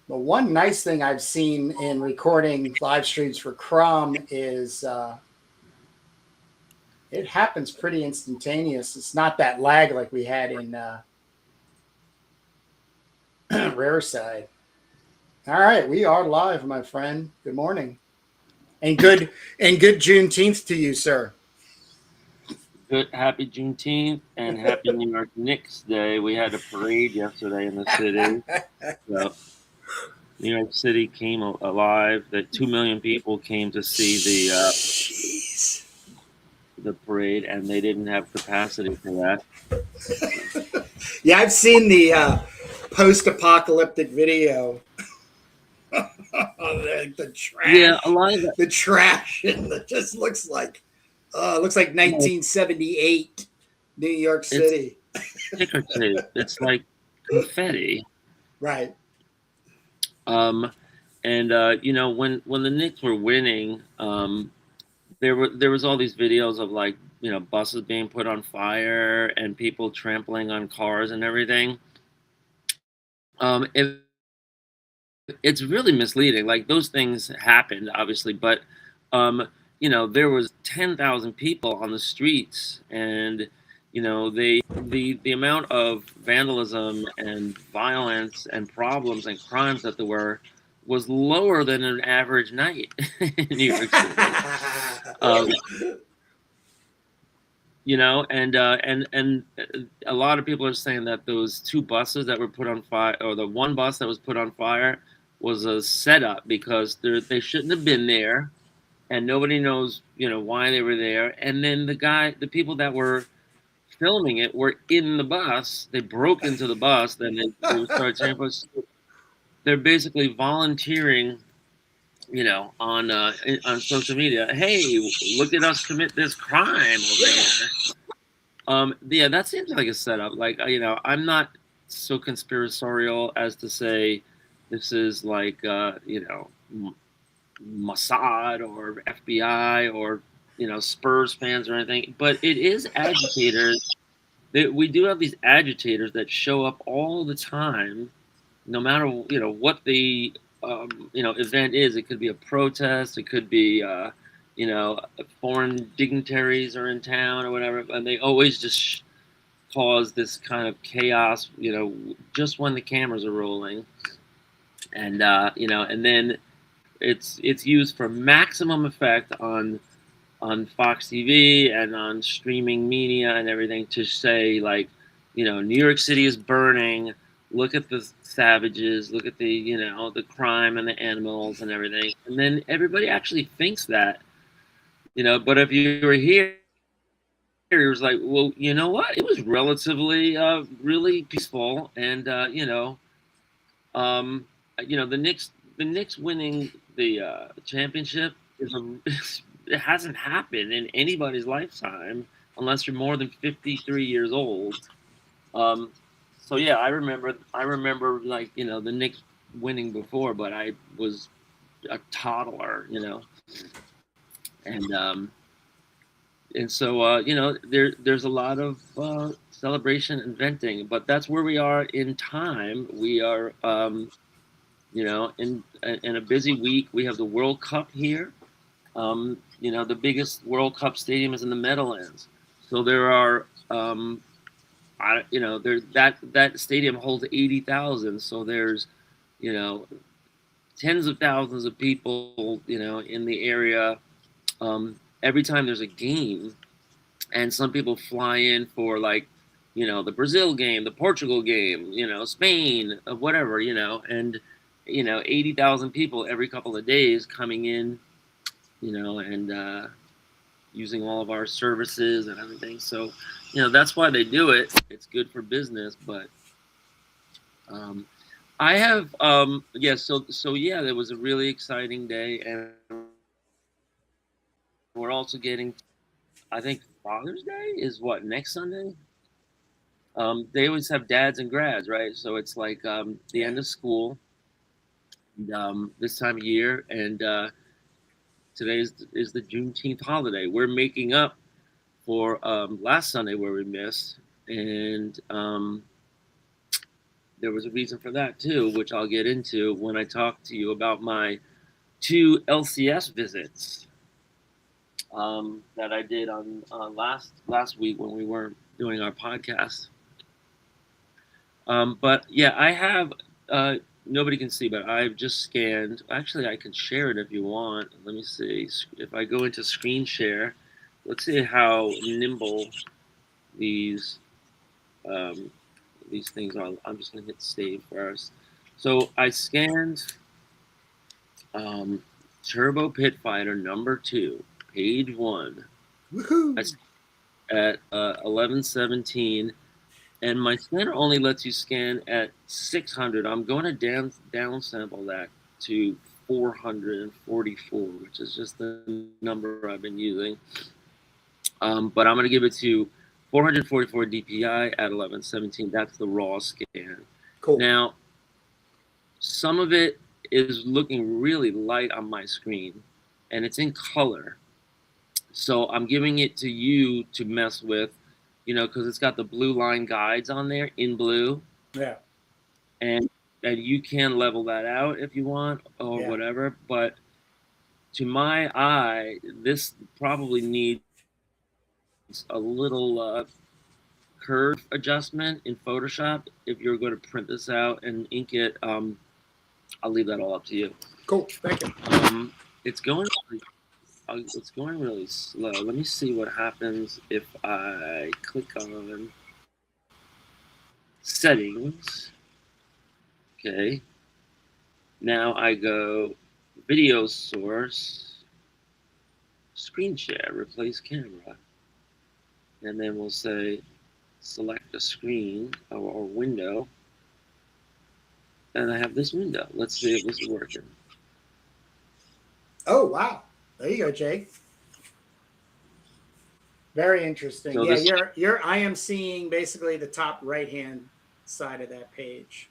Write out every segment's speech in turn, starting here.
But one nice thing I've seen in recording live streams for Chrome is it happens pretty instantaneous. It's not that lag like we had in Rareside. All right, we are live, my friend. Good morning, and good Juneteenth to you, sir. Good, happy Juneteenth and happy New York Knicks Day. We had a parade yesterday in the city. So New York City came alive. That 2 million people came to see the parade, and they didn't have capacity for that. Yeah, I've seen the post-apocalyptic video. The trash, Yeah, a lot of that. the trash, and it just looks like 1978 New York City. It's ticker tape. It's like confetti. Right. And when the Knicks were winning, there was all these videos of like buses being put on fire and people trampling on cars and everything. It's really misleading. Like those things happened, obviously, but there was 10,000 people on the streets, and the amount of vandalism and violence and problems and crimes that there were was lower than an average night in New York City. And a lot of people are saying that those two buses that were put on fire, or the one bus that was put on fire, was a setup because they shouldn't have been there, and nobody knows why they were there. And then the people that were filming it were in the bus. They broke into the bus. Then they started saying, they're basically volunteering, on social media. Hey, look at us commit this crime over here. Yeah, that seems like a setup. Like, I'm not so conspiratorial as to say this is like, Mossad or FBI or, Spurs fans or anything. But it is agitators. We do have these agitators that show up all the time, no matter, what the, event is. It could be a protest. It could be, foreign dignitaries are in town or whatever, and they always just cause this kind of chaos, just when the cameras are rolling, and and then it's used for maximum effect on Fox TV and on streaming media and everything to say like, New York City is burning. Look at the savages. Look at the the crime and the animals and everything. And then everybody actually thinks that. But if you were here, it was like, well, you know what? It was relatively, really peaceful, and the Knicks winning the championship it hasn't happened in anybody's lifetime unless you're more than 53 years old. So yeah, I remember like the Knicks winning before, but I was a toddler, and so there's a lot of celebration and venting, but that's where we are in time. We are in a busy week. We have the World Cup here. The biggest World Cup stadium is in the Meadowlands, so there are that stadium holds 80,000. So there's tens of thousands of people in the area. Every time there's a game, and some people fly in for like, the Brazil game, the Portugal game, Spain, whatever, and 80,000 people every couple of days coming in, and using all of our services and everything. So, that's why they do it. It's good for business, but I have yeah. So yeah, there was a really exciting day, and we're also getting, I think Father's Day is what, next Sunday? They always have dads and grads, right? So it's like the end of school this time of year, and today is the Juneteenth holiday. We're making up for last Sunday where we missed, and there was a reason for that too, which I'll get into when I talk to you about my 2 LCS visits that I did on last week when we weren't doing our podcast. But yeah, I have. Nobody can see, but I've just scanned. Actually, I can share it if you want. Let me see. If I go into screen share, let's see how nimble these um, these things are. I'm just gonna hit save first. So I scanned Turbo Pit Fighter #2, page 1. Woohoo! At 1117, and my scanner only lets you scan at 600. I'm going to down sample that to 444, which is just the number I've been using. But I'm going to give it to 444 DPI at 1117. That's the raw scan. Cool. Now, some of it is looking really light on my screen, and it's in color. So I'm giving it to you to mess with, because it's got the blue line guides on there in blue. Yeah. And you can level that out if you want or whatever. But to my eye, this probably needs a little curve adjustment in Photoshop. If you're going to print this out and ink it, I'll leave that all up to you. Cool. Thank you. It's going really slow. Let me see what happens if I click on settings. Okay. Now I go video source, screen share, replace camera. And then we'll say select a screen or window. And I have this window. Let's see if this is working. Oh, wow. There you go, Jake. Very interesting. So I am seeing basically the top right-hand side of that page.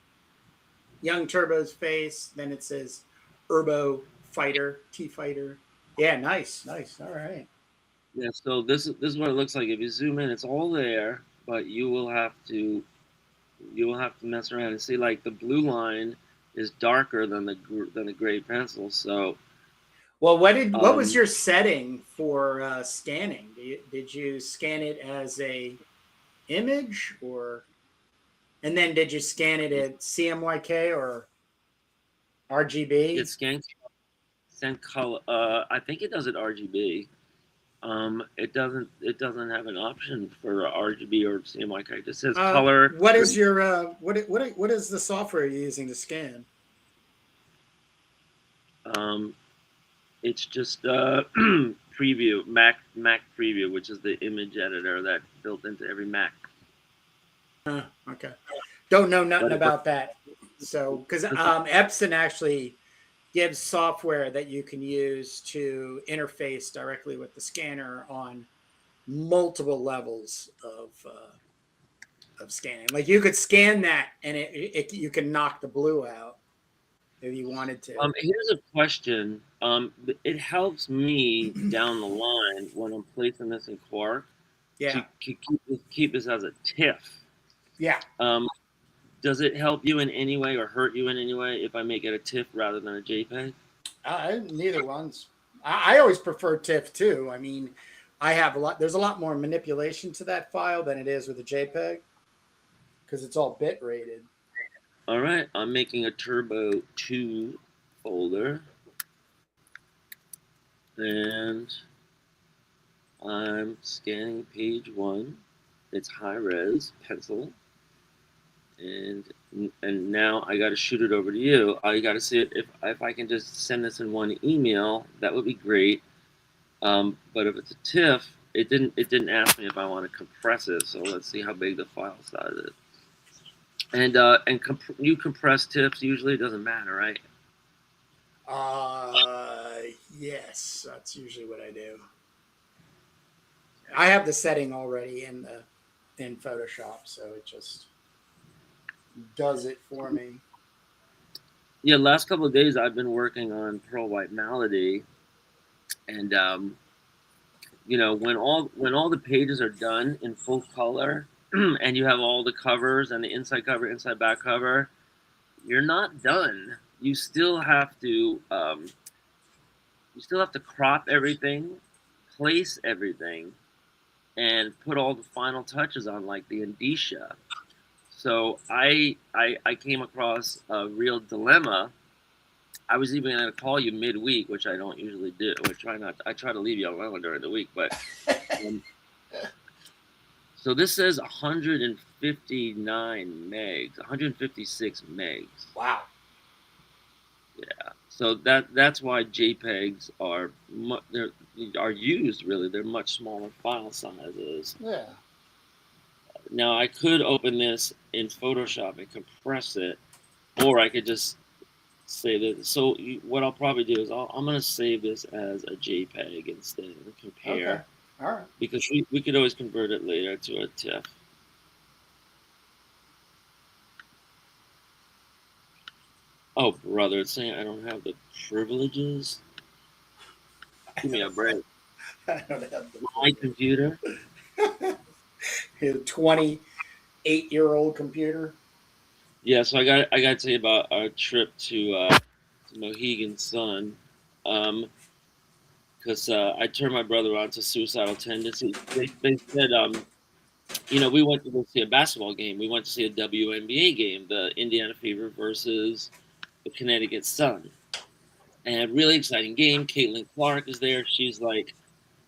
Young Turbo's face, then it says Urbo Fighter, T-Fighter. Yeah, nice. All right. Yeah, so this is what it looks like. If you zoom in, it's all there, but you will have to mess around and see, like, the blue line is darker than the gray pencil, so. Well, what was your setting for scanning? Did you scan it as a image, and then did you scan it at CMYK or RGB? It scans color. I think it does it RGB. It doesn't have an option for RGB or CMYK. It just says color. What is your what is the software you're using to scan? It's just Preview, Mac Preview, which is the image editor that's built into every Mac. Okay. Don't know nothing about that. So, because Epson actually gives software that you can use to interface directly with the scanner on multiple levels of scanning. Like you could scan that and you can knock the blue out if you wanted to. Here's a question. It helps me down the line when I'm placing this in Quark to keep this as a TIFF. Yeah. Does it help you in any way or hurt you in any way if I make it a TIFF rather than a JPEG? Neither one's. I always prefer TIFF too. I mean, there's a lot more manipulation to that file than it is with a JPEG because it's all bit rated. All right, I'm making a Turbo 2 folder, and I'm scanning page 1. It's high res pencil, and now I got to shoot it over to you. I got to see it if I can just send this in one email. That would be great. But if it's a TIFF, it didn't ask me if I want to compress it. So let's see how big the file size is. And you compress TIFFs usually, it doesn't matter, right? Yes, that's usually what I do. I have the setting already in Photoshop, so it just does it for me. Yeah, last couple of days I've been working on Pearl White Malady, and when all the pages are done in full color, and you have all the covers and the inside cover, inside back cover, you're not done. You still have to crop everything, place everything, and put all the final touches on, like the indicia. So I came across a real dilemma. I was even going to call you midweek, which I don't usually do. I try to leave you alone during the week, but so this says 159 megs, 156 megs. Wow. Yeah. So that's why JPEGs are used really. They're much smaller file sizes. Yeah. Now I could open this in Photoshop and compress it, or I could just save it. So what I'll probably do is I'm going to save this as a JPEG instead and compare. Okay. All right. Because we could always convert it later to a TIFF. Oh, brother, it's saying I don't have the privileges. Give me a break. I don't have My computer. His 28-year-old computer. Yeah, so I got to tell you about our trip to Mohegan Sun, because I turned my brother on to suicidal tendencies. They said, we went to go see a basketball game. We went to see a WNBA game, the Indiana Fever versus the Connecticut Sun, and a really exciting game. Caitlin Clark is there. She's like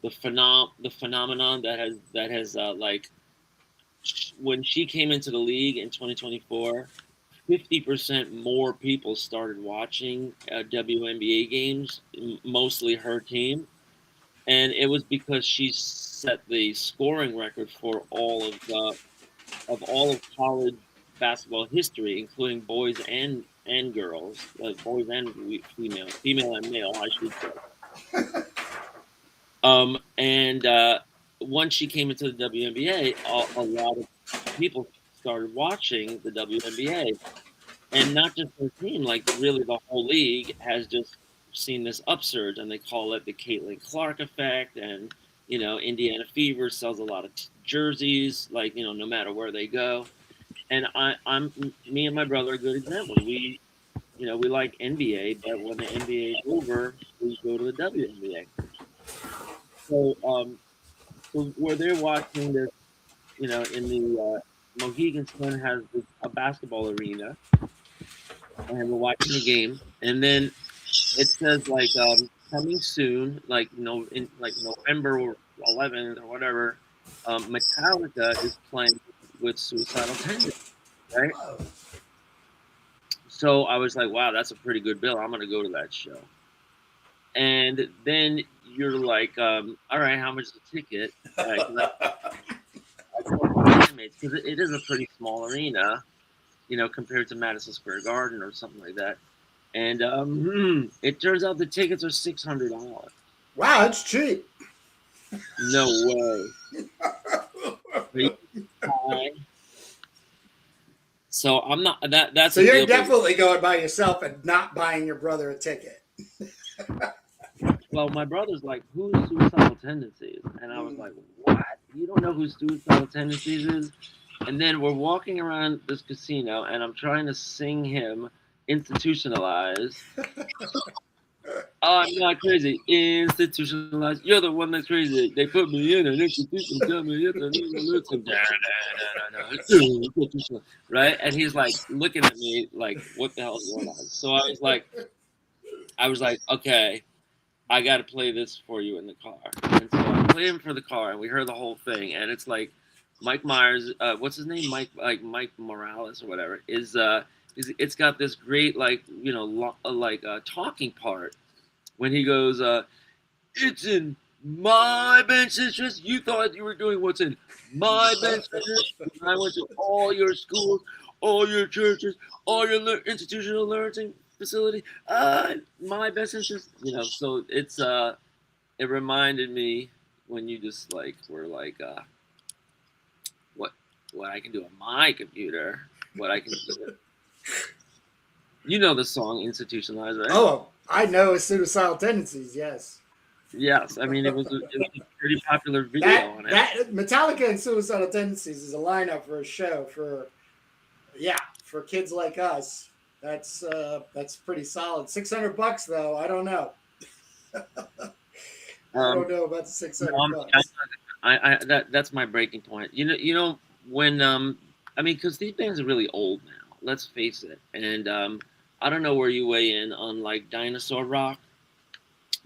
the phenomenon that has like, when she came into the league in 2024, 50% more people started watching WNBA games, mostly her team, and it was because she set the scoring record for all of college basketball history, including boys and girls, boys and female and male, I should say. And once she came into the WNBA, a lot of people started watching the WNBA, and not just her team, like really the whole league has just seen this upsurge, and they call it the Caitlin Clark effect. And Indiana Fever sells a lot of jerseys, like no matter where they go. And me and my brother are a good example. We like NBA, but when the NBA is over, we go to the WNBA. So so where they're watching this, in the Mohegan Sun has a basketball arena, and we're watching the game, and then it says like coming soon, like in like November 11th or whatever, Metallica is playing with Suicidal Tendencies, right? So I was like, wow, that's a pretty good bill. I'm gonna go to that show. And then you're like, all right, how much is the ticket? Because it is a pretty small arena, compared to Madison Square Garden or something like that. And it turns out the tickets are $600. Wow, that's cheap. No way. So I'm not that's so you're definitely going by yourself and not buying your brother a ticket. Well, my brother's like, who's Suicidal Tendencies? And I was like, what? You don't know who Suicidal Tendencies is? And then we're walking around this casino, and I'm trying to sing him Institutionalized. I'm not crazy. Institutionalized. You're the one that's crazy. They put me in an institution. Right? And he's like looking at me like, what the hell is going on? So I was like, okay, I got to play this for you in the car. And so I played him for the car, and we heard the whole thing. And it's like Mike Myers, what's his name? Mike Morales or whatever. It's got this great talking part when he goes, it's in my best interest. You thought you were doing what's in my best interest. I went to all your schools, all your churches, all your institutional learning facility. My best interest. So it's it reminded me when you just were like, what I can do on my computer, what I can do. You know the song Institutionalized, right? Oh, I know Suicidal Tendencies, yes. Yes, I mean it was a pretty popular video That on it. that Metallica and Suicidal Tendencies is a lineup for a show for kids like us. That's pretty solid. $600 though. I don't know. I don't know about the $600. That's my breaking point. When I mean, because these bands are really old now. Let's face it. And I don't know where you weigh in on like dinosaur rock,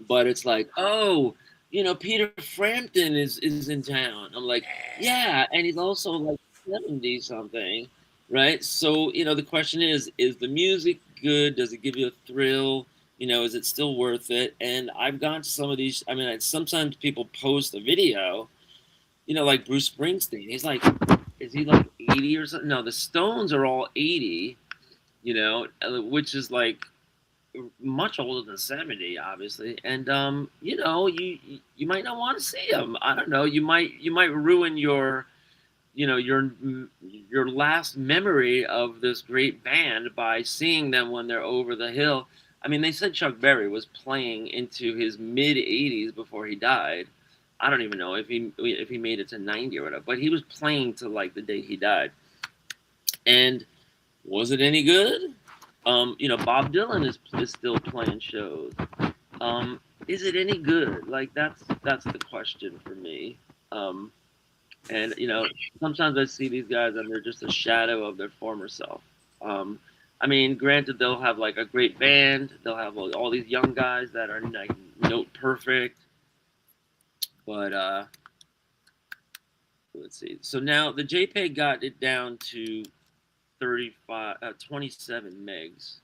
but it's like, oh, Peter Frampton is in town. I'm like, yeah, and he's also like 70 something, right? So the question is the music good? Does it give you a thrill? Is it still worth it? And I've gone to some of these. I mean, sometimes people post a video, like Bruce Springsteen. He's like, is he like 80 or something? No, the Stones are all 80, which is like much older than 70, obviously. And you might not want to see them. I don't know. You might ruin your your last memory of this great band by seeing them when they're over the hill. I mean, they said Chuck Berry was playing into his mid 80s before he died. I don't even know if he made it to 90 or whatever, but he was playing to like the day he died. And was it any good? Bob Dylan is still playing shows. Is it any good? Like that's the question for me. And sometimes I see these guys and they're just a shadow of their former self. I mean, granted, they'll have like a great band. They'll have all these young guys that are like note perfect. But let's see. So now the JPEG got it down to 27 megs.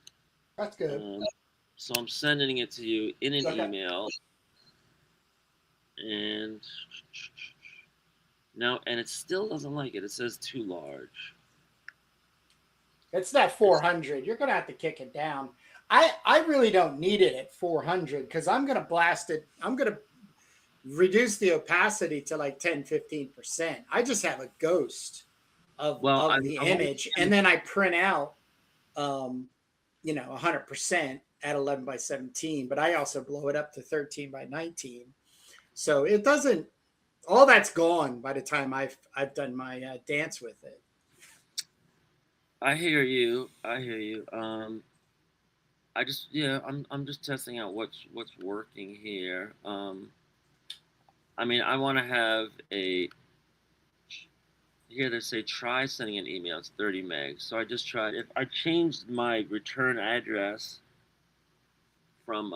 That's good. So I'm sending it to you in an email. And no, and it still doesn't like it. It says too large. It's not 400. You're going to have to kick it down. I really don't need it at 400 because I'm going to blast it. I'm going to reduce the opacity to like 10-15%. I just have a ghost of the image, and then I print out 100% at 11 by 17, but I also blow it up to 13 by 19. So it doesn't, all that's gone by the time I've done my dance with it. I hear you. I'm just testing out what's working here. I mean, I want to have here they say try sending an email. It's 30 megs. So I just tried. If I changed my return address from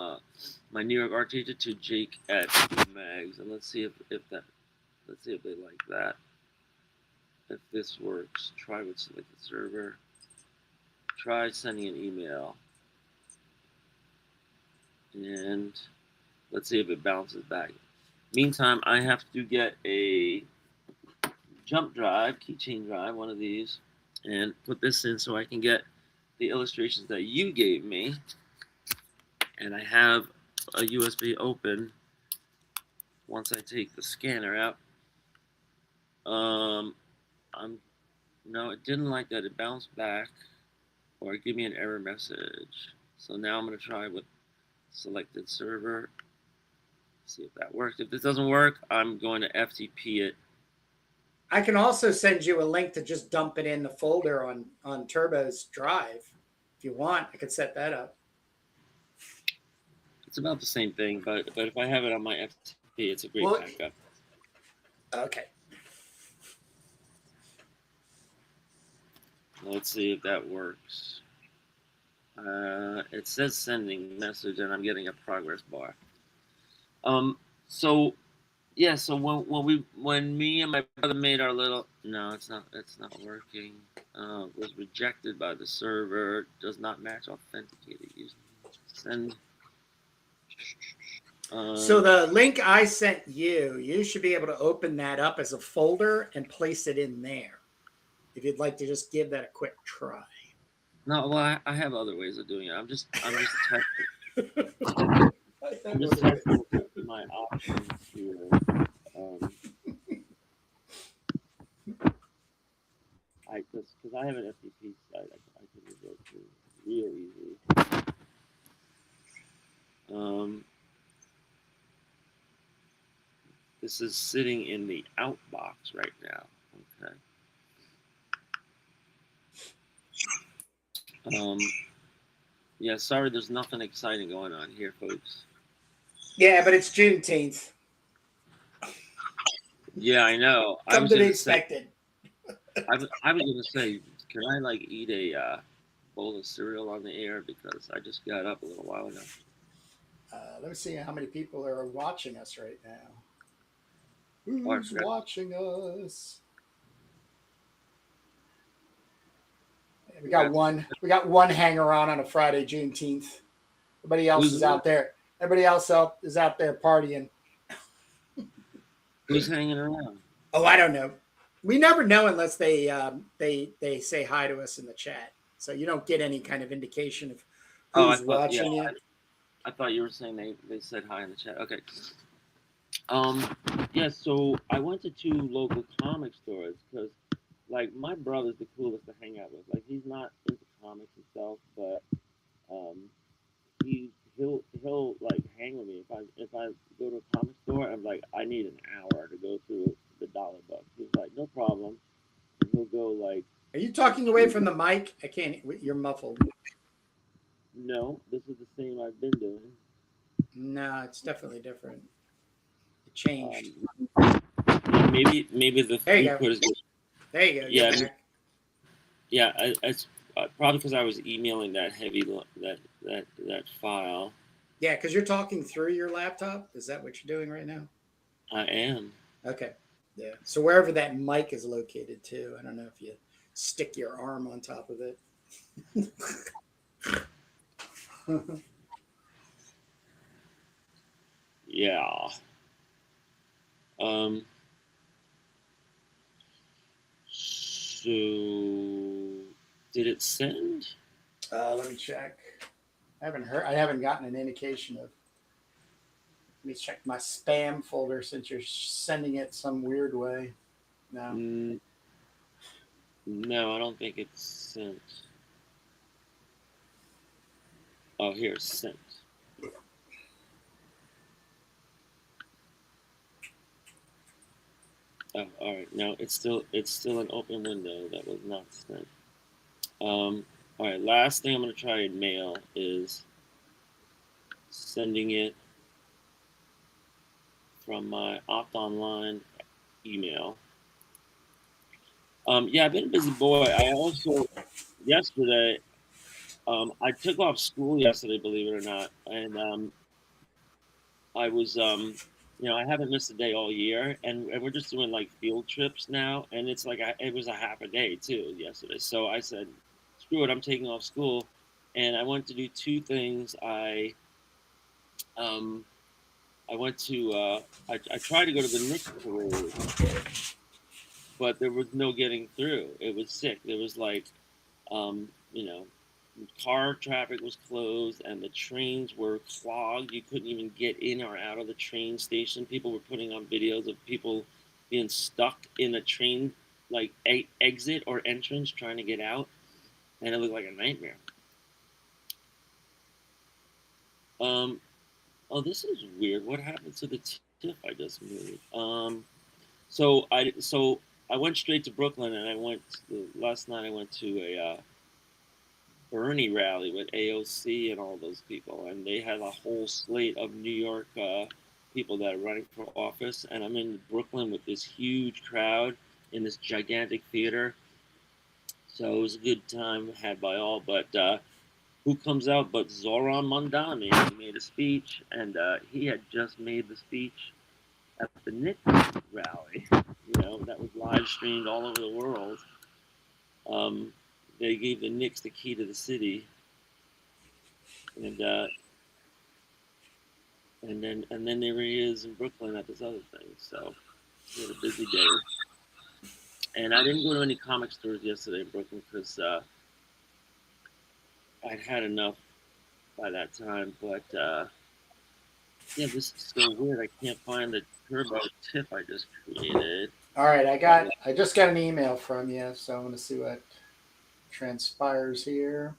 my New York art teacher to Jake at 2 megs, and let's see if they like that. If this works, try with selected server. Try sending an email, and let's see if it bounces back. Meantime, I have to get a jump drive, keychain drive, one of these, and put this in so I can get the illustrations that you gave me. And I have a USB open once I take the scanner out. No, it didn't like that. It bounced back or give me an error message. So now I'm going to try with selected server. See if that works. If this doesn't work, I'm going to FTP it. I can also send you a link to just dump it in the folder on Turbo's drive. If you want, I could set that up. It's about the same thing, but if I have it on my FTP, it's a great backup. Okay. Let's see if that works. It says sending message, and I'm getting a progress bar. So when me and my brother made our little, no, it's not working. Was rejected by the server. Does not match authenticated user. Send. So the link I sent you should be able to open that up as a folder and place it in there. If you'd like to just give that a quick try. No, well, I have other ways of doing it. I'm just testing. I'm just testing my options here. Because I have an FTP site, I can go to real easy. This is sitting in the outbox right now. Okay. Yeah, sorry, there's nothing exciting going on here, folks. Yeah, but it's Juneteenth. Yeah, I know. Something to be expected. I was going to say, can I like eat a bowl of cereal on the air, because I just got up a little while ago. Let me see how many people are watching us right now. Who's watching us? We got one. We got one hanger on a Friday, Juneteenth. Everybody else is out there. Everybody else is out there partying. Who's hanging around? Oh, I don't know. We never know unless they say hi to us in the chat. So you don't get any kind of indication of who's watching you. I thought you were saying they said hi in the chat. Okay. Yeah, so I went to 2 local comic stores because, like, my brother's the coolest to hang out with. Like, he's not into comics himself, but he'll like hang with me if I go to a comic store. I'm like, I need an hour to go through the dollar book. He's like, no problem. And he'll go like. Are you talking away from the mic? I can't. You're muffled. No, this is the same I've been doing. No, it's definitely different. It changed. Maybe the throughput is good. There you go. Yeah. Yeah, it's probably because I was emailing that that file. Yeah, because you're talking through your laptop. Is that what you're doing right now? I am. Okay. Yeah. So wherever that mic is located too, I don't know if you stick your arm on top of it. Yeah. So did it send? Let me check. I haven't gotten an indication of. Let me check my spam folder since you're sending it some weird way. No. No, I don't think it's sent. Oh, here, sent. Oh, all right. No, it's still an open window that was not sent. All right. Last thing I'm gonna try in mail is sending it from my Opt Online email. Yeah, I've been a busy boy. I also yesterday, I took off school yesterday, believe it or not, and I was I haven't missed a day all year, and we're just doing like field trips now, and it's like it was a half a day too yesterday. So I said, screw it, I'm taking off school, and I went to do 2 things. I went to I tried to go to the Knicks parade, but there was no getting through. It was sick. There was like car traffic was closed and the trains were clogged. You couldn't even get in or out of the train station. People were putting on videos of people being stuck in a train like exit or entrance trying to get out, and it looked like a nightmare. Oh, this is weird. What happened to the tip I just moved? So I went straight to Brooklyn, and last night I went to a Bernie rally with AOC and all those people, and they had a whole slate of New York people that are running for office, and I'm in Brooklyn with this huge crowd in this gigantic theater. So it was a good time had by all, but who comes out but Zoran Mondani? He made a speech, and he had just made the speech at the Knicks rally, that was live streamed all over the world. They gave the Knicks the key to the city, and then there he is in Brooklyn at this other thing. So he had a busy day, and I didn't go to any comic stores yesterday in Brooklyn because I'd had enough by that time. But yeah, this is so weird. I can't find the turbo tip I just created. All right, I just got an email from you, so I'm going to see what transpires here.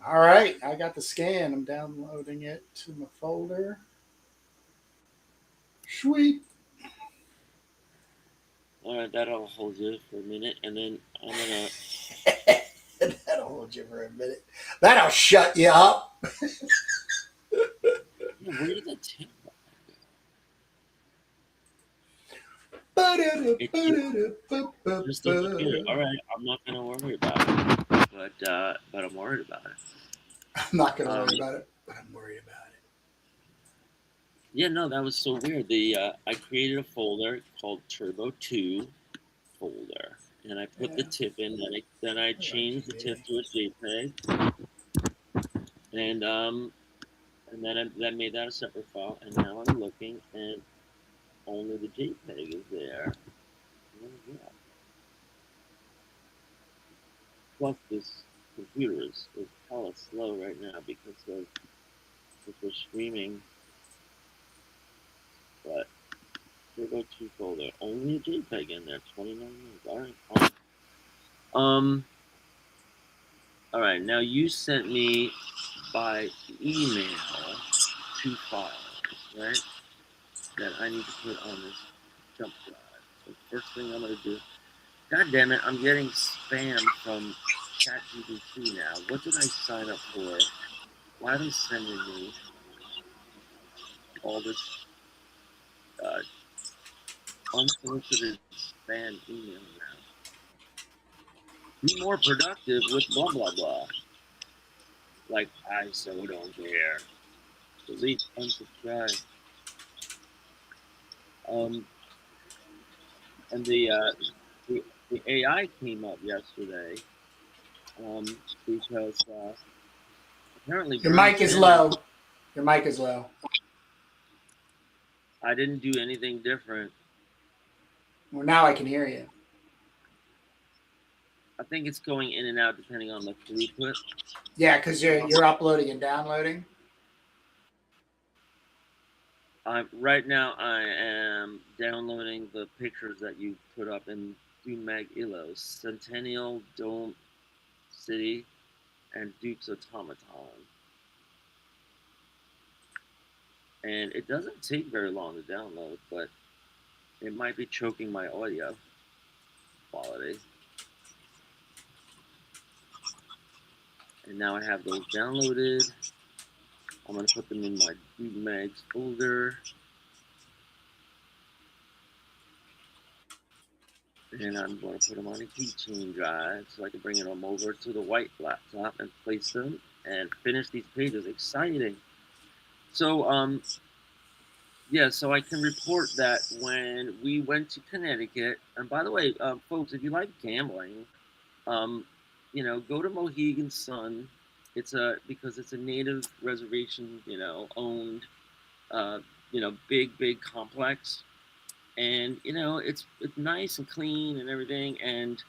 All right, I got the scan. I'm downloading it to my folder. Sweet. All right, that'll hold you for a minute, and then I'm gonna. That'll hold you for a minute. That'll shut you up. Yeah, where did that tip go? Just disappeared. All right, I'm not gonna worry about it, but I'm worried about it. I'm not going to Um, worry about it, but I'm worried about it. yeah, no, that was so weird. I created a folder called Turbo 2 folder, and I put the Yeah. tip in. Then I I like you, changed the tip baby. to a JPEG, and then that made that a separate file. And now I'm looking, and only the JPEG is there. What is that? Plus, this computer is hella slow right now because we're streaming. But Turbo 2 folder, only a JPEG in there. 29 minutes. All right, fine. All right. Now you sent me by email 2 files, right? That I need to put on this jump drive. So first thing I'm gonna do. God damn it! I'm getting spam from ChatGPT now. What did I sign up for? Why are they sending me all this unsolicited spam email now? Be more productive with blah blah blah. Like I so don't care. Delete, unsubscribe. And the the AI came up yesterday. Because apparently Your Bernie mic is Sanders. low. Your mic is low. I didn't do anything different. Well, now I can hear you. I think it's going in and out depending on the throughput. Yeah, because you're uploading and downloading. Right now, I am downloading the pictures that you put up in Mag Illos, Centennial Dome City, and Duke's Automaton. And it doesn't take very long to download, but it might be choking my audio quality. And now I have those downloaded. I'm going to put them in my Duke Mags folder. And I'm going to put them on a keychain drive so I can bring them over to the white laptop and place them and finish these pages. Exciting. So, yeah, so I can report that when we went to Connecticut, and by the way, folks, if you like gambling, go to Mohegan Sun. Because it's a native reservation, owned, big complex. And it's nice and clean and everything, and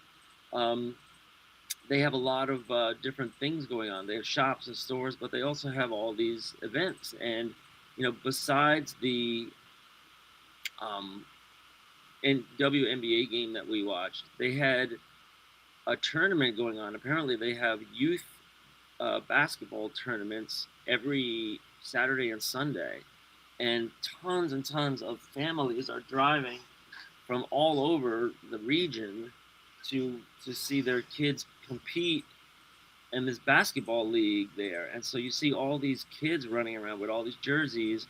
they have a lot of different things going on. They have shops and stores, but they also have all these events. And besides the WNBA game that we watched, they had a tournament going on. Apparently, they have youth basketball tournaments every Saturday and Sunday, and tons of families are driving from all over the region to see their kids compete in this basketball league there. And so you see all these kids running around with all these jerseys,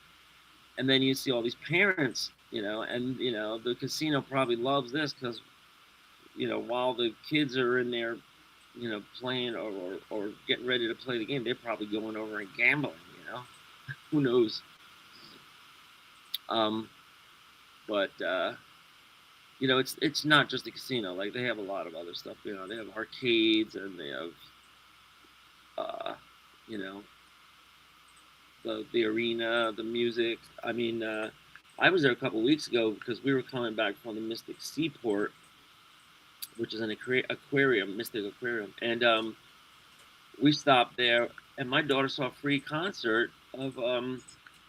and then you see all these parents, and the casino probably loves this because while the kids are in there playing or getting ready to play the game, they're probably going over and gambling, who knows. But it's not just a casino. Like, they have a lot of other stuff. They have arcades, and they have the arena, the music. I mean, I was there a couple weeks ago because we were coming back from the Mystic Seaport, which is an aquarium, Mystic Aquarium, and we stopped there, and my daughter saw a free concert of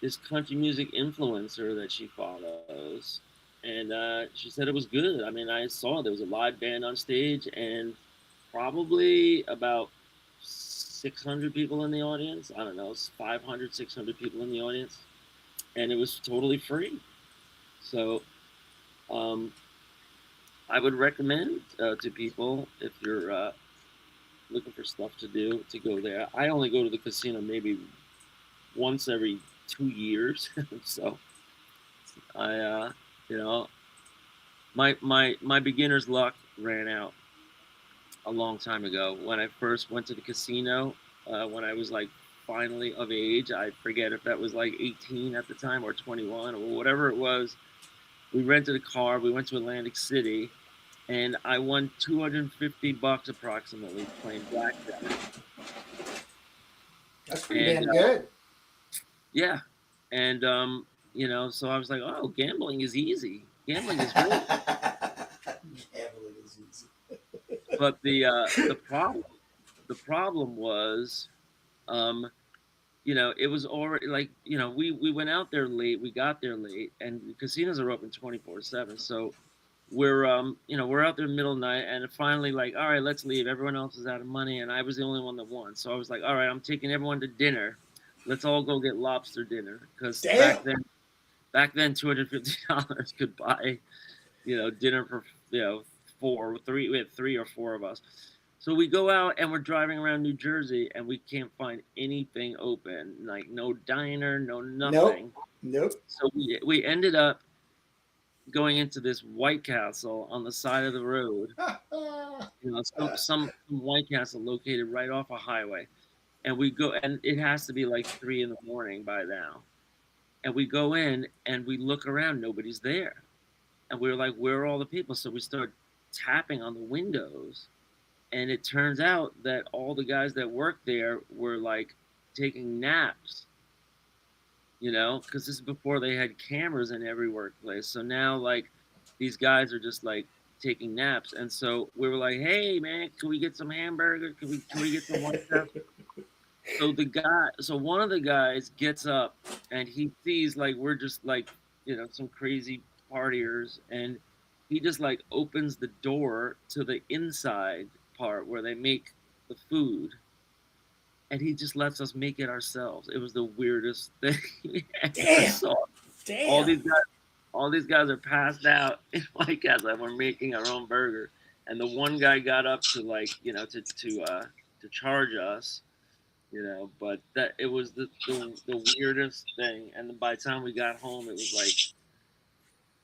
this country music influencer that she follows, and she said it was good. I mean, I saw there was a live band on stage, and probably about 600 people in the audience. I don't know, 500, 600 people in the audience, and it was totally free. So I would recommend to people, if you're looking for stuff to do, to go there. I only go to the casino maybe once every 2 years. So I you know, my beginner's luck ran out a long time ago when I first went to the casino. When I was like finally of age, I forget if that was like 18 at the time or 21 or whatever it was. We rented a car. We went to Atlantic City, and I won $250 approximately playing blackjack. That's pretty And damn good. yeah, and so I was like, oh, gambling is easy. Gambling is really, Gambling is easy. but the problem was, um, it was already like, we went out there late, we got there late, and casinos are open 24/7. So we're out there middle of the night, and finally, like, all right, let's leave. Everyone else is out of money, and I was the only one that won. So I was like, all right, I'm taking everyone to dinner. Let's all go get lobster dinner, because Damn. back then, $250 could buy, dinner for, three. We had 3 or 4 of us. So we go out and we're driving around New Jersey, and we can't find anything open, like no diner, no nothing. Nope. So we ended up going into this White Castle on the side of the road. Some White Castle located right off a highway, and we go, and it has to be like 3 a.m. by now. And we go in and we look around, nobody's there, and we were like, "Where are all the people?" So we start tapping on the windows, and it turns out that all the guys that worked there were like taking naps. Because this is before they had cameras in every workplace. So now, like, these guys are just like taking naps, and so we were like, "Hey, man, can we get some hamburger? Can we get some White Castle?" So one of the guys gets up, and he sees like we're just like, some crazy partiers, and he just like opens the door to the inside part where they make the food, and he just lets us make it ourselves. It was the weirdest thing we ever saw. Damn. All these guys are passed out in White Castle, and we're making our own burger. And the one guy got up to like, to charge us, but that it was the weirdest thing. And by the time we got home, it was like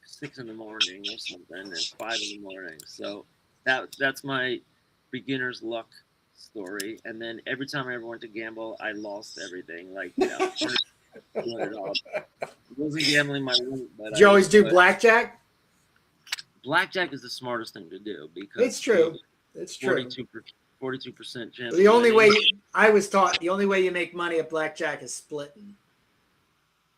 6 a.m. or something, and 5 a.m. So that's my beginner's luck story. And then every time I ever went to gamble, I lost everything. Like, $200. It wasn't gambling my loot, but did you always do blackjack? Blackjack is the smartest thing to do, because It's true. It's true. 42% chance. The only way I was taught, the only way you make money at blackjack is splitting.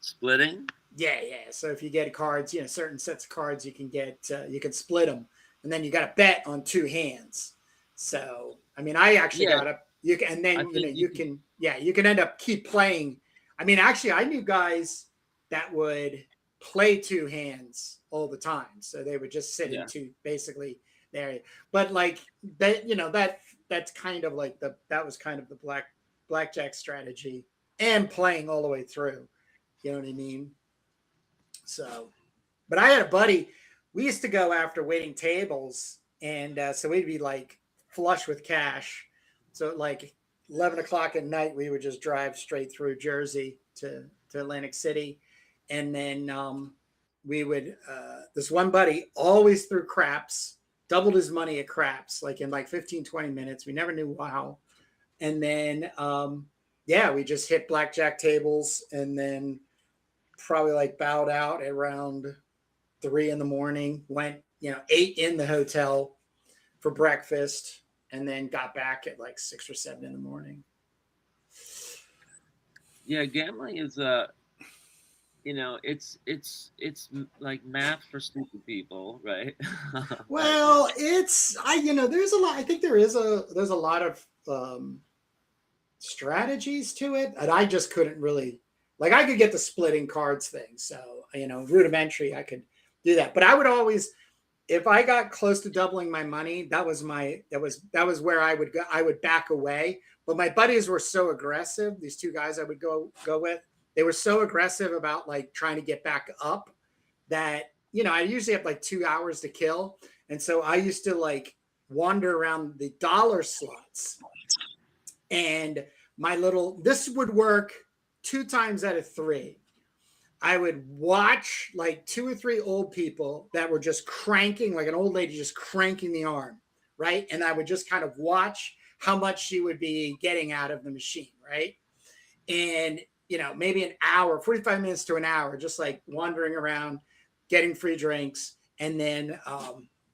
Splitting? Yeah. So if you get cards, certain sets of cards, you can get, you can split them, and then you got to bet on 2 hands. So I mean, I actually got up. You can, and then you can end up keep playing. I mean, actually, I knew guys that would play 2 hands all the time, so they would just sit into basically there. But like that, that's kind of like that was kind of the blackjack strategy, and playing all the way through. You know what I mean? So, but I had a buddy. We used to go after waiting tables, and so we'd be like flush with cash. So like 11 o'clock at night, we would just drive straight through Jersey to Atlantic City. And then we would, this one buddy always threw craps, doubled his money at craps, like in like 15, 20 minutes. We never knew how. And then, we just hit blackjack tables, and then probably like bowed out at around 3 a.m, went, ate in the hotel for breakfast, and then got back at like 6 or 7 a.m. Yeah, gambling is it's like math for stupid people, right? Well, there's a lot. I think there's a lot of strategies to it, and I just couldn't really, like, I could get the splitting cards thing. So, rudimentary, I could do that, but I would always, if I got close to doubling my money, that was where I would go. I would back away. But my buddies were so aggressive. These 2 guys I would go with, they were so aggressive about like trying to get back up, that, you know, I usually have like 2 hours to kill. And so I used to like wander around the dollar slots, and this would work 2 times out of 3. I would watch like 2 or 3 old people that were just cranking, like an old lady just cranking the arm, right? And I would just kind of watch how much she would be getting out of the machine, right? And, you know, maybe an hour, 45 minutes to an hour, just like wandering around, getting free drinks. And then,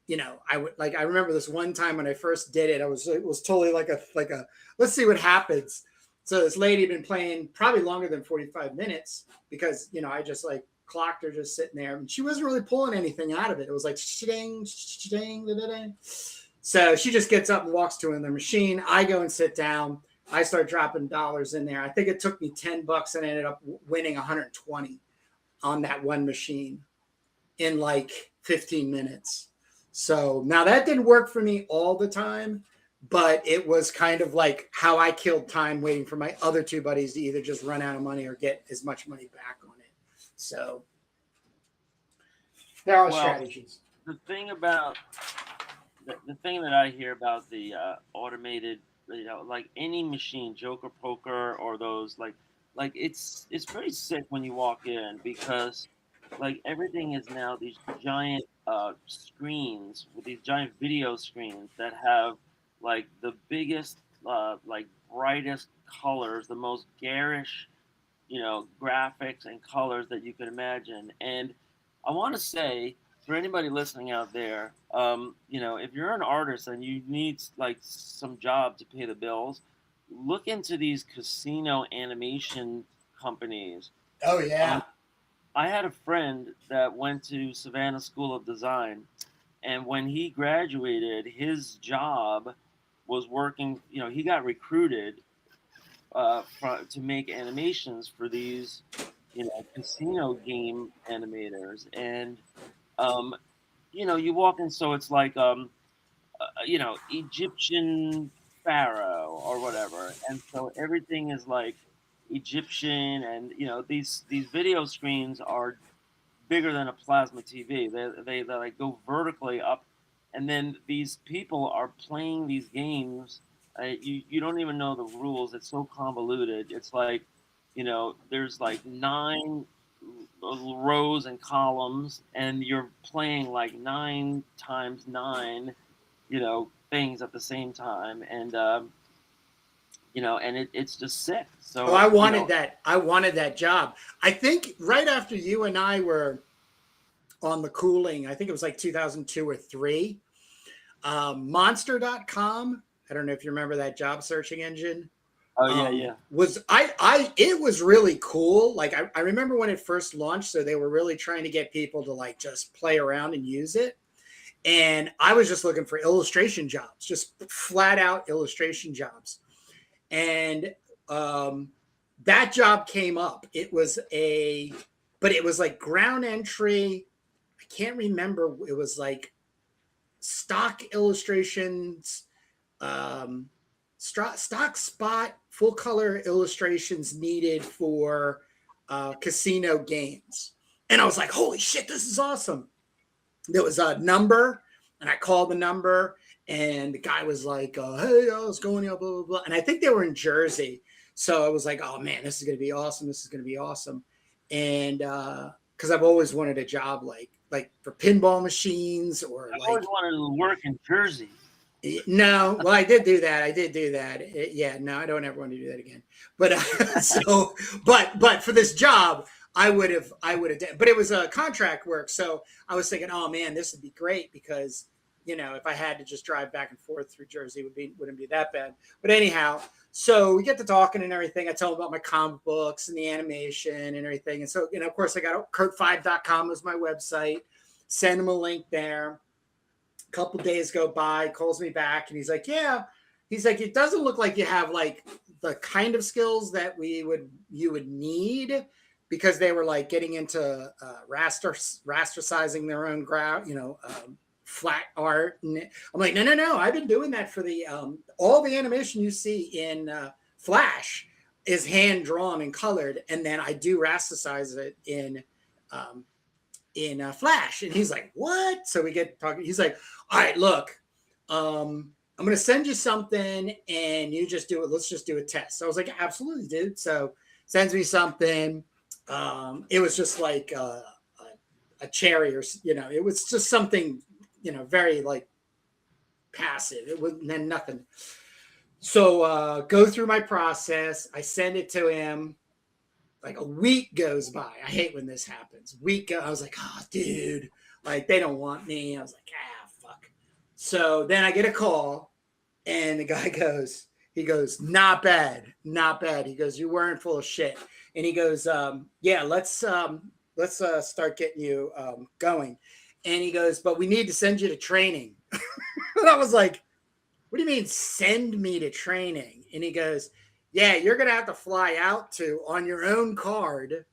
you know, I remember this one time when I first did it, it was totally like a, let's see what happens. So this lady had been playing probably longer than 45 minutes because, you know, I just like clocked her just sitting there and she wasn't really pulling anything out of it. It was like, ding, ding, da, da, da. So she just gets up and walks to the machine. I go and sit down. I start dropping dollars in there. I think it took me $10 and I ended up winning 120 on that one machine in like 15 minutes. So now that didn't work for me all the time, but it was kind of like how I killed time waiting for my other 2 buddies to either just run out of money or get as much money back on it. So there are strategies. The thing about the thing that I hear about the automated, you know, like any machine, Joker Poker or those, like it's pretty sick when you walk in because like everything is now these giant screens with these giant video screens that have like the biggest, like brightest colors, the most garish, you know, graphics and colors that you can imagine. And I want to say for anybody listening out there, you know, if you're an artist and you need like some job to pay the bills, look into these casino animation companies. Oh yeah. I had a friend that went to Savannah School of Design, and when he graduated, his job was working. You know, he got recruited to make animations for these, you know, casino game animators, and you know, you walk in, so it's like you know, Egyptian pharaoh or whatever, and so everything is like Egyptian, and you know, these video screens are bigger than a plasma TV. They like go vertically up, and then these people are playing these games. You don't even know the rules. It's so convoluted. It's like, you know, there's like 9 rows and columns, and you're playing like 9 times 9, you know, things at the same time, and you know, and it's just sick. So I wanted that. I wanted that job. I think right after you and I were on the cooling, I think it was like 2002 or 3. Monster.com. I don't know if you remember that job searching engine. Oh yeah. It was really cool. Like I remember when it first launched, so they were really trying to get people to like just play around and use it. And I was just looking for illustration jobs, just flat out illustration jobs. And that job came up. It was like ground entry. I can't remember. It was like stock illustrations, stock spot, full color illustrations needed for casino games. And I was like, holy shit, this is awesome. There was a number, and I called the number, and the guy was like, hey, I was going here, blah, blah, blah. And I think they were in Jersey. So I was like, oh man, this is going to be awesome. This is going to be awesome. And because I've always wanted a job like for pinball machines, or I always wanted to work in Jersey. No, well, I did do that. Yeah, no, I don't ever want to do that again. But but for this job, I would have done, but it was a contract work. So I was thinking, oh man, this would be great because, you know, if I had to just drive back and forth through Jersey, wouldn't be that bad. But anyhow, so we get to talking and everything. I tell them about my comic books and the animation and everything. And so, you know, of course I got kurt5.com as my website, send them a link there. A couple days go by, calls me back, and he's like, yeah, it doesn't look like you have like the kind of skills that you would need, because they were like getting into rasterizing their own flat art. And I'm like, no, I've been doing that for the all the animation you see in Flash is hand drawn and colored, and then I do rasterize it in in Flash. And he's like, what? So we get talking. He's like, all right, look, I'm going to send you something and you just do it. Let's just do a test. So I was like, absolutely, dude. So sends me something. It was just like a cherry or, it was just something, very like passive. It was then nothing. So go through my process. I send it to him. Like a week goes by. I hate when this happens. I was like, oh, dude, like they don't want me. I was like, fuck. So then I get a call and the guy goes, not bad. He goes, you weren't full of shit. And he goes, yeah, let's start getting you going. And he goes, but we need to send you to training. And I was like, what do you mean send me to training? And he goes, yeah, you're going to have to fly out on your own card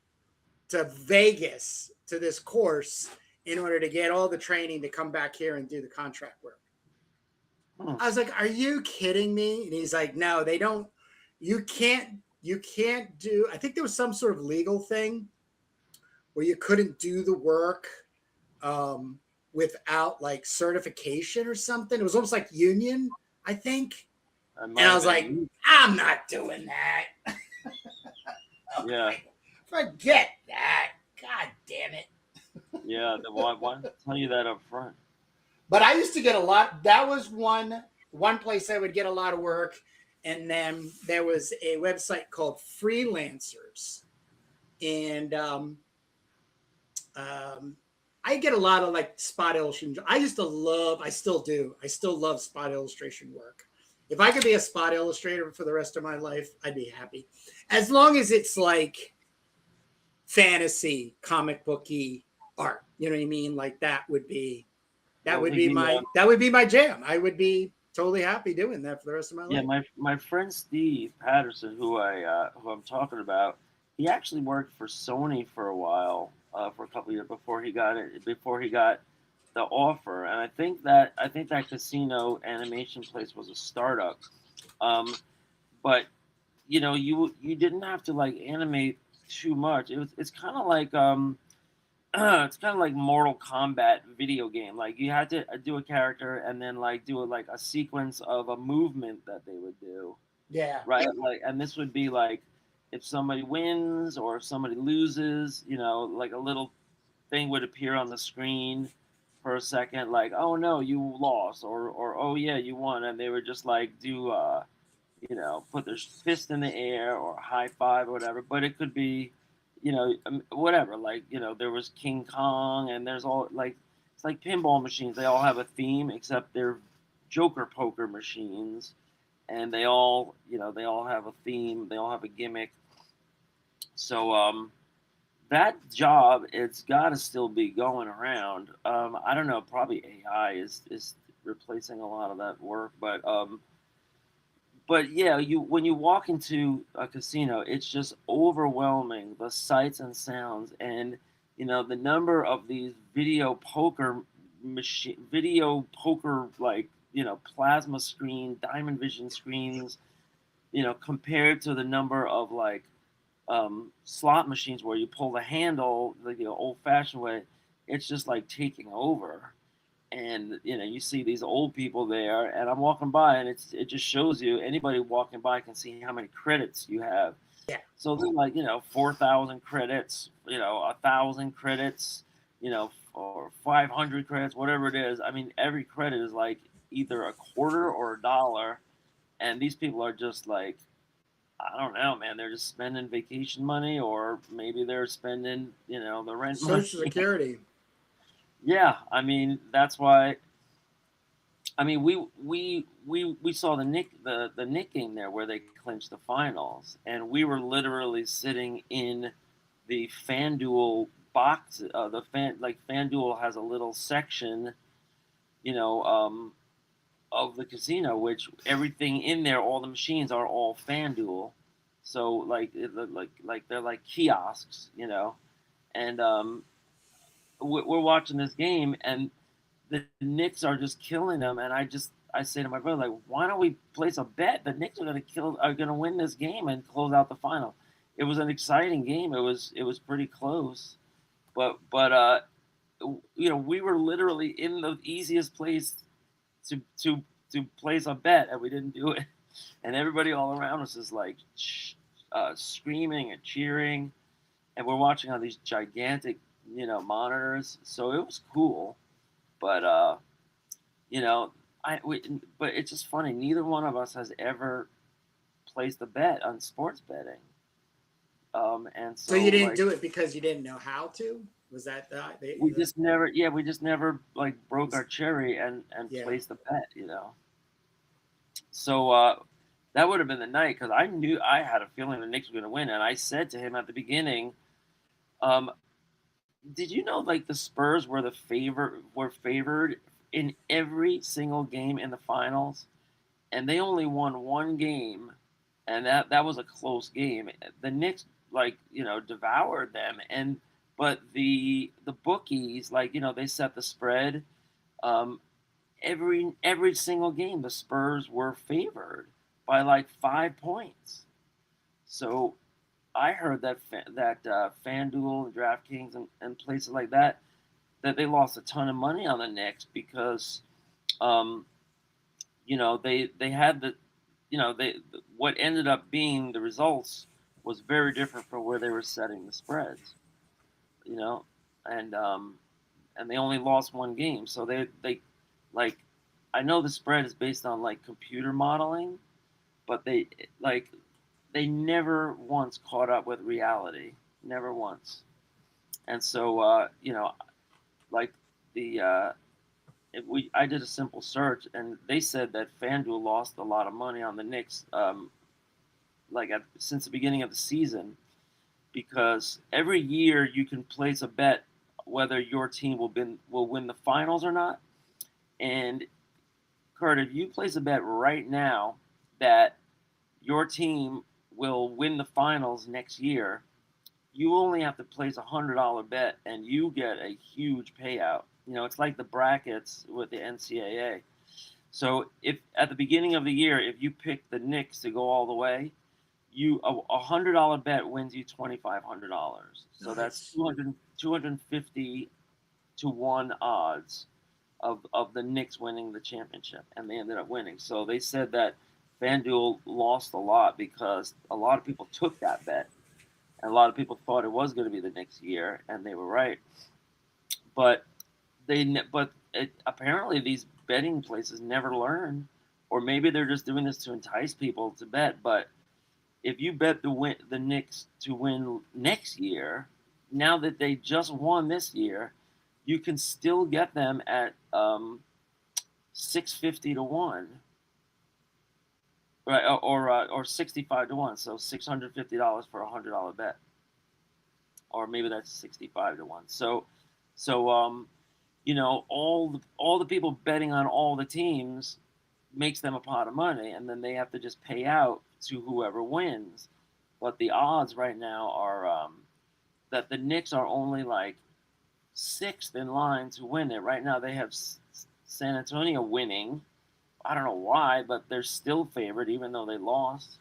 to Vegas to this course in order to get all the training to come back here and do the contract work. I was like, are you kidding me? And he's like, no, they don't. You can't do. I think there was some sort of legal thing where you couldn't do the work without like certification or something. It was almost like union, I think. And I was like, I'm not doing that. Yeah. Forget that. God damn it. Yeah. Why tell you that up front? But I used to get a lot. That was one place I would get a lot of work. And then there was a website called Freelancers. And I get a lot of like spot illustration. I still love spot illustration work. If I could be a spot illustrator for the rest of my life, I'd be happy. As long as it's like fantasy, comic booky art. You know what I mean? Like that would be my jam. I would be totally happy doing that for the rest of my life. Yeah, my friend Steve Patterson, who I'm talking about, he actually worked for Sony for a while, for a couple of years before he got the offer. And I think that casino animation place was a startup. But you didn't have to like animate too much. It's kind of like it's kind of like Mortal Kombat video game. Like you had to do a character and then like do a sequence of a movement that they would do. Yeah. Right. Like, and this would be like if somebody wins or if somebody loses, like a little thing would appear on the screen for a second, like, oh no, you lost, or oh yeah, you won, and they would just like do put their fist in the air or high five or whatever. But it could be whatever, like there was King Kong, and there's all like it's like pinball machines. They all have a theme except they're Joker poker machines, and they all have a theme, they all have a gimmick. So that job, it's got to still be going around. I don't know, probably AI is replacing a lot of that work, but yeah, when you walk into a casino, it's just overwhelming, the sights and sounds, and the number of these video poker like plasma screen, diamond vision screens, compared to the number of like slot machines where you pull the handle like the old-fashioned way. It's just like taking over. And you see these old people there, and I'm walking by, and it just shows you, anybody walking by can see how many credits you have. Yeah. So they're like 4,000 credits, 1,000 credits, or 500 credits, whatever it is. I mean, every credit is like either a quarter or $1, and these people are just like, I don't know, man. They're just spending vacation money, or maybe they're spending the rent Social Security. Yeah, I mean that's why. I mean we saw the Knick game there where they clinched the finals, and we were literally sitting in the FanDuel box. FanDuel has a little section, of the casino, which everything in there, all the machines are all FanDuel, so like they're like kiosks, and we're watching this game, and the Knicks are just killing them. And I say to my brother, like, why don't we place a bet? The Knicks are gonna win this game and close out the final. It was an exciting game. It was pretty close, but we were literally in the easiest place to place a bet, and we didn't do it. And everybody all around us is like screaming and cheering, and we're watching on these gigantic, monitors. So it was cool, but you know, but it's just funny. Neither one of us has ever placed a bet on sports betting. And So so you didn't like do it because you didn't know how to? Was that we just never, we just never like broke our cherry and yeah. placed a bet. So that would have been the night, because I knew, I had a feeling the Knicks were going to win, and I said to him at the beginning, um, "Did you know like the Spurs were favored in every single game in the finals, and they only won one game, and that was a close game. The Knicks devoured them, and but the bookies, they set the spread. Um, every single game the Spurs were favored by like 5 points. So I heard that FanDuel and DraftKings and places like that they lost a ton of money on the Knicks because um, they had they what ended up being the results was very different from where they were setting the spreads. You know, and and they only lost one game, so they like I know the spread is based on like computer modeling, but like they never once caught up with reality, never once. And so like the I did a simple search, and they said that FanDuel lost a lot of money on the Knicks, since the beginning of the season, because every year you can place a bet whether your team will win the finals or not. And Kurt, if you place a bet right now that your team will win the finals next year, you only have to place $100 bet, and you get a huge payout. It's like the brackets with the NCAA. So if at the beginning of the year, if you pick the Knicks to go all the way, a $100 bet wins you $2,500. So that's Nice. 250 to 1 odds of the Knicks winning the championship, and they ended up winning. So they said that FanDuel lost a lot because a lot of people took that bet, and a lot of people thought it was going to be the next year, and they were right. But apparently these betting places never learn, or maybe they're just doing this to entice people to bet. But if you bet the Knicks to win next year, now that they just won this year, you can still get them at 650 to 1, right? Or 65 to 1. So $650 for $100 bet, or maybe that's 65 to 1. So all the people betting on all the teams makes them a pot of money, and then they have to just pay out to whoever wins. But the odds right now are that the Knicks are only like 6th in line to win it. Right now they have San Antonio winning. I don't know why, but they're still favored even though they lost.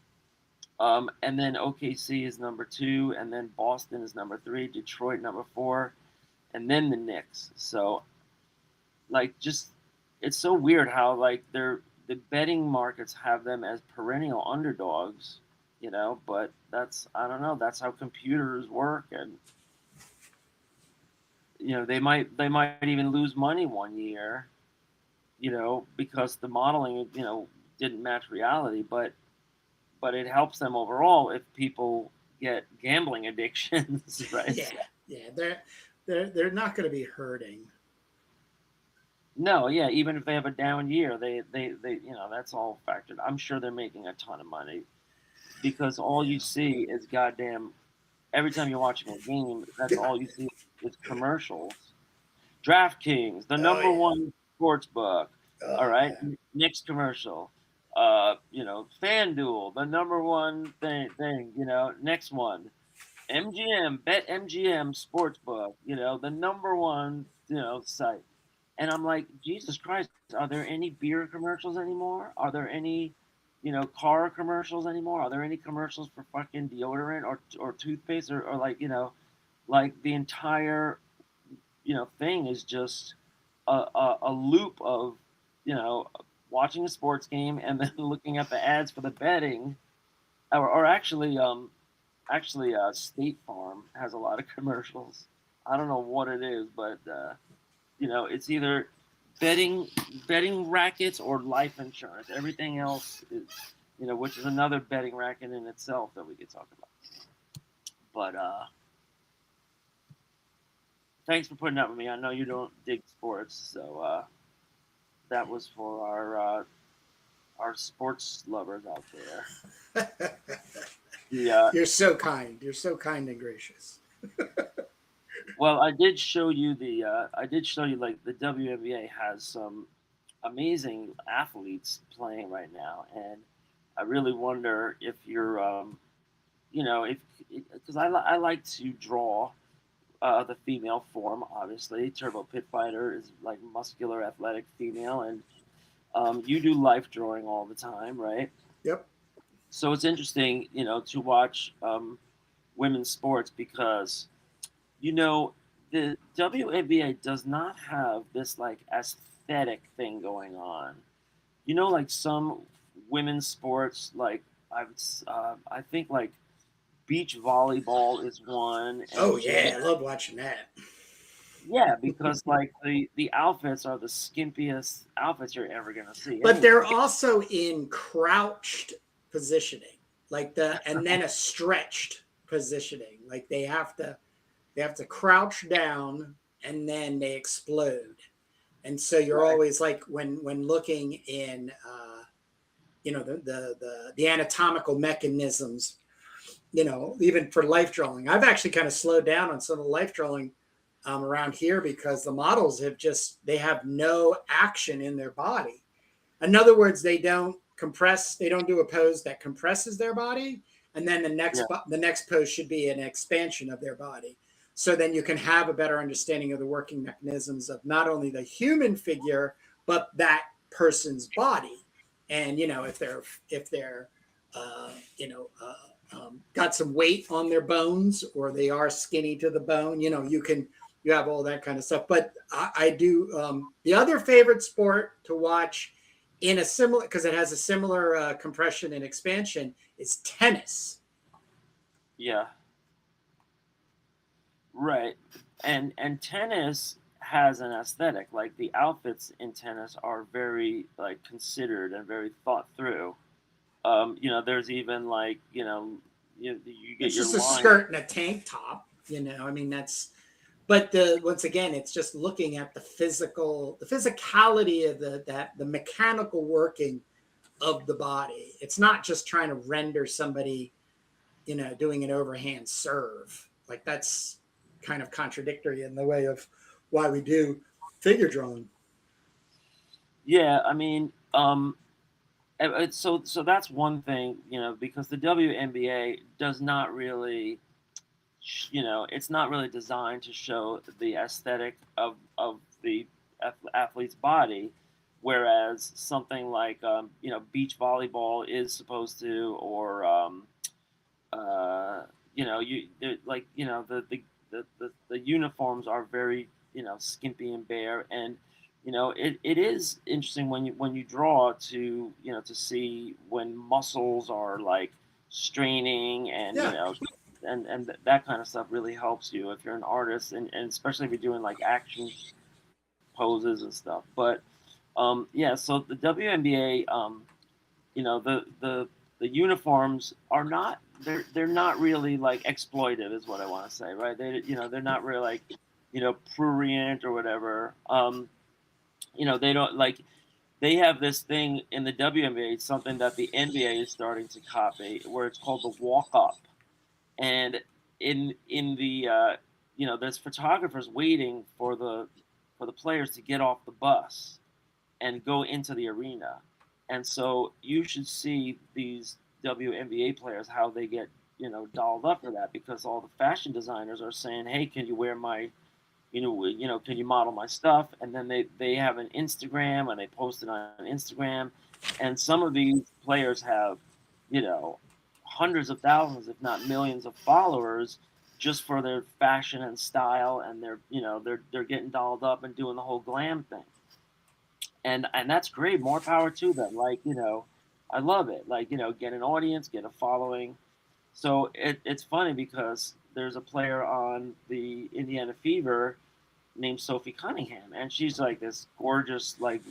And then OKC is number 2, and then Boston is number 3, Detroit number 4, and then the Knicks. So it's so weird how the betting markets have them as perennial underdogs, but I don't know, that's how computers work. And they might even lose money one year, because the modeling didn't match reality, but it helps them overall if people get gambling addictions. Right? Yeah, they're not going to be hurting. No, yeah, even if they have a down year, they that's all factored. I'm sure they're making a ton of money, because all you see is goddamn, every time you're watching a game, that's all you see is commercials. DraftKings, the Oh number yeah. one sports book. All Oh right, yeah. next commercial. FanDuel, the number one thing. Next one. MGM, Bet MGM Sportsbook. The number one site. And I'm like, Jesus Christ, are there any beer commercials anymore? Are there any, car commercials anymore? Are there any commercials for fucking deodorant or toothpaste, or like the entire, thing is just a loop of watching a sports game and then looking at the ads for the betting, or actually State Farm has a lot of commercials. I don't know what it is, but it's either betting rackets or life insurance. Everything else is, which is another betting racket in itself that we could talk about. But thanks for putting up with me. I know you don't dig sports, so that was for our sports lovers out there. You're so kind. You're so kind and gracious. Well, I did show you like the WNBA has some amazing athletes playing right now, and I really wonder if you're, if because I like to draw the female form. Obviously, Turbo Pit Fighter is like muscular, athletic female, and you do life drawing all the time, right? Yep. So it's interesting, to watch women's sports because, the WNBA does not have this like aesthetic thing going on. Like some women's sports, like I think like beach volleyball is one. And Oh yeah, I love watching that. yeah, because like the outfits are the skimpiest outfits you're ever gonna see. But they're also in crouched positioning, and then a stretched positioning. Like they have to crouch down and then they explode. And so you're always like when looking in the anatomical mechanisms, even for life drawing. I've actually kind of slowed down on some of the life drawing around here because the models they have no action in their body. In other words, they don't compress, they don't do a pose that compresses their body, and then the next pose should be an expansion of their body. So then you can have a better understanding of the working mechanisms of not only the human figure, but that person's body. And, if they're got some weight on their bones or they are skinny to the bone, you have all that kind of stuff. But I do, the other favorite sport to watch in a similar, because it has a similar compression and expansion, is tennis. Yeah. Right. And tennis has an aesthetic. Like the outfits in tennis are very like considered and very thought through. There's even like, you get It's your just a line. skirt and a tank top, I mean, but once again, it's just looking at the physicality of the mechanical working of the body. It's not just trying to render somebody, doing an overhand serve. Like that's kind of contradictory in the way of why we do figure drawing. Yeah, I mean, so that's one thing, because the WNBA does not really, it's not really designed to show the aesthetic of the athlete's body, whereas something like beach volleyball is supposed to, or the uniforms are very skimpy and bare, and it is interesting when you draw to to see when muscles are like straining, and and that kind of stuff really helps you if you're an artist, and especially if you're doing like action poses and stuff. But so the WNBA, the uniforms are not, they're not really like exploitive, is what I want to say, right? They're not really like prurient or whatever. They don't like, they have this thing in the WNBA, something that the NBA is starting to copy, where it's called the walk up. And in the there's photographers waiting for the players to get off the bus and go into the arena. And so you should see these WNBA players, how they get dolled up for that, because all the fashion designers are saying, hey, can you wear my can you model my stuff? And then they have an Instagram and they post it on Instagram. And some of these players have, hundreds of thousands, if not millions of followers. just for their fashion and style, and they're getting dolled up and doing the whole glam thing, and that's great. More power to them. Like, I love it. Like, get an audience, get a following. So it's funny because there's a player on the Indiana Fever named Sophie Cunningham, and she's like this gorgeous, like,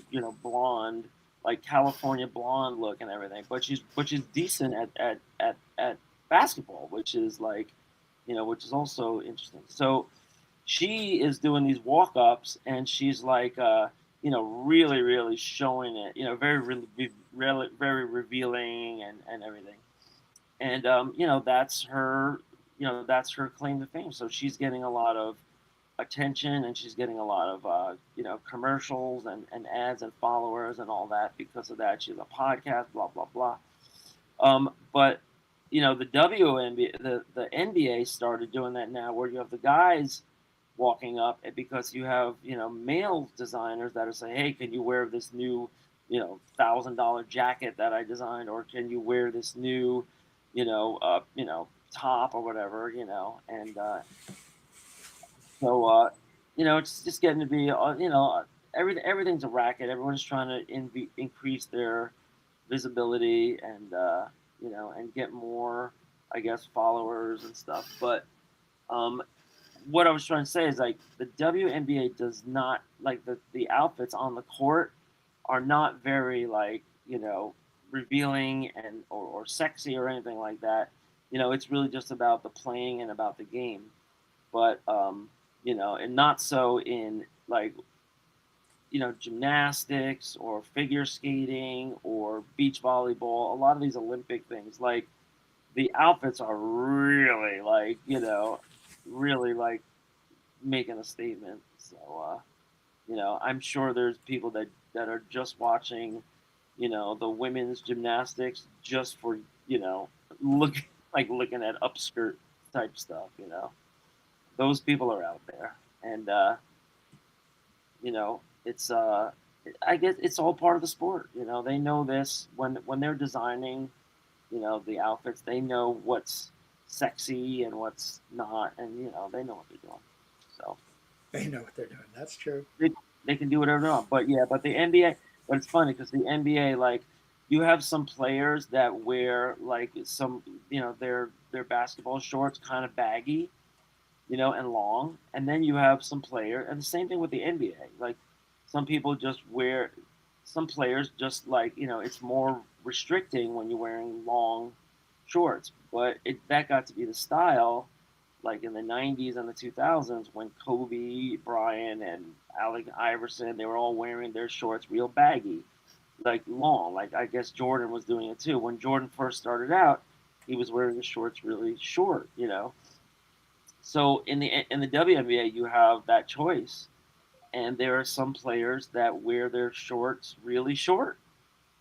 blonde, like California blonde look and everything. But she's decent at basketball, which is like, which is also interesting. So she is doing these walk ups, and she's like, really, really showing it. Very, really, very revealing and everything. And that's her claim to fame. So she's getting a lot of attention, and she's getting a lot of commercials and ads and followers and all that because of that. She has a podcast, blah blah blah. But the WNBA, the NBA started doing that now, where you have the guys walking up, because you have male designers that are saying, hey, can you wear this new $1,000 jacket that I designed, or can you wear this new top or whatever, and so it's just getting to be everything's a racket. Everyone's trying to increase their visibility and get more, I guess, followers and stuff. But what I was trying to say is, like, the WNBA does not, like, the outfits on the court are not very, like, revealing or sexy or anything like that. It's really just about the playing and about the game. But and not so in, like, gymnastics or figure skating or beach volleyball. A lot of these Olympic things, like, the outfits are really, like, really, like, making a statement. So I'm sure there's people that are just watching the women's gymnastics just for look like looking at upskirt type stuff. Those people are out there, and it's I guess it's all part of the sport. They know this when they're designing the outfits. They know what's sexy and what's not, and they know what they're doing. So They know what they're doing. That's true. they can do whatever they want. But yeah, but the NBA, but it's funny because the NBA, like, you have some players that wear, like, some, their basketball shorts kind of baggy, and long, and then you have some player, and the same thing with the NBA. Like, some people just wear, some players just, like, it's more restricting when you're wearing long shorts, but that got to be the style, like, in the 90s and the 2000s, when Kobe Bryant and Allen Iverson, they were all wearing their shorts real baggy, like, long. Like, I guess Jordan was doing it too. When Jordan first started out, he was wearing his shorts really short. So in the WNBA, you have that choice, and there are some players that wear their shorts really short,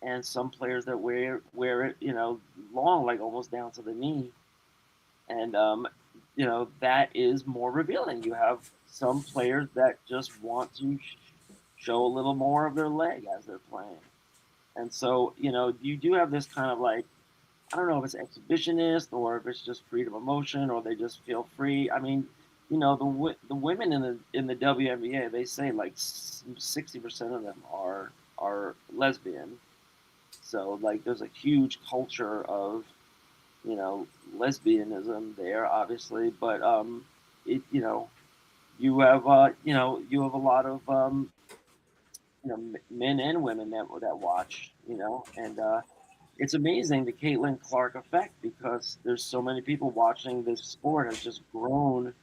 and some players that wear it long, like almost down to the knee, and that is more revealing. You have some players that just want to show a little more of their leg as they're playing, and so you do have this kind of, like, I don't know if it's exhibitionist or if it's just freedom of motion or they just feel free. I mean, the women in the WNBA, they say like 60% of them are lesbian. So, like, there's a huge culture of lesbianism there, obviously, but it you have a lot of men and women that watch, and it's amazing, the Caitlin Clark effect, because there's so many people watching. This sport has just grown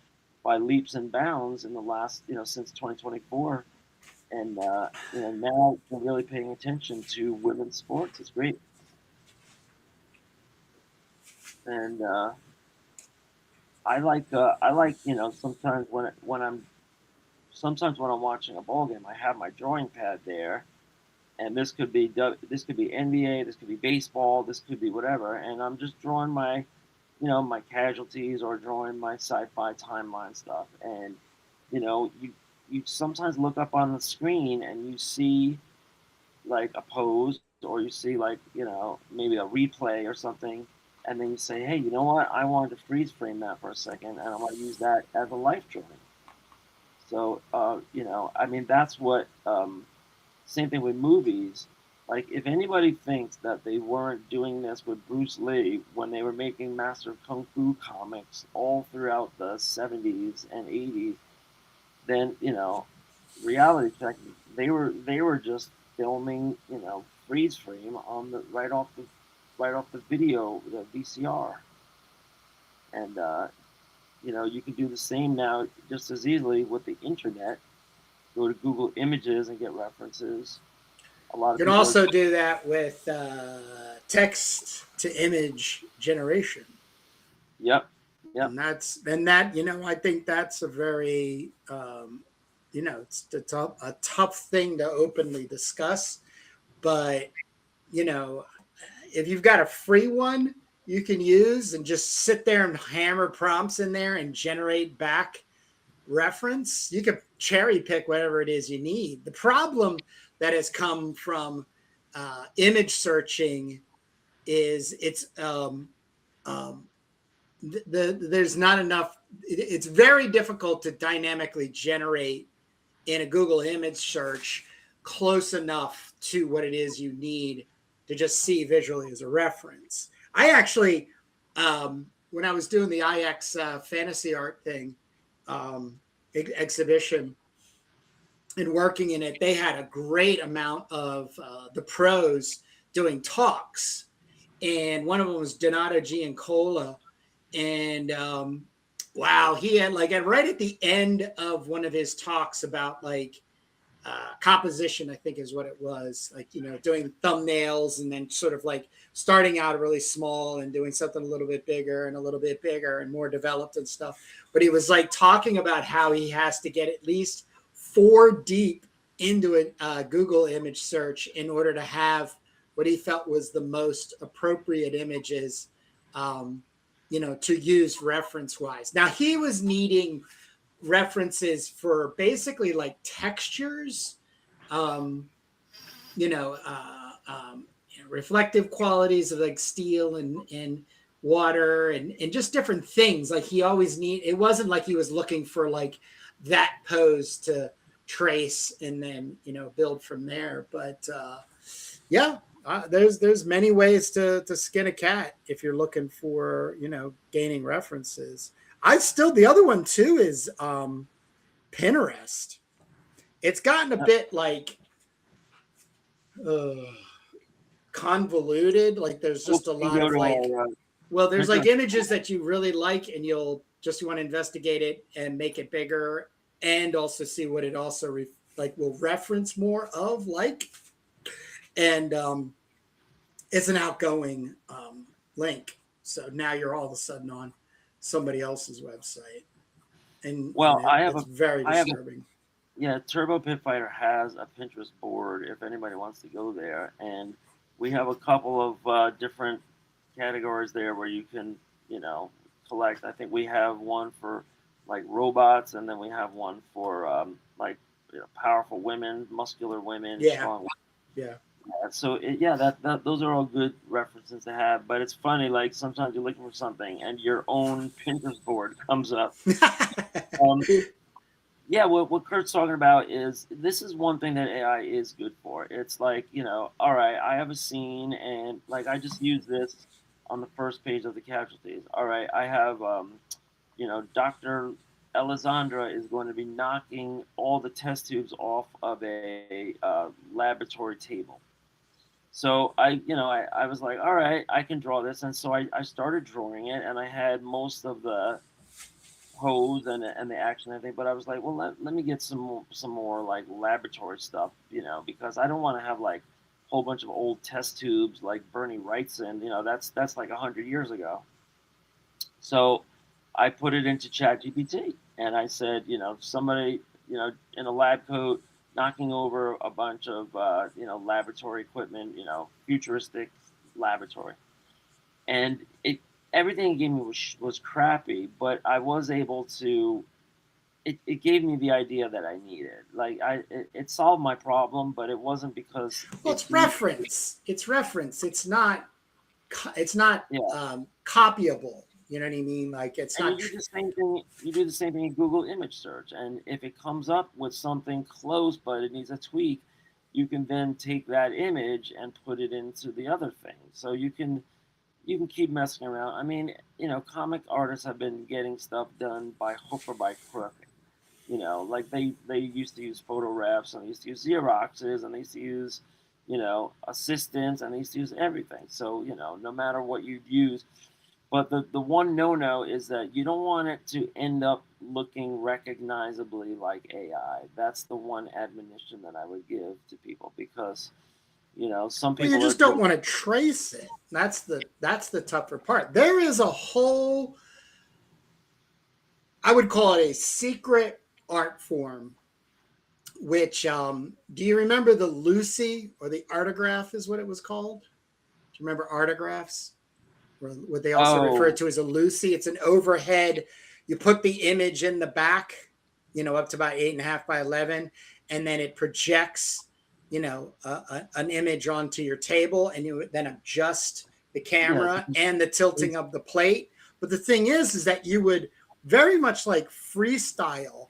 by leaps and bounds in the last, since 2024, and now we're really paying attention to women's sports. It's great, and I like sometimes when I'm watching a ball game, I have my drawing pad there, and this could be NBA, this could be baseball, this could be whatever, and I'm just drawing my my casualties or drawing my sci-fi timeline stuff, and you sometimes look up on the screen and you see, like, a pose, or you see, like, maybe a replay or something, and then you say, hey, you know what? I wanted to freeze frame that for a second, and I want to use that as a life drawing. So, you know, I mean, that's what, same thing with movies. Like, if anybody thinks that they weren't doing this with Bruce Lee when they were making Master of Kung Fu comics all throughout the 70s and 80s, then, you know, reality check, they were just filming, you know, freeze frame on the right off the video, the VCR. And you know, you can do the same now just as easily with the internet. Go to Google Images and get references. A lot of You can people also do that with text to image generation. Yep. Yep. And that, you know, I think that's a very, you know, it's a tough thing to openly discuss. But, you know, if you've got a free one you can use and just sit there and hammer prompts in there and generate back reference, you can cherry pick whatever it is you need. The problem that has come from image searching is there's not enough. It's very difficult to dynamically generate in a Google image search close enough to what it is you need to just see visually as a reference. I actually, when I was doing the IX fantasy art thing, exhibition and working in it, they had a great amount of the pros doing talks. And one of them was Donato Giancola. And wow, he had like right at the end of one of his talks about like composition, I think is what it was, like, you know, doing thumbnails and then sort of like starting out really small and doing something a little bit bigger and a little bit bigger and more developed and stuff. But he was like talking about how he has to get at least 4 deep into a Google image search in order to have what he felt was the most appropriate images, you know, to use reference wise. Now he was needing references for basically like textures, you know, reflective qualities of like steel and water and just different things. Like he always it wasn't like he was looking for like that pose to trace and then, you know, build from there. But yeah, there's many ways to skin a cat if you're looking for, you know, gaining references. The other one too is Pinterest. It's gotten a bit like convoluted. Like there's just a lot of like, well, there's like images that you really like and you want to investigate it and make it bigger and also see what it also will reference more of, like, and it's an outgoing link. So now you're all of a sudden on somebody else's website. And well, it's very disturbing. Turbo Pit Fighter has a Pinterest board if anybody wants to go there, and we have a couple of different categories there where you can, you know, collect. I think we have one for like robots, and then we have one for like, you know, powerful women, muscular women, strong women. So those are all good references to have. But it's funny, like sometimes you're looking for something and your own Pinterest board comes up. What Kurt's talking about is this is one thing that AI is good for. It's like, you know, all right, I have a scene and like I just use this on the first page of the casualties. All right, I have, you know, Dr. Alessandra is going to be knocking all the test tubes off of a laboratory table. So I was like, all right, I can draw this. And so I started drawing it, and I had most of the pose and the action and everything. But I was like, well, let me get some more like laboratory stuff, you know, because I don't want to have like a whole bunch of old test tubes like Bernie Wrightson, you know, that's like 100 years ago. So I put it into ChatGPT and I said, you know, somebody, you know, in a lab coat knocking over a bunch of, you know, laboratory equipment, you know, futuristic laboratory. And everything it gave me was crappy, but I was able to, it gave me the idea that I needed. Like it solved my problem, but it wasn't because. Well, it's reference. It's reference. It's not Yeah. copyable. You know what I mean? Like it's And not. you do the same thing. You do the same thing in Google image search, and if it comes up with something close but it needs a tweak, you can then take that image and put it into the other thing. So you can keep messing around. I mean, comic artists have been getting stuff done by hook or by crook. Like they used to use photographs, and they used to use Xeroxes, and they used to use, assistants, and they used to use everything. So, no matter what you use. But the one no-no is that you don't want it to end up looking recognizably like AI. That's the one admonition that I would give to people, because, some Well, people you just don't want to trace it. That's the tougher part. There is a whole, I would call it a secret art form, which do you remember the Lucy, or the artograph is what it was called? Do you remember artographs? Or what they also refer to as a Lucy. It's an overhead. You put the image in the back, up to about 8.5 by 11, and then it projects, an image onto your table, and you then adjust the camera and the tilting of the plate. But the thing is that you would very much like freestyle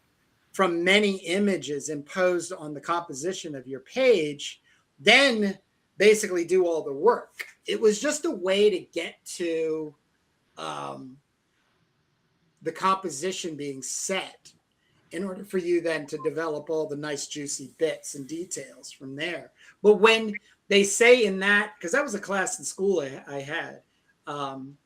from many images imposed on the composition of your page, then basically do all the work. It was just a way to get to the composition being set in order for you then to develop all the nice juicy bits and details from there. But when they say in that, because that was a class in school I had,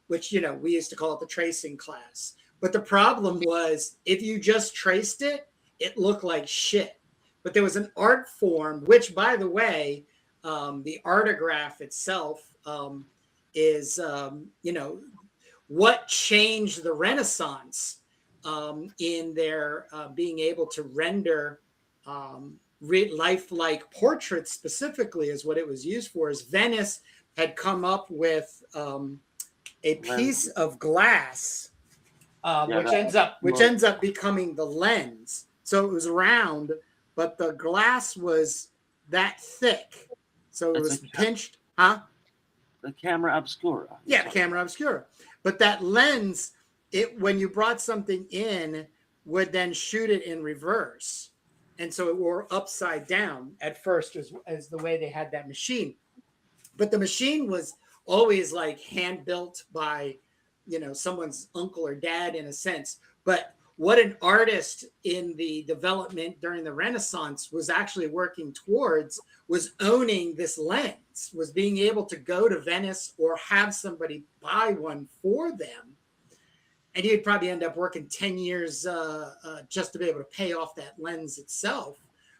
which, we used to call it the tracing class. But the problem was, if you just traced it, it looked like shit. But there was an art form, which, by the way, the artograph itself is, what changed the Renaissance in their being able to render lifelike portraits specifically, is what it was used for. Is Venice had come up with a piece of glass, which ends up becoming the lens. So it was round, but the glass was that thick. So it was pinched, huh? The camera obscura. Yeah, the camera obscura. But that lens, when you brought something in, would then shoot it in reverse. And so it were upside down at first, as the way they had that machine. But the machine was always like hand built by, someone's uncle or dad in a sense. But what an artist in the development during the Renaissance was actually working towards was owning this lens, was being able to go to Venice or have somebody buy one for them. And you'd probably end up working 10 years just to be able to pay off that lens itself.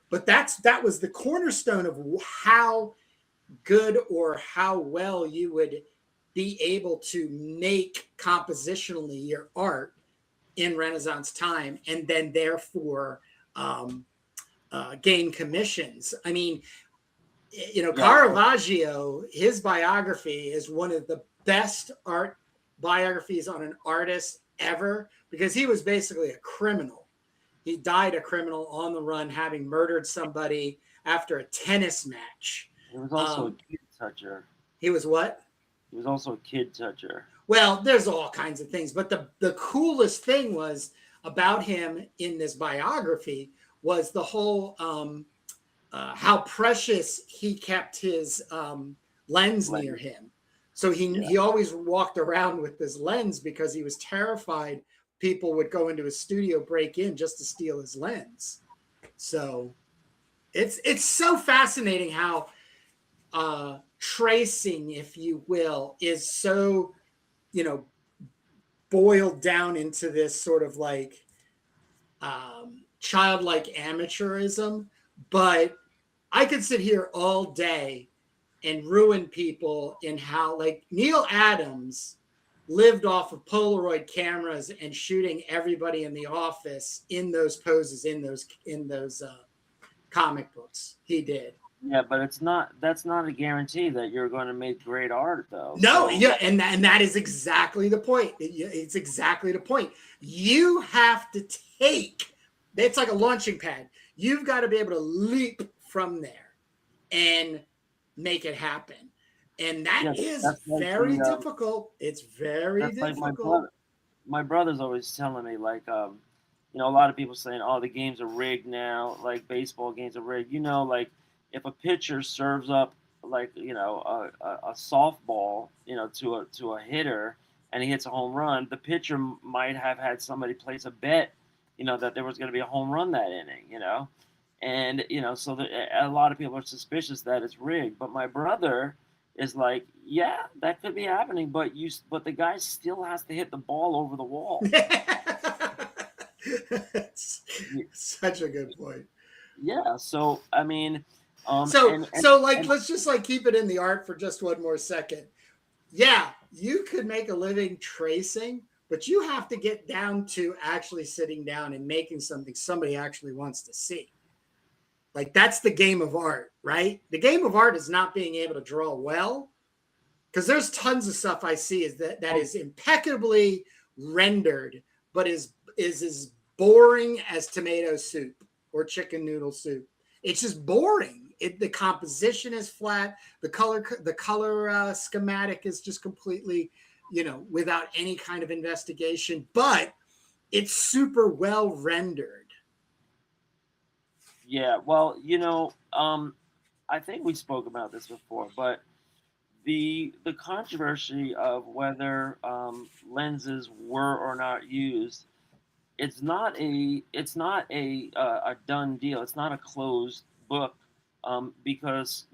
But that was the cornerstone of how good or how well you would be able to make compositionally your art in Renaissance time, and then therefore gain commissions. I mean, Caravaggio, his biography is one of the best art biographies on an artist ever, because he was basically a criminal. He died a criminal on the run, having murdered somebody after a tennis match. He was also a kid toucher. He was what? He was also a kid toucher. Well, there's all kinds of things, but the coolest thing was about him in this biography was the whole how precious he kept his lens near him. So he always walked around with this lens because he was terrified people would go into his studio, break in just to steal his lens. So it's so fascinating how tracing, if you will, is so, boiled down into this sort of like childlike amateurism. But I could sit here all day and ruin people in how, like, Neil Adams lived off of Polaroid cameras and shooting everybody in the office in those poses, in those comic books. He did. Yeah, but that's not a guarantee that you're going to make great art, though. No, yeah, and that is exactly the point. It's exactly the point. You have to it's like a launching pad. You've got to be able to leap from there and make it happen. And that Yeah, is that's like very the difficult. It's very that's like difficult. my brother's always telling me, like, you know, a lot of people saying, "Oh, the games are rigged now. Like baseball games are rigged." You know, like if a pitcher serves up like a softball, to a hitter, and he hits a home run, the pitcher might have had somebody place a bet, that there was going to be a home run that inning. And so a lot of people are suspicious that it's rigged. But my brother is like, yeah, that could be happening, but the guy still has to hit the ball over the wall. That's such a good point. Yeah, so I mean, So and so like let's just like keep it in the art for just one more second. Yeah, you could make a living tracing, but you have to get down to actually sitting down and making something somebody actually wants to see. Like that's the game of art, right? The game of art is not being able to draw well, because there's tons of stuff I see that is impeccably rendered, but is as boring as tomato soup or chicken noodle soup. It's just boring. The composition is flat. The color schematic is just completely, without any kind of investigation. But it's super well rendered. yeah, well, I think we spoke about this before, but the controversy of whether lenses were or not used, it's not a done deal. It's not a closed book, because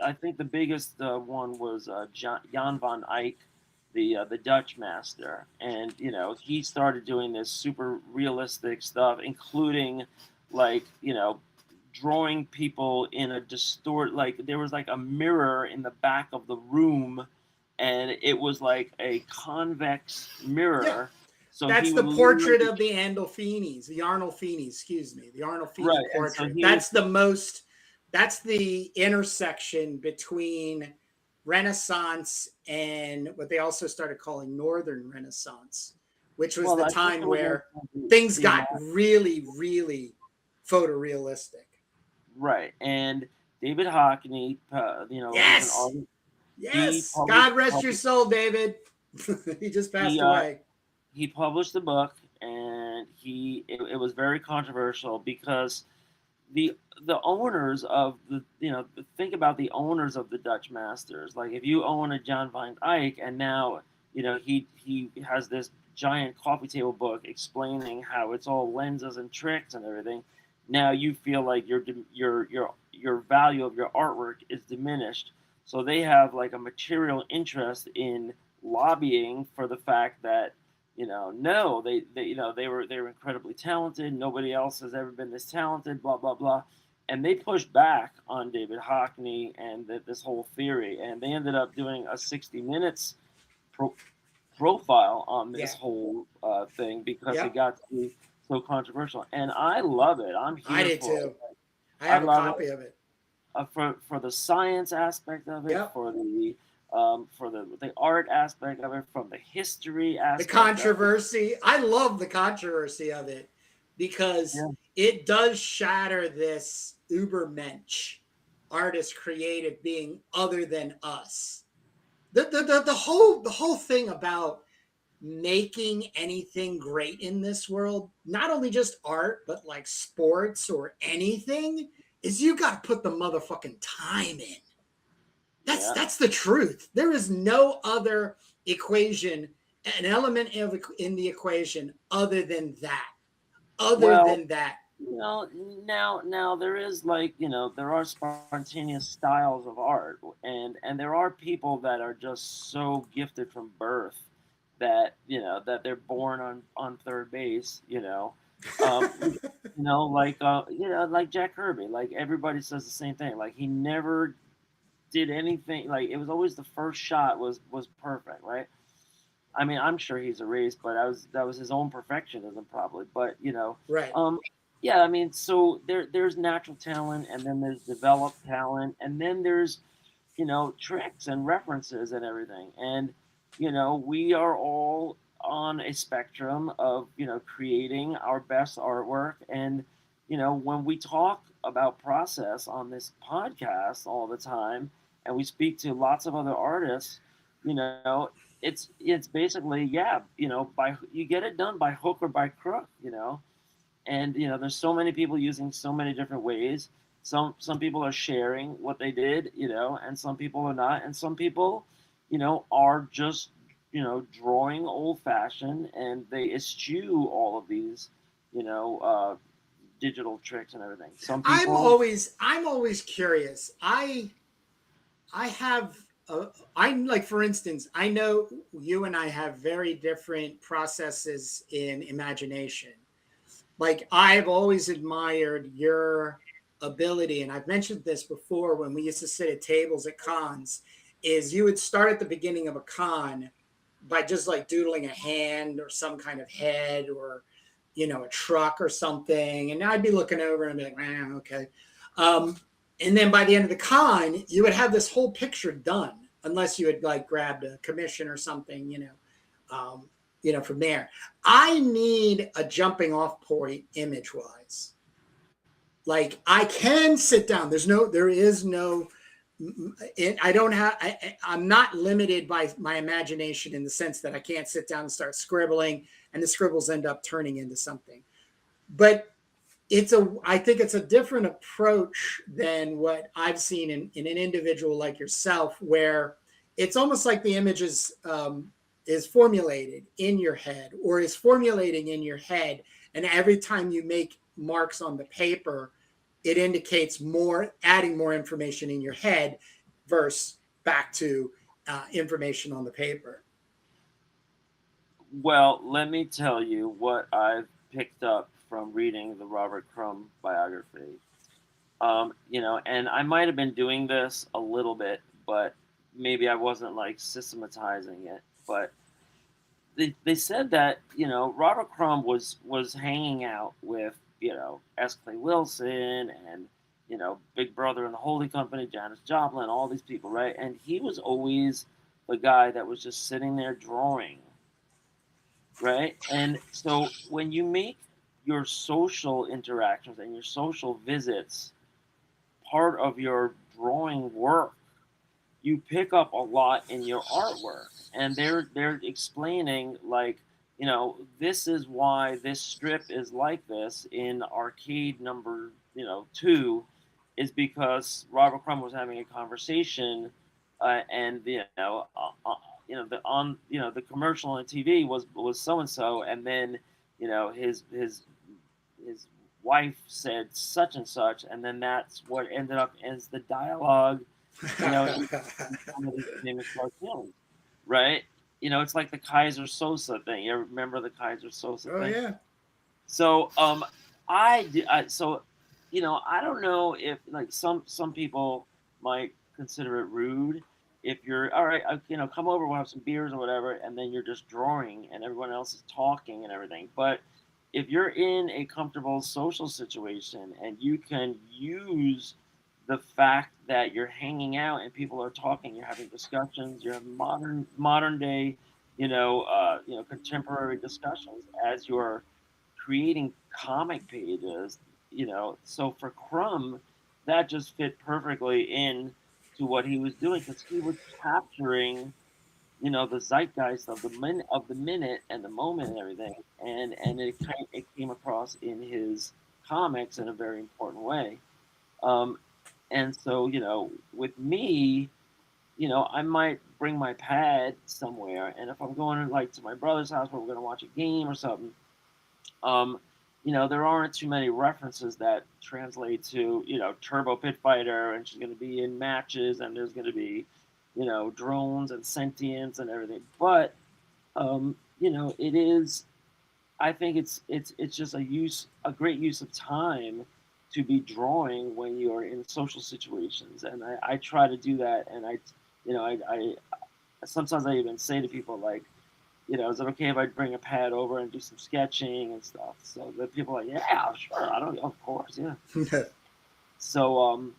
I think the biggest one was Jan van Eyck, the Dutch master, and he started doing this super realistic stuff, including like drawing people in a like there was like a mirror in the back of the room, and it was like a convex Yeah, mirror. So he that's would the portrait literally, of the Arnolfinis, excuse me, the right, Arnolfini and so portrait. he would, That's the intersection between Renaissance and what they also started calling Northern Renaissance, which was well, the I think time it was where also things got really, really photorealistic. right, and David Hockney, was an Yes, artist. He yes. published, God rest your soul, David. He just he passed away. he published a book, and it was very controversial because the the owners of think about the owners of the Dutch masters. Like if you own a John van Eyck, and now he has this giant coffee table book explaining how it's all lenses and tricks and everything. Now you feel like your value of your artwork is diminished. So they have like a material interest in lobbying for the fact that no, they were incredibly talented. Nobody else has ever been this talented. Blah blah blah, and they pushed back on David Hockney and this whole theory, and they ended up doing a 60 minutes profile on this Yeah. whole thing because it Yep. got to be so controversial. And I love it. I'm I here did for it. too. I I have a love it copy of it. for the science aspect of it, Yep. for the art aspect of it, from the history The aspect of it. controversy. I love the controversy of it because Yeah. it does shatter this ubermensch artist creative being other than us. The whole thing about making anything great in this world, not only just art, but like sports or anything, is you got to put the motherfucking time in. That's Yeah. that's the truth. There is no other equation, an element in the equation other than that. Other Well, than that. now there is, like, there are spontaneous styles of art, and there are people that are just so gifted from birth that that they're born on third base. Like Jack Kirby. Like everybody says the same thing. Like he never did anything. Like it was always the first shot was perfect, right? I mean, I'm sure he's erased, but that was his own perfectionism probably. But Right. yeah. I mean, so there's natural talent, and then there's developed talent, and then there's tricks and references and everything, and we are all on a spectrum of creating our best artwork, and when we talk about process on this podcast all the time, and we speak to lots of other artists, you know, it's basically, yeah, you know, you get it done by hook or by crook, you know. And you know, there's so many people using so many different ways. Some people are sharing what they did, you know, and some people are not, and some people, you know, are just, you know, drawing old fashioned, and they eschew all of these, you know, digital tricks and everything. Some people, I'm always curious. I have I'm like, for instance, I know you and I have very different processes in imagination. Like, I've always admired your ability, and I've mentioned this before when we used to sit at tables at cons, is you would start at the beginning of a con by just like doodling a hand or some kind of head, or a truck or something, and I'd be looking over and I'd be like, okay. um, and then by the end of the con you would have this whole picture done, unless you had like grabbed a commission or something, from there. I need a jumping off point image wise. Like, I can sit down. There is no, I don't have, I'm not limited by my imagination in the sense that I can't sit down and start scribbling and the scribbles end up turning into something. But I think it's a different approach than what I've seen in an individual like yourself, where it's almost like the image is formulated in your head, or is formulating in your head. And every time you make marks on the paper, it indicates adding more information in your head versus back to information on the paper. well, let me tell you what I've picked up from reading the Robert Crumb biography. You know, and I might have been doing this a little bit, but maybe I wasn't like systematizing it. But they said that, you know, Robert Crumb was hanging out with, you know, S. Clay Wilson and, you know, Big Brother and the Holding Company, Janis Joplin, all these people, right? And he was always the guy that was just sitting there drawing, right? And so when you make your social interactions and your social visits part of your drawing work, you pick up a lot in your artwork. And they're explaining, like, you know, this is why this strip is like this in arcade number, you know, 2, is because Robert Crumb was having a conversation, and the commercial on TV was so and so, and then, you know, his wife said such and such, and then that's what ended up as the dialogue, you know, in some of these famous cartoons, right? You know, it's like the Kaiser Sosa thing. You remember the Kaiser Sosa Oh thing? yeah. So, so, you know, I don't know if, like, some people might consider it rude if you're all right, you know, come over, we'll have some beers or whatever, and then you're just drawing and everyone else is talking and everything. But if you're in a comfortable social situation and you can use the fact that you're hanging out and people are talking, you're having discussions, you're having modern day, contemporary discussions as you're creating comic pages, you know. So for Crumb, that just fit perfectly in to what he was doing, because he was capturing, you know, the zeitgeist of the minute and the moment and everything, and it came across in his comics in a very important way. Um, and so, you know, with me, you know, I might bring my pad somewhere, and if I'm going like to my brother's house where we're going to watch a game or something, um, you know, there aren't too many references that translate to, you know, Turbo Pit Fighter, and she's going to be in matches, and there's going to be, you know, drones and sentience and everything. But, you know, it is. I think it's just a great use of time to be drawing when you're in social situations, and I try to do that, and I sometimes I even say to people, like, you know, is it okay if I bring a pad over and do some sketching and stuff? So that people are like, yeah, sure, I don't, of course, yeah. So,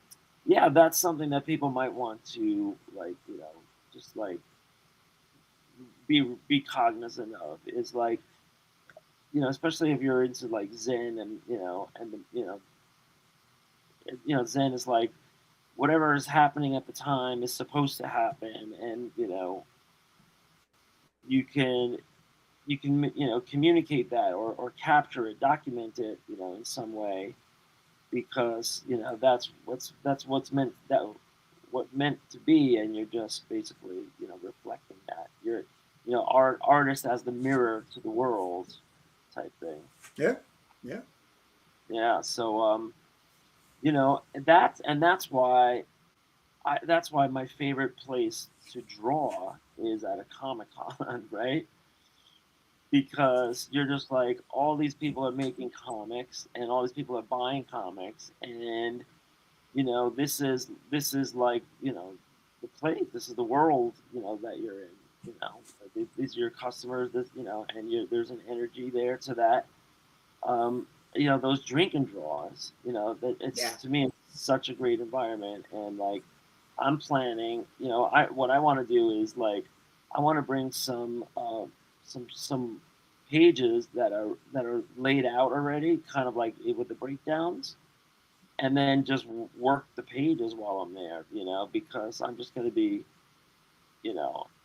yeah, that's something that people might want to, like, you know, just like be cognizant of, is like, you know, especially if you're into like Zen, and you know, Zen is like whatever is happening at the time is supposed to happen, and you can communicate that, or capture it, document it, in some way, because that's what's meant to be, and you're just basically reflecting that. You're artist as the mirror to the world type thing. Yeah, yeah. Yeah. So that's why my favorite place to draw is at a Comic-Con, right? Because you're just like, all these people are making comics and all these people are buying comics, and this is like, the place, this is the world, that you're in. These are your customers, and there's an energy there to that. Those drink and draws, that it's, to me, it's such a great environment. And like, I'm planning, what I want to do is, like, I want to bring some pages that are laid out already, kind of like with the breakdowns, and then just work the pages while I'm there, because I'm just going to be,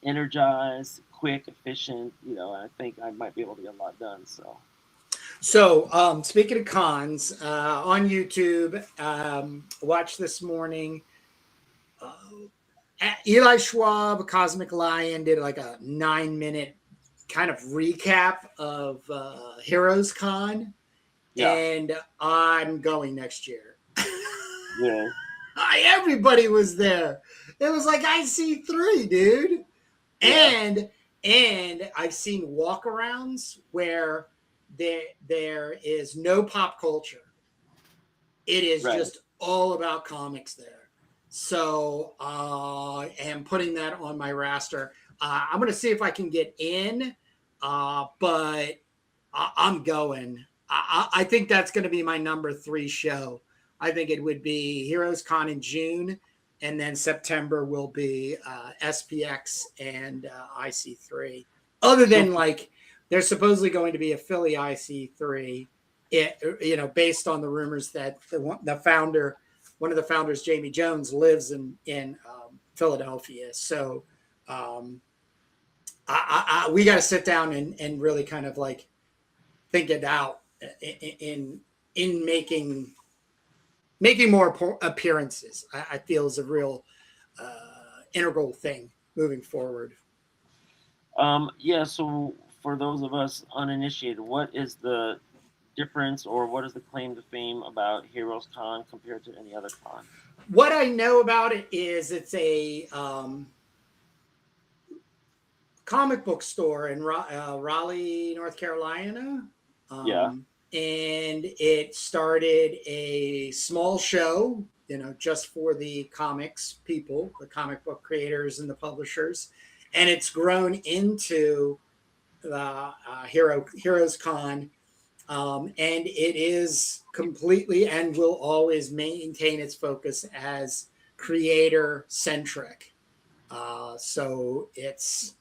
energized, quick, efficient, and I think I might be able to get a lot done. So, speaking of cons, on YouTube, watched this morning, Eli Schwab, Cosmic Lion, did like a 9-minute kind of recap of Heroes Con, and I'm going next year. Yeah. Everybody was there. It was like IC3, dude. Yeah. And I've seen walkarounds where there is no pop culture. It is just all about comics there. So I am putting that on my roster. I'm going to see if I can get in, but I'm going. I think that's going to be my number 3 show. I think it would be Heroes Con in June, and then September will be SPX and IC3. Other than, like, there's supposedly going to be a Philly IC3, based on the rumors that the founder, one of the founders, Jamie Jones, lives in Philadelphia. So we got to sit down and really kind of like think it out in making more appearances. I feel is a real integral thing moving forward. Yeah. So for those of us uninitiated, what is the difference, or what is the claim to fame about Heroes Con compared to any other con? What I know about it is it's a comic book store in Raleigh, North Carolina. And it started a small show, just for the comics people, the comic book creators and the publishers. And it's grown into the Heroes Con. And it is completely and will always maintain its focus as creator centric. So it's,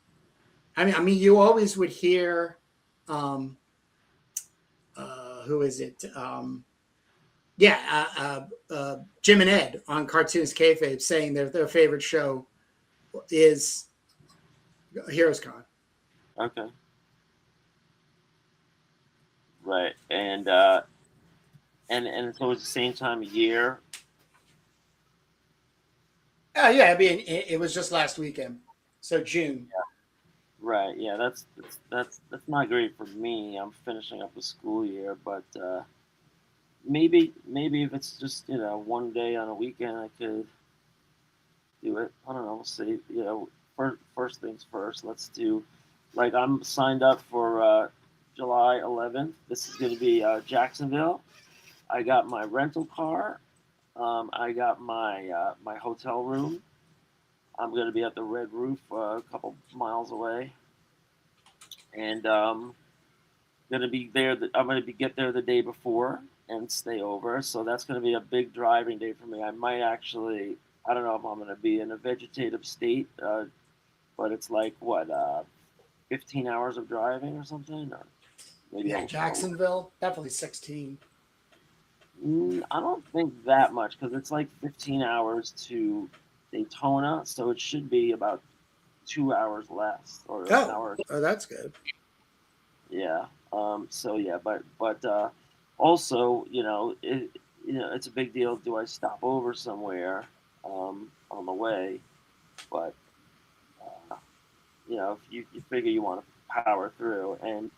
I mean, you always would hear, who is it? Jim and Ed on Cartoons Kayfabe saying that their favorite show is Heroes Con. Okay. Right. And it's always the same time of year. Yeah, I mean, it was just last weekend, so June. Yeah. Right. Yeah, that's not great for me. I'm finishing up the school year, but maybe if it's just one day on a weekend, I could do it. I don't know. We'll see. First things first. Let's do. Like, I'm signed up for July 11th. This is going to be Jacksonville. I got my rental car. I got my my hotel room. I'm going to be at the Red Roof, a couple miles away, and going to be there. I'm going to get there the day before and stay over. So that's going to be a big driving day for me. I might actually. I don't know if I'm going to be in a vegetative state, but it's like 15 hours of driving or something, or maybe. Yeah, Jacksonville, definitely 16. I don't think that much because it's like 15 hours to Daytona, so it should be about 2 hours less or an Oh, hour. oh, that's good. Yeah. So yeah, but also, it's a big deal. Do I stop over somewhere on the way? But uh, if you figure you want to power through, and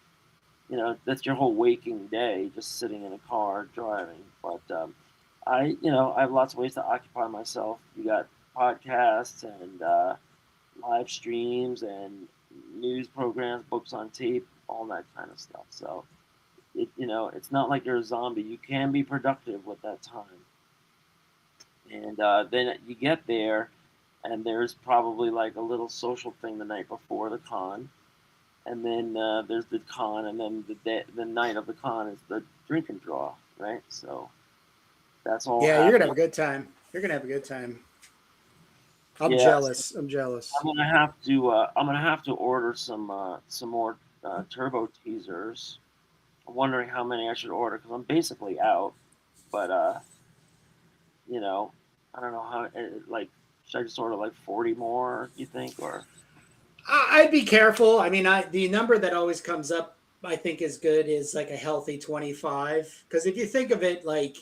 that's your whole waking day, just sitting in a car driving. But I have lots of ways to occupy myself. You got podcasts and live streams and news programs, books on tape, all that kind of stuff. So it's not like you're a zombie. You can be productive with that time. And then you get there, and there's probably like a little social thing the night before the con, and then there's the con, and then the night of the con is the drink and draw, right? So that's all Yeah, you're gonna have happening. a good time. You're gonna have a good time. I'm Yeah, jealous. I'm jealous. I'm gonna have to order some more turbo teasers. I'm wondering how many I should order because I'm basically out. But you know, I don't know how. Like, should I just order like 40 more? You think, or I'd be careful. I mean, the number that always comes up, I think, is good is like a healthy 25. Because if you think of it, like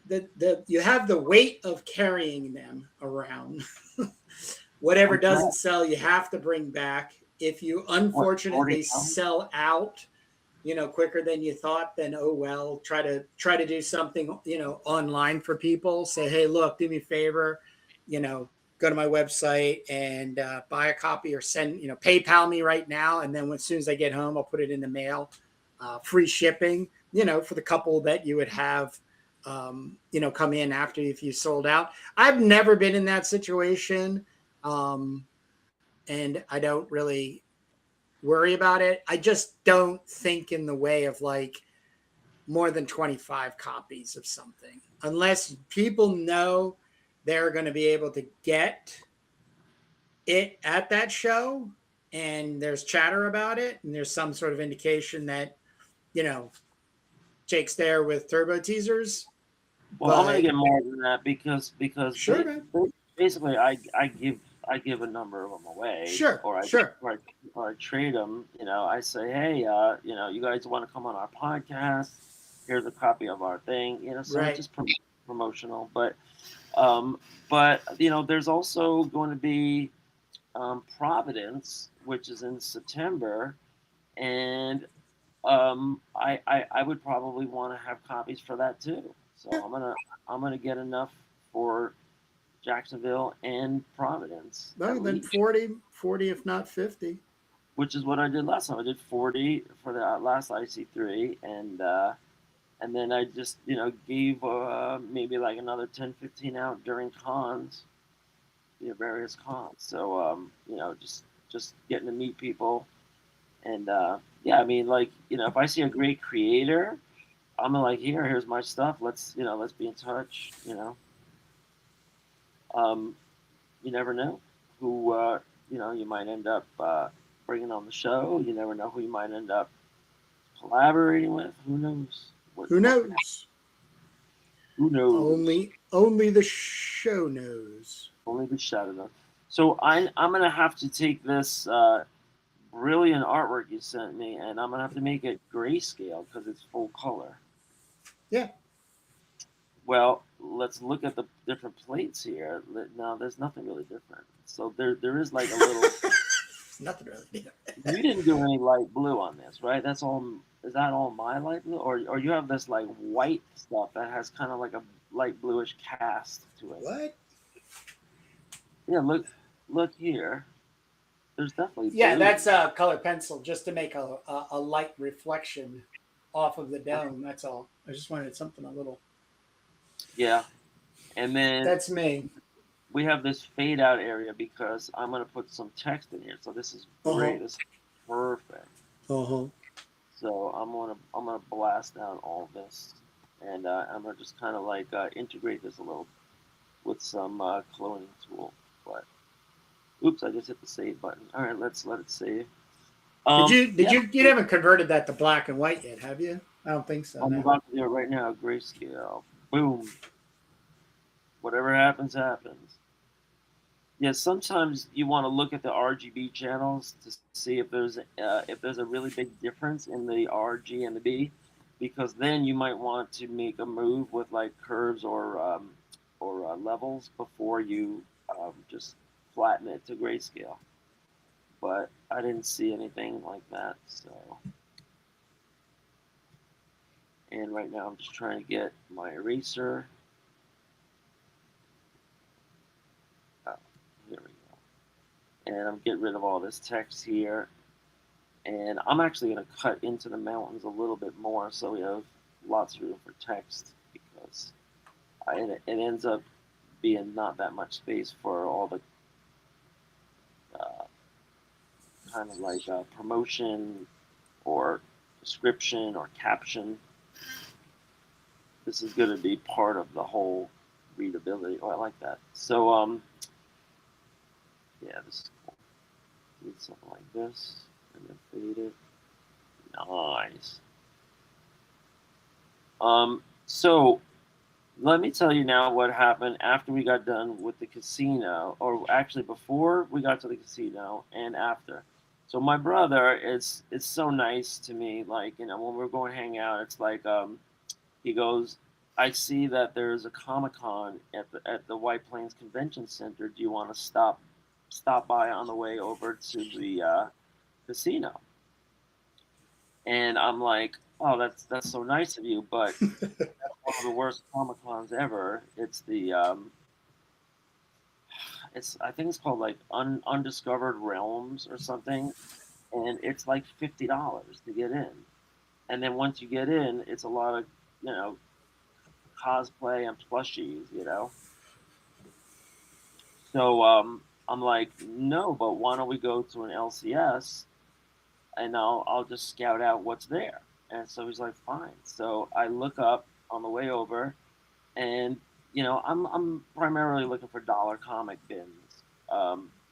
the you have the weight of carrying them around. Whatever I'm trying. doesn't sell, you have to bring back. If you What, 40 unfortunately pounds? sell out, quicker than you thought, then oh well. Try to do something, online for people. Say, hey, look, do me a favor, go to my website and buy a copy or send, PayPal me right now, and then as soon as I get home, I'll put it in the mail. Free shipping, for the couple that you would have, come in after if you sold out. I've never been in that situation, um, and I don't really worry about it. I just don't think in the way of like more than 25 copies of something unless people know they're going to be able to get it at that show and there's chatter about it and there's some sort of indication that, you know, Jake's there with turbo teasers. Well, I'm gonna But get more than that because sure, man. basically I give a number of them away, Sure, sure. or I trade them. I say, hey, you guys want to come on our podcast? Here's a copy of our thing. So it's Right. just promotional. Um, but there's also going to be Providence, which is in September, and I would probably want to have copies for that too. So I'm gonna get enough for Jacksonville and Providence Well, at then least, 40, if not 50. which is what I did last time. I did 40 for the last IC3, and then I just gave maybe like another 10, 15 out during cons, various cons. So just getting to meet people. And yeah, I mean, like, if I see a great creator, I'm like, here's my stuff. Let's be in touch. Um, you never know who you might end up bringing on the show. You never know who you might end up collaborating with. Who knows? Who knows? Who knows? Only the show knows. Only the shadow knows. So I'm gonna have to take this brilliant artwork you sent me, and I'm gonna have to make it grayscale because it's full color. Yeah. Well, let's look at the different plates here. No, there's nothing really different. So there is like a little. Nothing really. You didn't do any light blue on this, right? That's all. Is that all my light blue, or you have this like white stuff that has kind of like a light bluish cast to it? What? Yeah, look here. There's definitely blue. Yeah, that's a color pencil just to make a light reflection off of the dome. That's all. I just wanted something a little. Yeah, and then That's me. we have this fade out area because I'm gonna put some text in here. So this is great. This is perfect. Uh-huh. So I'm gonna blast down all this, and I'm gonna just kind of like integrate this a little with some cloning tool. But oops, I just hit the save button. All right, let's let it save. You haven't converted that to black and white yet, have you? I don't think so. I'm No. about to do it right now. Grayscale. Boom. Whatever happens, happens. Yeah, sometimes you want to look at the RGB channels to see if there's a really big difference in the RG and the B, because then you might want to make a move with like curves or levels before you just flatten it to grayscale. But I didn't see anything like that, so. And right now I'm just trying to get my eraser. Oh, here we go. And I'm getting rid of all this text here. And I'm actually going to cut into the mountains a little bit more so we have lots of room for text, because it ends up being not that much space for all the uh, kind of like promotion or description or caption. This is going to be part of the whole readability. Oh, I like that. So, yeah, this is cool. Do something like this and then fade it. Nice. So let me tell you now what happened after we got done with the casino, or actually before we got to the casino and after. So my brother is so nice to me. Like, you know, when we're going to hang out, it's like he goes, I see that there's a Comic-Con at the White Plains Convention Center. Do you want to stop by on the way over to the casino? And I'm like, oh, that's so nice of you, but one of the worst Comic Cons ever. It's I think it's called like Undiscovered Realms or something, and it's like $50 to get in. And then once you get in, it's a lot of, you know, cosplay and plushies, you know. So I'm like, no, but why don't we go to an LCS and I'll just scout out what's there. And so he's like, fine. So I look up on the way over, and you know, I'm primarily looking for dollar comic bins.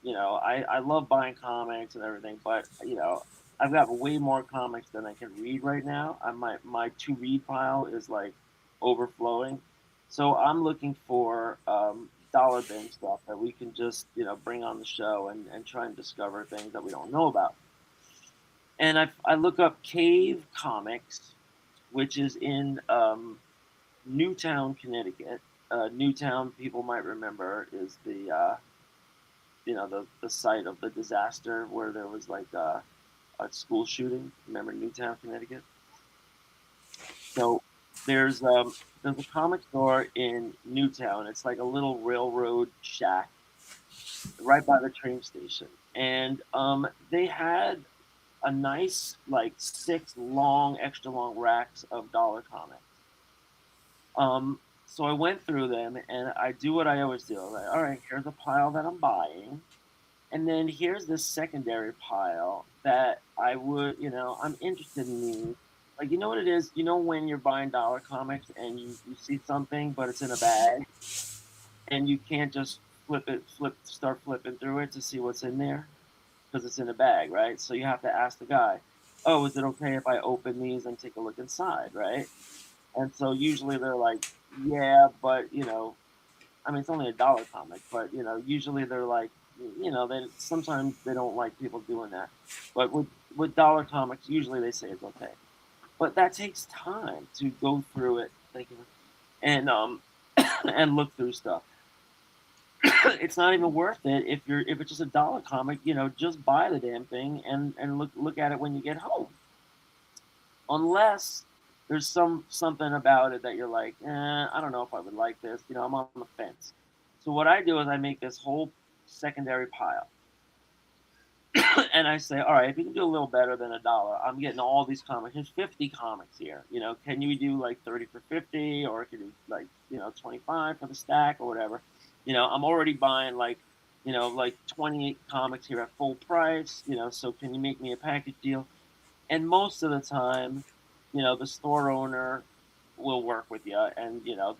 You know, I love buying comics and everything, but you know, I've got way more comics than I can read right now. My to read pile is like overflowing, so I'm looking for dollar bin stuff that we can just, you know, bring on the show and try and discover things that we don't know about. And I look up Cave Comics, which is in Newtown, Connecticut. Newtown, people might remember, is the you know, the site of the disaster where there was like a school shooting. Remember Newtown, Connecticut? So there's a comic store in Newtown. It's like a little railroad shack right by the train station, and they had a nice like 6 extra long racks of dollar comics. So I went through them and I do what I always do. I'm like, all right, here's a pile that I'm buying. And then here's this secondary pile that I would, you know, I'm interested in these. Like, you know what it is? You know, when you're buying dollar comics and you see something, but it's in a bag and you can't just start flipping through it to see what's in there because it's in a bag, right? So you have to ask the guy, oh, is it okay if I open these and take a look inside, right? And so usually they're like, yeah, but you know, I mean, it's only a dollar comic, but you know, usually they're like, you know, they sometimes they don't like people doing that. But with dollar comics, usually they say it's okay. But that takes time to go through it, and and look through stuff. It's not even worth it if it's just a dollar comic. You know, just buy the damn thing and look at it when you get home. Unless there's something about it that you're like, I don't know if I would like this. You know, I'm on the fence. So what I do is I make this whole secondary pile, and I say, all right, if you can do a little better than $1, I'm getting all these comics. There's 50 comics here. You know, can you do like 30 for 50, or can you do like, you know, 25 for the stack or whatever? You know, I'm already buying like, you know, like 28 comics here at full price. You know, so can you make me a package deal? And most of the time, you know, the store owner will work with you, and you know,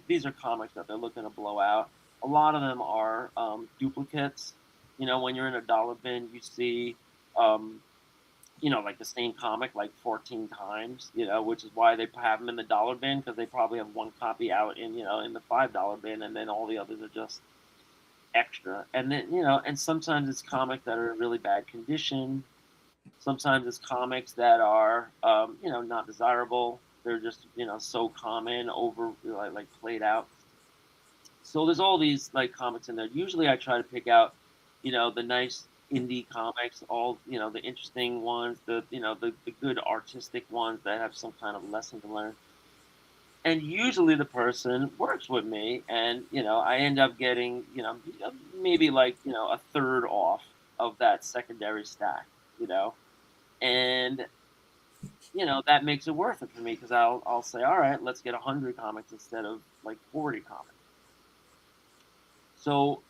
these are comics that they're looking to blow out. A lot of them are duplicates. You know, when you're in a dollar bin, you see, um, like the same comic like 14 times, which is why they have them in the dollar bin, because they probably have one copy out in the $5 bin, and then all the others are just extra. And then and sometimes it's comics that are in really bad condition. Sometimes it's comics that are not desirable. They're just so common, over like played out. So there's all these like comics in there. Usually I try to pick out the nice indie comics, all the interesting ones, the good artistic ones that have some kind of lesson to learn. And usually the person works with me, and I end up getting maybe like a third off of that secondary stack, and that makes it worth it for me, because I'll say, all right, let's get 100 comics instead of like 40 comics. So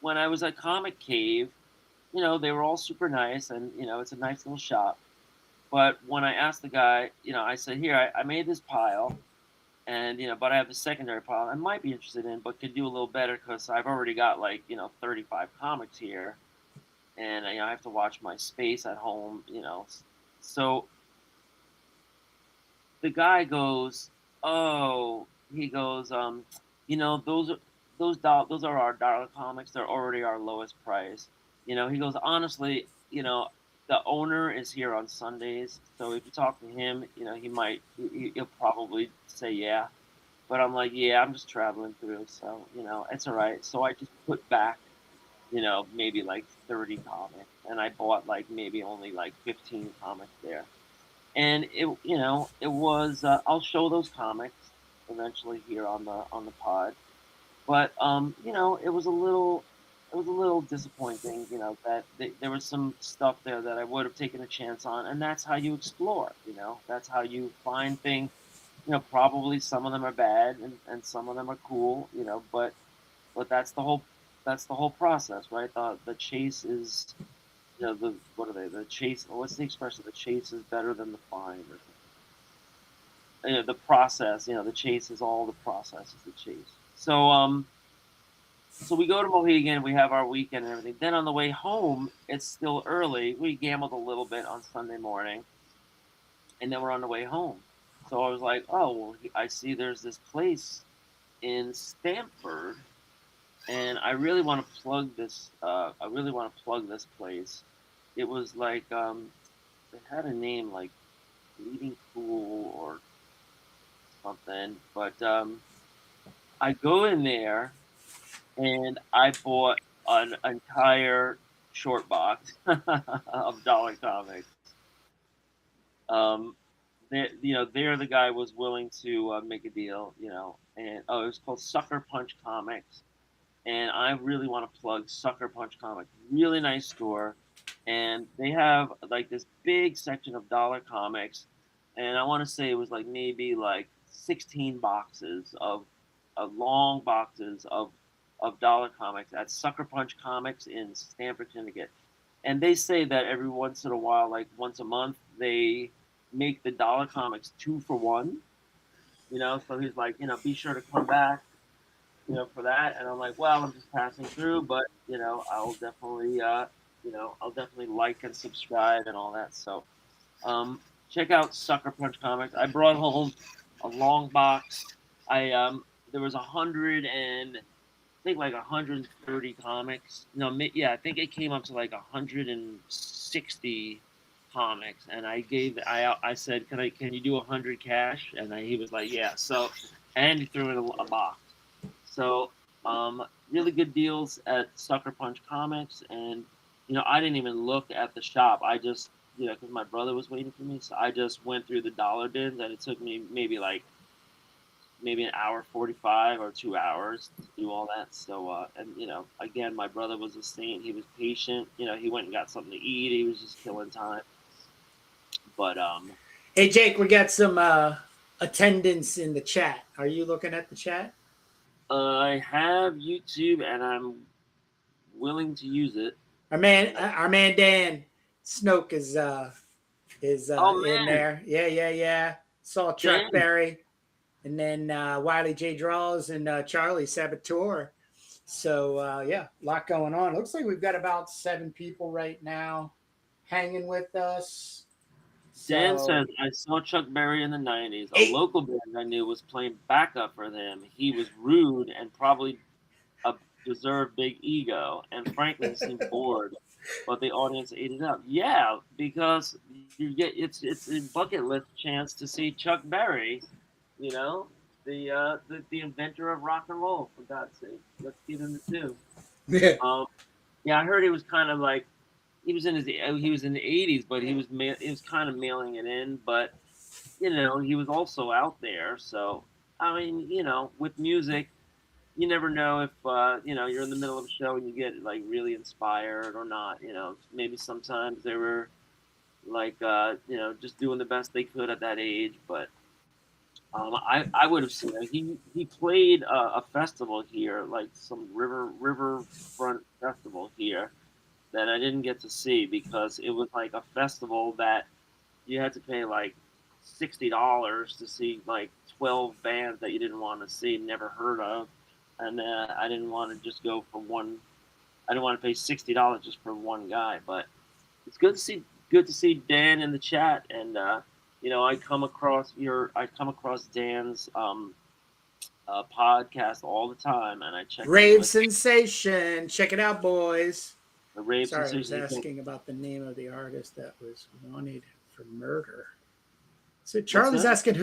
when I was at Comic Cave, they were all super nice, and it's a nice little shop. But when I asked the guy, I said, here, I made this pile, and but I have the secondary pile I might be interested in, but could do a little better, because I've already got like 35 comics here, and I have to watch my space at home, So the guy goes, oh, he goes, those are our dollar comics. They're already our lowest price. He goes, honestly, the owner is here on Sundays, so if you talk to him, he'll probably say yeah. But I'm like, yeah, I'm just traveling through, so it's all right. So I just put back, maybe like 30 comics, and I bought like maybe only like 15 comics there. And it was. I'll show those comics eventually here on the pod. But it was a little disappointing, that there was some stuff there that I would have taken a chance on, and that's how you explore. That's how you find things. Probably some of them are bad, and some of them are cool. But that's the whole process, right? The chase is the what are they? The chase. What's the expression? The chase is better than the find, or the process. The chase is all the process is the chase. So we go to Mohegan, we have our weekend and everything. Then on the way home, it's still early. We gambled a little bit on Sunday morning, and then we're on the way home. So I was like, oh, well, I see there's this place in Stamford, and I really want to plug this. I really want to plug this place. It was like it had a name like Bleeding Cool or something, but I go in there and I bought an entire short box of dollar comics. There the guy was willing to make a deal, and it was called Sucker Punch Comics, and I really want to plug Sucker Punch Comics. Really nice store, and they have like this big section of dollar comics, and I want to say it was like maybe like 16 boxes of long boxes of dollar comics at Sucker Punch Comics in Stamford, Connecticut. And they say that every once in a while, like once a month, they make the dollar comics 2 for 1. So he's like, be sure to come back, for that. And I'm like, well, I'm just passing through, but I'll definitely like and subscribe and all that. So, check out Sucker Punch Comics. I brought home a long box. There was 100 and I think like 130 comics. No, yeah, I think it came up to like 160 comics, and I said, can you do 100 cash? And he was like, yeah. So, and he threw in a box. So, really good deals at Sucker Punch Comics, and I didn't even look at the shop. I just because my brother was waiting for me, so I just went through the dollar bins, and it took me maybe an hour 45 or 2 hours to do all that. So and again, my brother was a saint. He was patient. He went and got something to eat. He was just killing time. But hey Jake, we got some attendance in the chat. Are you looking at the chat? I have YouTube, and I'm willing to use it. Our man Dan Snoke is in there. Yeah. Saw Chuck Berry. And then Wiley J. Draws and Charlie Saboteur. So, yeah, a lot going on. Looks like we've got about 7 people right now. hanging with us. Dan So, says, I saw Chuck Berry in the 90s. A hey, local band I knew was playing backup for them. He was rude and probably deserved big ego, and frankly seemed bored, but the audience ate it up. Yeah, because you get it's a bucket list chance to see Chuck Berry, you know, the inventor of rock and roll. For God's sake, let's give him the due. yeah, Um, yeah, I heard he was kind of like he was in the 80s, but he was kind of mailing it in, but he was also out there. So I mean, with music, you never know if you're in the middle of a show and you get like really inspired or not. Maybe sometimes they were like just doing the best they could at that age. But I would have seen it. He played a festival here, like some riverfront festival here that I didn't get to see because it was like a festival that you had to pay like $60 to see like 12 bands that you didn't want to see, never heard of, and I didn't want to just go for one. I didn't want to pay $60 just for one guy. But it's good to see Dan in the chat, and I come across Dan's podcast all the time, and I check in Rave with Sensation. Check it out, boys. the Rave Sorry, I was Sensation. asking about the name of the artist that was wanted for murder. So Charlie's asking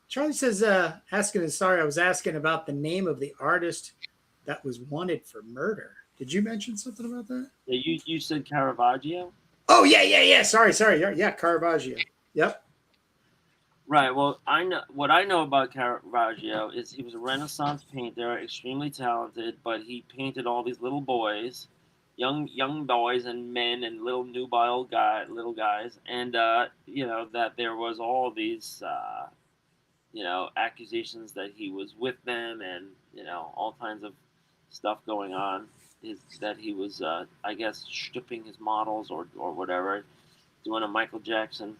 Charlie says, asking, sorry, I was asking about the name of the artist that was wanted for murder. Did you mention something about that? Yeah, you said Caravaggio? Oh, yeah. Sorry. Yeah, Caravaggio. Yep. Right. Well, what I know about Caravaggio is he was a Renaissance painter, extremely talented, but he painted all these little boys, young boys and men and little nubile little guys, and that there was all these accusations that he was with them, and all kinds of stuff going on. That he was I guess stripping his models or whatever, doing a Michael Jackson,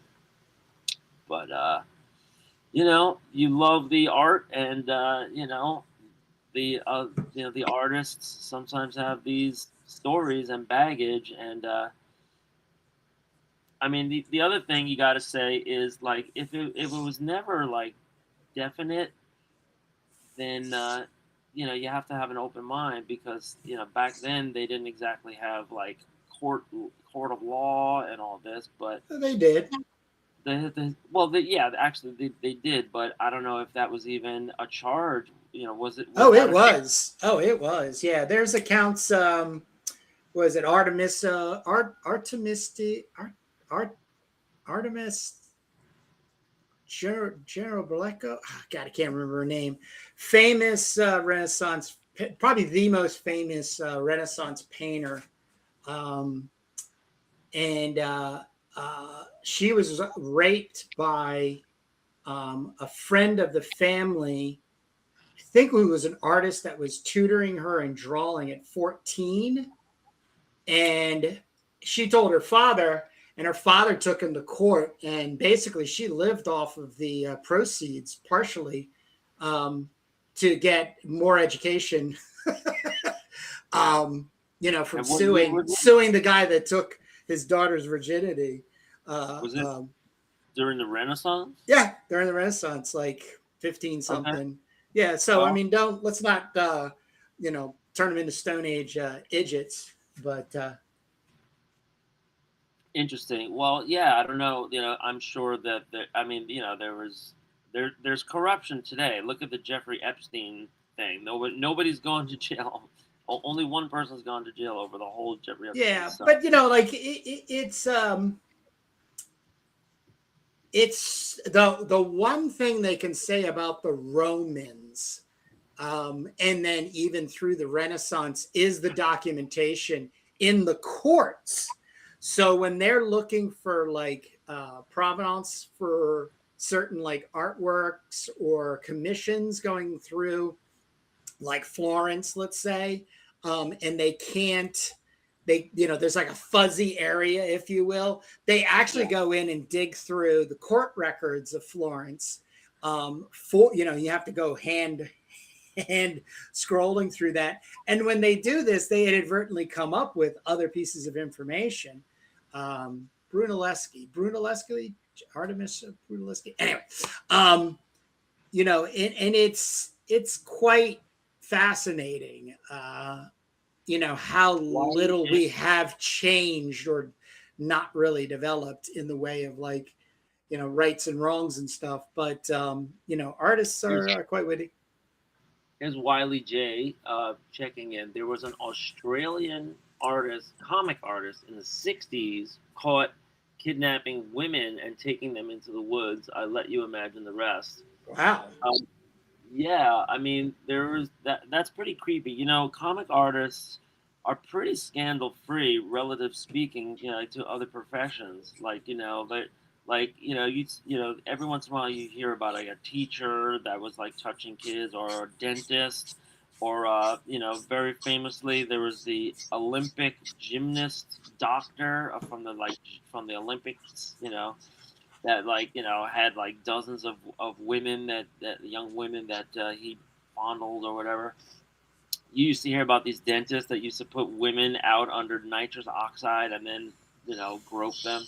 but you love the art, and the artists sometimes have these stories and baggage, and I mean the other thing you got to say is like if it was never like definite, then you have to have an open mind because back then they didn't exactly have like court of law and all this, but They did. Actually they did, but I don't know if that was even a charge. Was it? It was. Oh, it was. Yeah, there's accounts. Was it Artemis? Artemis General Blecko? Oh, God, I can't remember her name. Famous Renaissance, probably the most famous Renaissance painter, and she was raped by a friend of the family. I think who was an artist that was tutoring her in drawing at 14. And she told her father, and her father took him to court. And basically, she lived off of the proceeds partially to get more education, from suing the guy that took his daughter's virginity. Was it during the Renaissance? Yeah, during the Renaissance, like 15 something. Okay. Yeah, so I mean, let's not turn them into Stone Age idiots, but interesting. Well, yeah, I don't know. I'm sure that there's corruption today. Look at the Jeffrey Epstein thing. Nobody's gone to jail. Only one person's gone to jail over the whole Jeffrey Epstein. Yeah, stuff. But it's the one thing they can say about the Romans, and then even through the Renaissance, is the documentation in the courts. So when they're looking for like provenance for certain like artworks or commissions going through, like Florence, let's say, and they can't. There's like a fuzzy area, if you will. They actually go in and dig through the court records of Florence. You have to go hand scrolling through that. And when they do this, they inadvertently come up with other pieces of information. Artemis Brunelleschi. Anyway, you know, and it's quite fascinating, you know, how little we have changed or not really developed in the way of like, you know, rights and wrongs and stuff. But you know, artists are quite witty. Here's Wiley J checking in. There was an Australian artist, comic artist in the 60s caught kidnapping women and taking them into the woods. I let you imagine the rest. Wow. Yeah, I mean, there was that's pretty creepy. You know, comic artists are pretty scandal free, relative speaking, you know, to other professions. Like, you know, but like, you know, every once in a while you hear about like a teacher that was like touching kids, or a dentist, or you know, very famously there was the Olympic gymnast doctor from the Olympics, you know, that like, you know, had like dozens of women that young women that he fondled or whatever. You used to hear about these dentists that used to put women out under nitrous oxide and then, you know, grope them.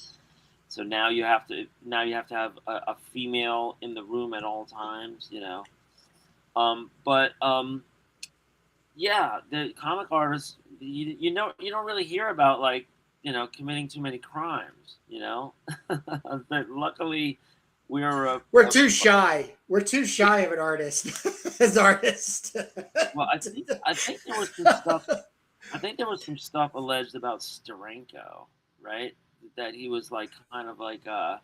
So now you have to have a female in the room at all times, you know. But yeah, the comic artists, you know, you don't really hear about like, you know, committing too many crimes, you know. But luckily, we're too shy. We're too shy of an artist as artists. Well, I think there was some stuff. I think there was some stuff alleged about Steranko, right? That he was like kind of like I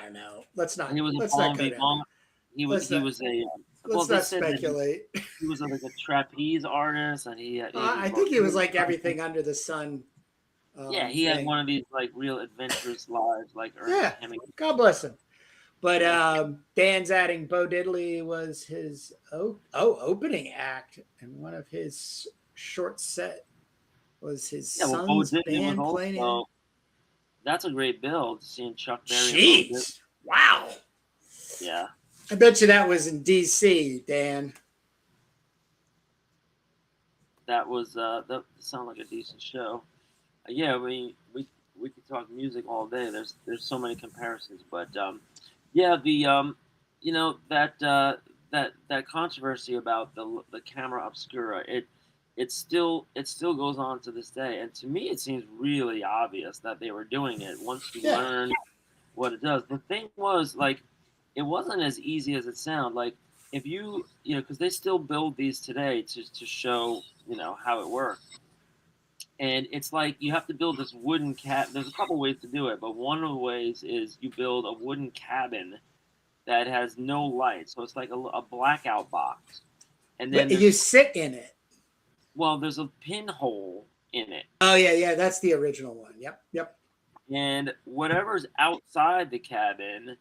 don't know. Let's not. he was a Let's not go down. he was a well, Let's they not said that speculate. he was like a trapeze artist, and I think he was like everything under the sun. Yeah, he had one of these like real adventurous lives, like Yeah, Ernest Hemingway. God bless him. But Dan's adding Bo Diddley was his opening act, and one of his short set was his son's band playing. That's a great build, seeing Chuck Berry. Jeez, wow. Yeah. I bet you that was in D.C., Dan. That sounded like a decent show. Yeah, we could talk music all day. There's so many comparisons, but yeah, the you know, that controversy about the camera obscura, it still goes on to this day, and to me it seems really obvious that they were doing it once you learn what it does. The thing was, like, it wasn't as easy as it sounded. Like, if you know, because they still build these today to show, you know, how it works. And it's like you have to build this wooden There's a couple ways to do it, but one of the ways is you build a wooden cabin that has no light, so it's like a blackout box. And then you sit in it. Well, there's a pinhole in it. Oh yeah, that's the original one. Yep. And whatever's outside the cabin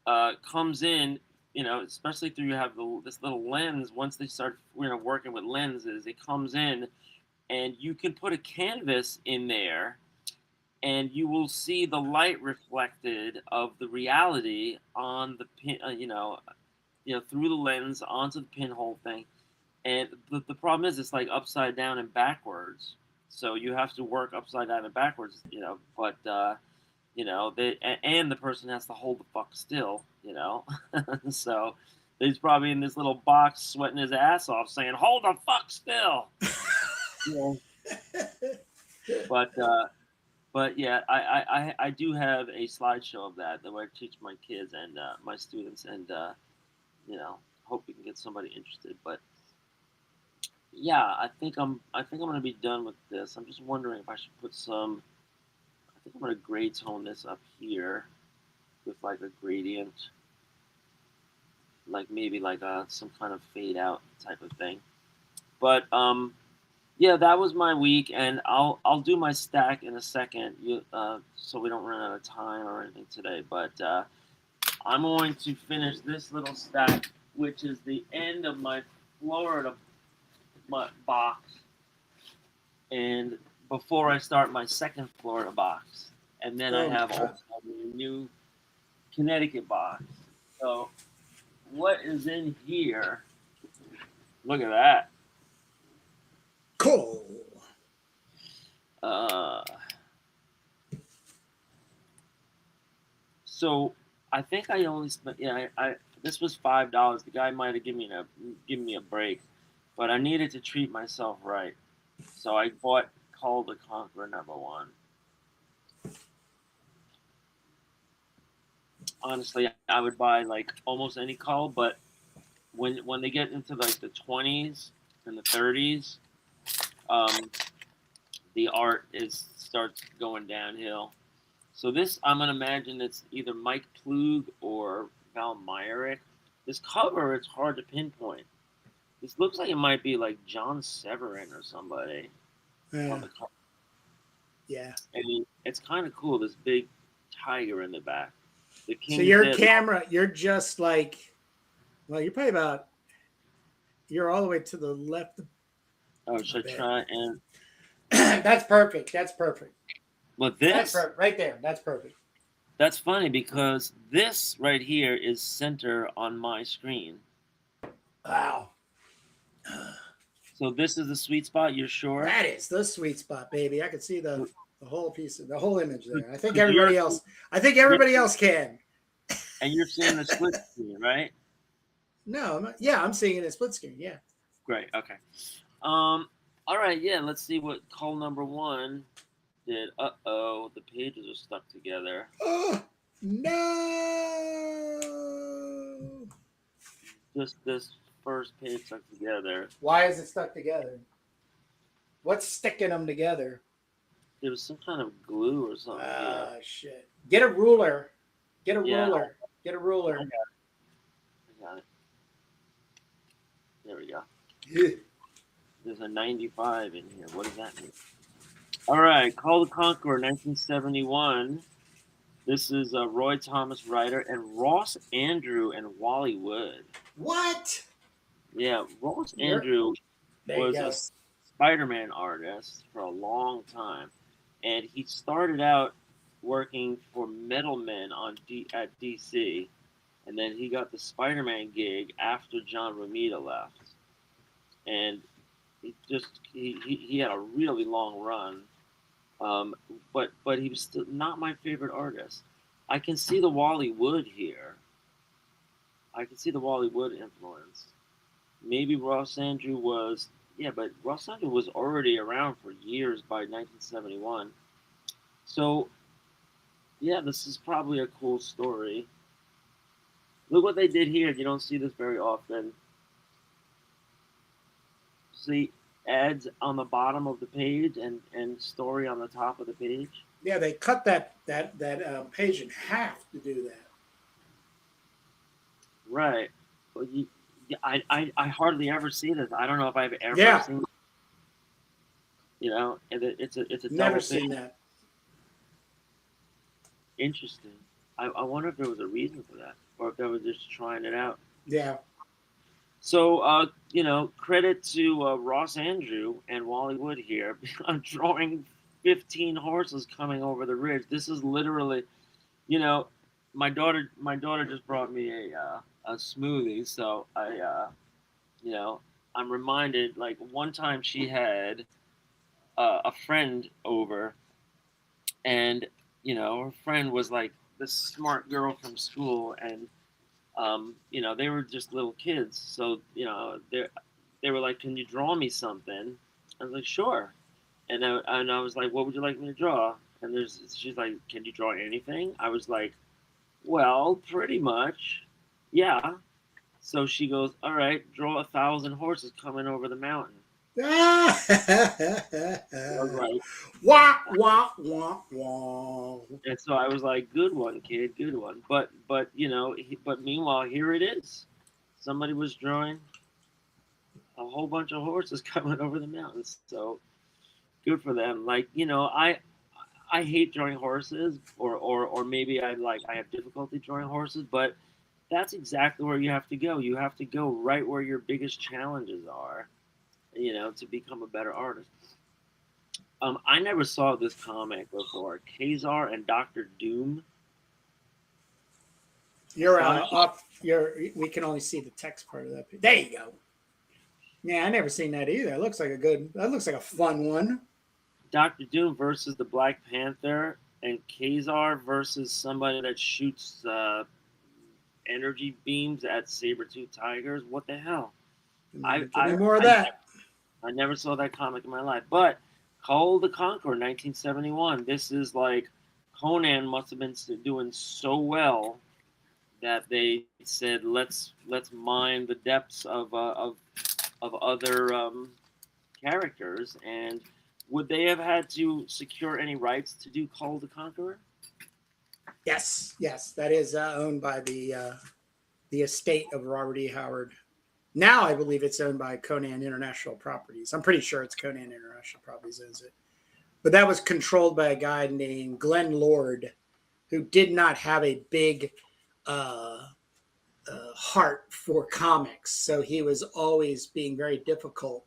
comes in, you know, especially through you have this little lens. Once they start, you know, working with lenses, it comes in. And you can put a canvas in there, and you will see the light reflected of the reality on the pin, you know, through the lens onto the pinhole thing. And the problem is, it's like upside down and backwards, so you have to work upside down and backwards, you know. But you know, and the person has to hold the fuck still, you know. So he's probably in this little box sweating his ass off, saying, "Hold the fuck still." Yeah. But yeah, I do have a slideshow of that where I teach my kids and my students, and you know, hope we can get somebody interested. But yeah, I think I'm gonna be done with this. I'm just wondering if I should put some. I think I'm gonna gray tone this up here with like a gradient, like maybe like some kind of fade out type of thing. But yeah, that was my week, and I'll do my stack in a second, so we don't run out of time or anything today. But I'm going to finish this little stack, which is the end of my Florida box, and before I start my second Florida box, and then I have also a new Connecticut box. So what is in here? Look at that. Cool. So I think I only spent I this was $5. The guy might have given me a break, but I needed to treat myself right. So I bought Call the Conqueror #1. Honestly, I would buy like almost any call, but when they get into like the 20s and the 30s, um, the art is starts going downhill. So this, I'm gonna imagine it's either Mike Plug or Val Myrick. This cover, it's hard to pinpoint. This looks like it might be like John Severin or somebody on Yeah. the cover. Yeah. I mean, it's kind of cool. This big tiger in the back. The So King's your Dead. camera, you're just like, well, you're probably about, you're all the way to the left. Oh, I should I bet. try and? That's perfect. That's perfect. But That's this, perfect. Right there. That's perfect. that's funny because this right here is center on my screen. Wow. So this is the sweet spot. You're sure? That is the sweet spot, baby. I can see the whole piece of the whole image there. I think 'Cause everybody else. I think everybody else can. and you're seeing the split screen, right? No, yeah, I'm seeing it in split screen. Yeah. Great. Okay. All right. Yeah. Let's see what call #1 did. Uh-oh, the pages are stuck together. Oh no! Just this first page stuck together. Why is it stuck together? What's sticking them together? There was some kind of glue or something. Ah, shit. Get a ruler. Get a Yeah. ruler. Get a ruler. I got it. There we go. Yeah. There's a 95 in here. What does that mean? All right. Call the Conqueror, 1971. This is Roy Thomas Writer and Ross Andrew and Wally Wood. What? Yeah, Ross You're- Andrew There you was go. a Spider-Man artist for a long time, and he started out working for Metal Men at DC, and then he got the Spider-Man gig after John Romita left, and he had a really long run. But he was still not my favorite artist. I can see the Wally Wood here. I can see the Wally Wood influence. Maybe Ross Andrew was, yeah, but Ross Andrew was already around for years by 1971. So, yeah, this is probably a cool story. Look what they did here. You don't see this very often. See ads on the bottom of the page and story on the top of the page. Yeah, they cut that page in half to do that. Right. Well, I hardly ever see this. I don't know if I've ever Yeah. seen. You know, and it's a Never double seen page. that. Interesting. I wonder if there was a reason for that, or if they were just trying it out. Yeah. So, credit to Ross Andrew and Wally Wood here. I'm drawing 15 horses coming over the ridge. This is literally, my daughter just brought me a smoothie, so I'm reminded. Like one time, she had a friend over, and her friend was like this smart girl from school, and they were just little kids. So, they were like, "Can you draw me something?" I was like, "Sure." And I was like, "What would you like me to draw?" And she's like, "Can you draw anything?" I was like, "Well, pretty much, yeah." So she goes, "All right, draw 1,000 horses coming over the mountain." I was like, Wah, wah, wah, wah. and so I was like, "Good one, kid, good one." But meanwhile, here it is. Somebody was drawing a whole bunch of horses coming over the mountains. So good for them. Like, I hate drawing horses, or maybe I have difficulty drawing horses, but that's exactly where you have to go. You have to go right where your biggest challenges are, to become a better artist. I never saw this comic before. Kazar and Dr. Doom. You're up. We can only see the text part of that. There you go. Yeah, I never seen that either. That looks like a fun one. Dr. Doom versus the Black Panther, and Khazar versus somebody that shoots energy beams at saber-tooth tigers. What the hell? Give me more of that. I never saw that comic in my life. But Kull the Conqueror, 1971. This is like Conan must have been doing so well that they said let's mine the depths of other characters. And would they have had to secure any rights to do Kull the Conqueror? Yes, that is owned by the estate of Robert E. Howard. Now I believe it's owned by Conan International Properties. I'm pretty sure it's Conan International Properties owns it. But that was controlled by a guy named Glenn Lord, who did not have a big heart for comics. So he was always being very difficult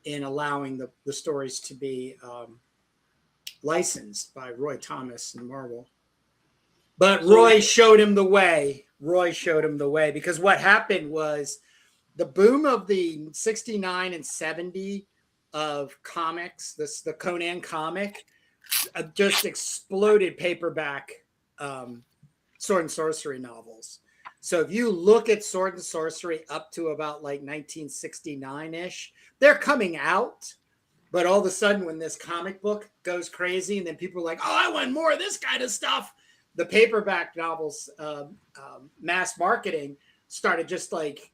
in allowing the stories to be licensed by Roy Thomas and Marvel. But Roy showed him the way. Because what happened was the boom of the 69 and 70 of comics, the Conan comic, just exploded paperback sword and sorcery novels. So if you look at sword and sorcery up to about like 1969-ish, they're coming out. But all of a sudden, when this comic book goes crazy and then people are like, oh, I want more of this kind of stuff, the paperback novels mass marketing started just like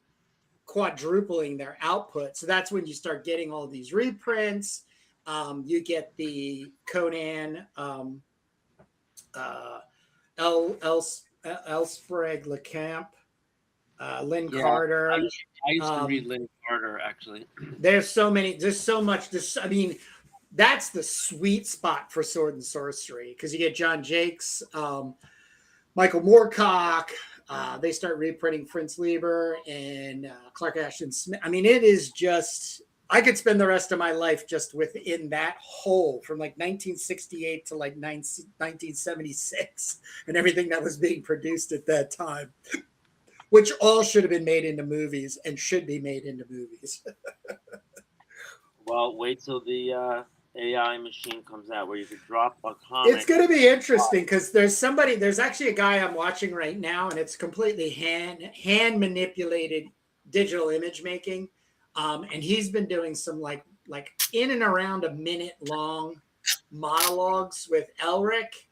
quadrupling their output. So that's when you start getting all these reprints. You get the Conan Elsprague LeCamp, Lynn Carter. I used to read Lynn Carter, actually. There's so many. There's so much. I mean, that's the sweet spot for sword and sorcery because you get John Jakes, Michael Moorcock. They start reprinting Fritz Lieber and Clark Ashton Smith. I mean, it is just. I could spend the rest of my life just within that hole from like 1968 to like 1976 and everything that was being produced at that time, which all should have been made into movies and should be made into movies. Well, wait till the AI machine comes out where you could drop a comic. It's going to be interesting because there's actually a guy I'm watching right now, and it's completely hand manipulated digital image making. And he's been doing some like in and around a minute long monologues with Elric,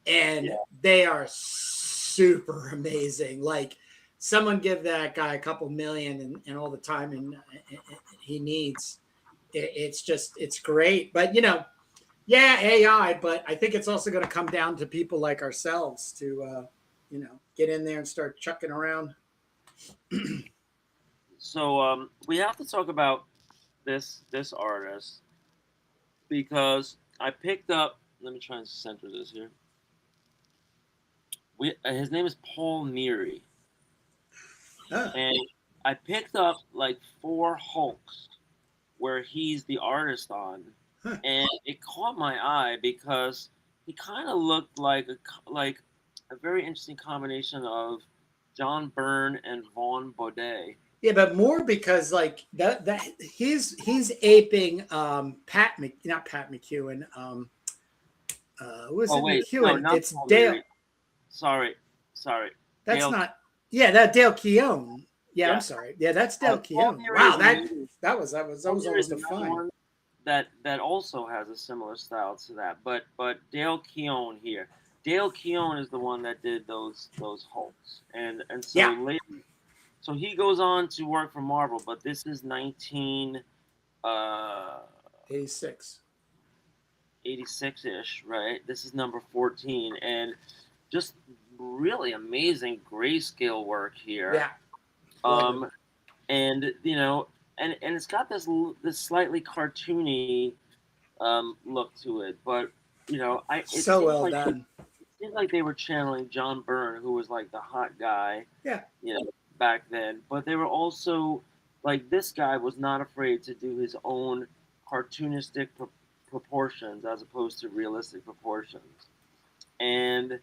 and they are super amazing. Like someone give that guy a couple million and all the time and he needs. It's great. But AI, but I think it's also going to come down to people like ourselves to get in there and start chucking around. So we have to talk about this artist because I picked up. Let me try and center this here. His name is Paul Neary, and I picked up like 4 Hulks where he's the artist on, and it caught my eye because he kind of looked like a very interesting combination of John Byrne and Vaughn Baudet. Yeah, but more because like that he's aping not Pat McEwen. Was it McEwen? No, it's Dale. Leary. Sorry. That's Dale. Not. Yeah, that Dale Keown. Yeah, I'm sorry. Yeah, that's Dale Keown. Wow, that was almost a fine. That also has a similar style to that, but Dale Keown here. Dale Keown is the one that did those Hulks, and so later. So he goes on to work for Marvel, but this is 86-ish, right? This is number 14, and just really amazing grayscale work here. Yeah. And it's got this slightly cartoony look to it, but it's so well done. It seemed like they were channeling John Byrne, who was like the hot guy. Yeah. Back then, but they were also like this guy was not afraid to do his own cartoonistic proportions as opposed to realistic proportions, and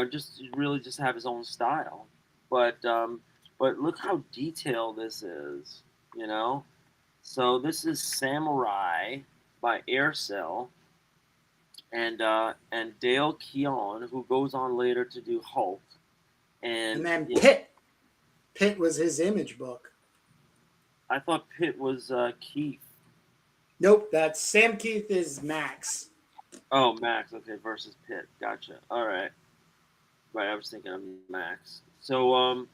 just really just have his own style. But look how detailed this is, So this is Samurai by Aircell, and Dale Keown, who goes on later to do Hulk, And then you know, Pitt was his image book. I thought Pitt was Keith. Nope, that's Sam Keith is Max. Oh, Max. Okay, versus Pitt. Gotcha. All right. Right, I was thinking of Max. So,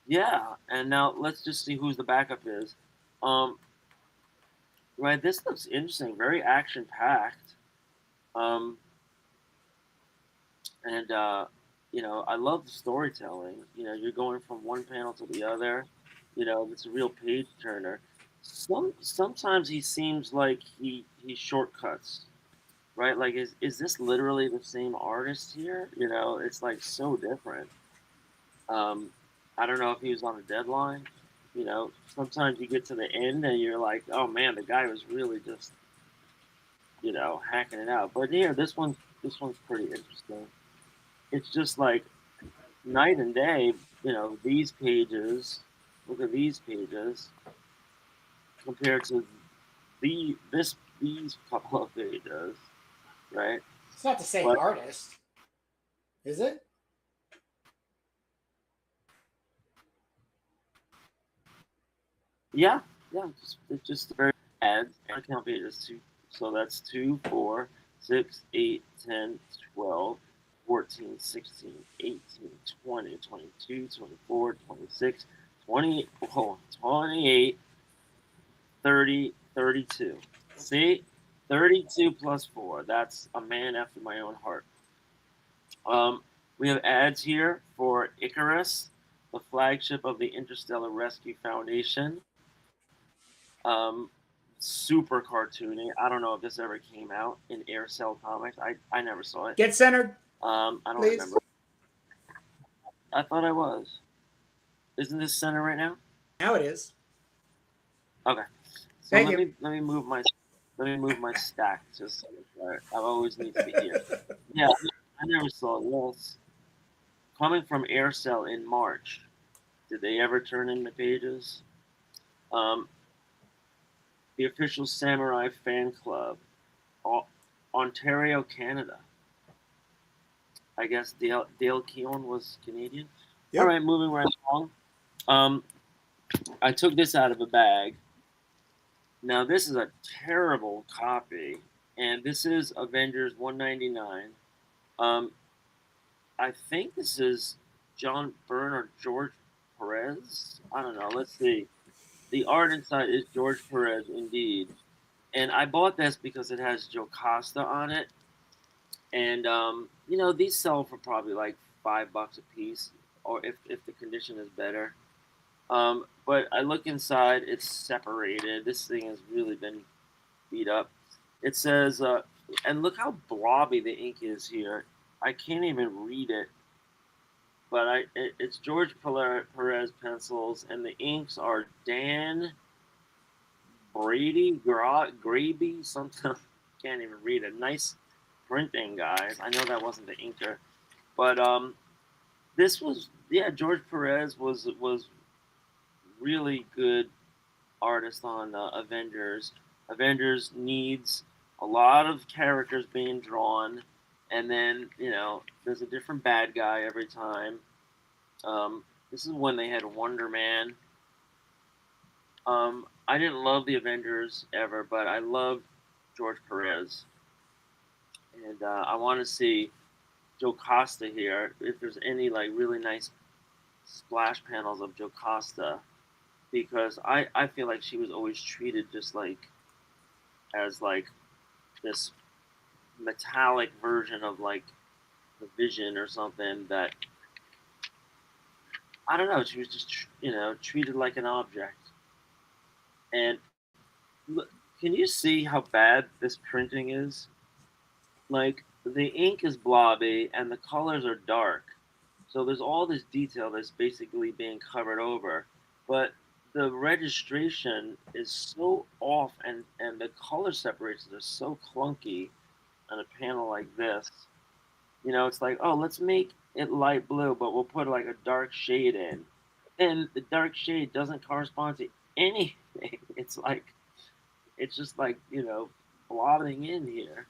yeah, and now let's just see who's the backup is. Right, this looks interesting. Very action packed. Um, and I love the storytelling. You're going from one panel to the other. It's a real page turner. Sometimes he seems like he shortcuts. Right, like is this literally the same artist here? It's like so different. I don't know if he was on a deadline. Sometimes you get to the end and you're like, oh man, the guy was really just hacking it out. But here, this one's pretty interesting. It's just like night and day. These pages. Look at these pages compared to these couple of pages, right? It's not the same But artist, is it? yeah, it's just very ads and count pages too. So that's 2, 4, 6, 8, 10, 12, 14, 16, 18, 20, 22, 24, 26, 28, 28, 30, 32. See? 32 plus 4. That's a man after my own heart. We have ads here for Icarus, the flagship of the Interstellar Rescue Foundation. Super cartoony. I don't know if this ever came out in Aircell Comics. I never saw it. Get centered. I don't please. remember. I thought I was. Isn't this center right now? Now it is. Okay. So Thank let you. me move my stack just I always need to be here. Yeah, I never saw this. Coming from Aircell in March. Did they ever turn in the pages? The official Samurai fan club, Ontario, Canada. I guess Dale Keown was Canadian. Yep. All right, moving right along. I took this out of a bag. Now this is a terrible copy, and this is Avengers 199. I think this is John Byrne or George Perez. I don't know. Let's see. The art inside is George Perez, indeed. And I bought this because it has Jocasta on it. And, these sell for probably like $5 a piece, or if the condition is better. But I look inside, it's separated. This thing has really been beat up. It says, and look how blobby the ink is here. I can't even read it. But it's George Perez pencils, and the inks are Dan Brady, Graby, something. Can't even read it. Nice printing, guys. I know that wasn't the inker, but this was George Perez was really good artist on Avengers. Avengers needs a lot of characters being drawn, and then there's a different bad guy every time. This is when they had Wonder Man. I didn't love the Avengers ever, but I loved George Perez. And I want to see Jocasta here, if there's any like really nice splash panels of Jocasta, because I feel like she was always treated just like as like this metallic version of like the Vision or something that, I don't know, she was just treated like an object. And look, can you see how bad this printing is? Like the ink is blobby and the colors are dark. So there's all this detail that's basically being covered over. But the registration is so off and the color separations are so clunky on a panel like this. It's like, oh, let's make it light blue, but we'll put like a dark shade in. And the dark shade doesn't correspond to anything. It's just like, blobbing in here.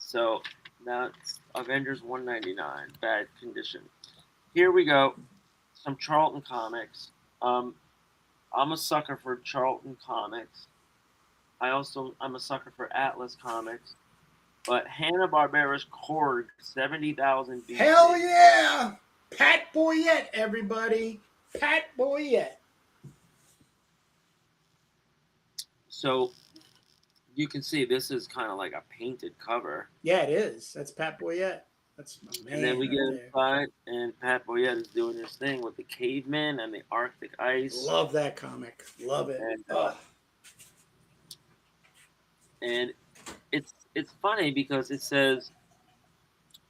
So that's Avengers 199, bad condition. Here we go. Some Charlton comics. I'm a sucker for Charlton comics. I'm a sucker for Atlas comics. But Hanna-Barbera's Korg 70,000 BC. Hell yeah! Pat Boyette, everybody. Pat Boyette. So you can see this is kind of like a painted cover. Yeah, it is. That's Pat Boyette. That's my man. And then we right get there. inside, and Pat Boyette is doing his thing with the cavemen and the Arctic ice. Love that comic. Love it. And it's funny because it says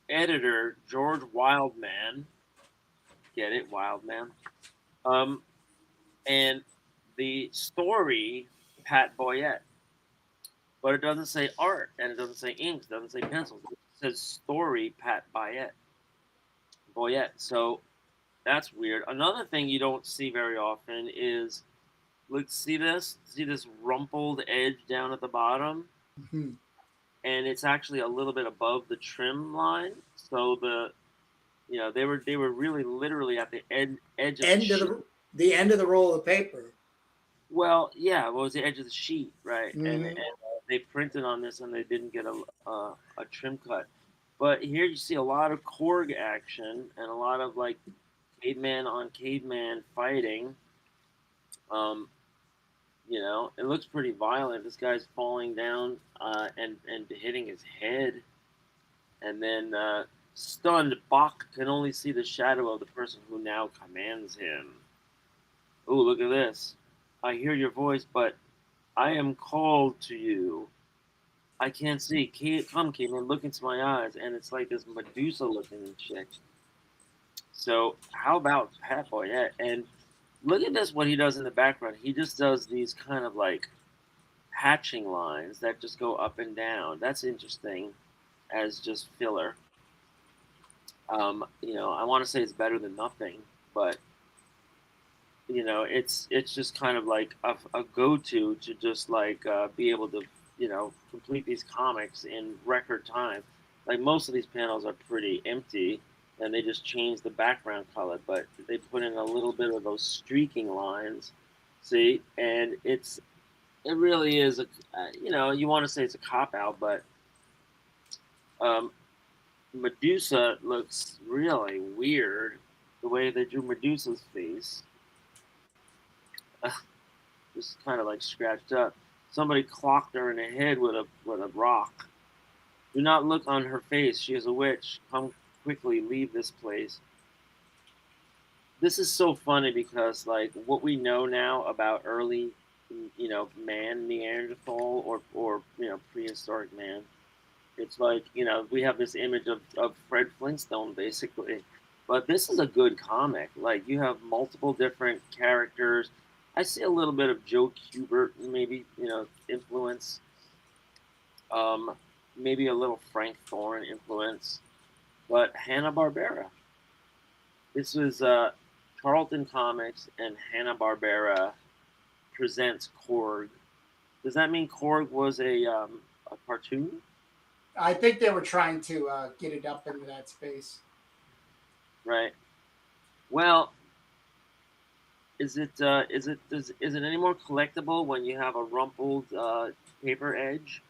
editor George Wildman. Get it, Wildman. And the story Pat Boyette. But it doesn't say art, and it doesn't say ink, it doesn't say pencils. It says story Pat Boyette. So that's weird. Another thing you don't see very often is, look, see this rumpled edge down at the bottom, Mm-hmm. and it's actually a little bit above the trim line. So they were really literally at the edge of the end of the roll of paper. Well, yeah, it was the edge of the sheet, right? Mm-hmm. And they printed on this, and they didn't get a trim cut. But here you see a lot of Korg action and a lot of like caveman on caveman fighting. It looks pretty violent. This guy's falling down and hitting his head, and then stunned, Bach can only see the shadow of the person who now commands him. Oh, look at this. I hear your voice, but I am called to you. I can't see. Come, caveman, look into my eyes. And it's like this Medusa-looking chick. So how about Pat Boyette? And look at this, what he does in the background. He just does these kind of like hatching lines that just go up and down. That's interesting as just filler. I want to say it's better than nothing, but it's just kind of like a go-to to just like be able to complete these comics in record time. Like most of these panels are pretty empty, and they just change the background color, but they put in a little bit of those streaking lines. See, and it really is you want to say it's a cop out, but Medusa looks really weird the way they drew Medusa's face. Just kind of like scratched up. Somebody clocked her in the head with a rock. Do not look on her face. She is a witch. Come quickly, leave this place. This is so funny because like what we know now about early, man, Neanderthal or prehistoric man. It's like we have this image of Fred Flintstone basically, but this is a good comic. Like you have multiple different characters. I see a little bit of Joe Kubert, maybe, influence. Maybe a little Frank Thorne influence. But Hanna-Barbera. This was Charlton Comics and Hanna-Barbera presents Korg. Does that mean Korg was a cartoon? I think they were trying to get it up into that space. Right. Well, is it any more collectible when you have a rumpled paper edge?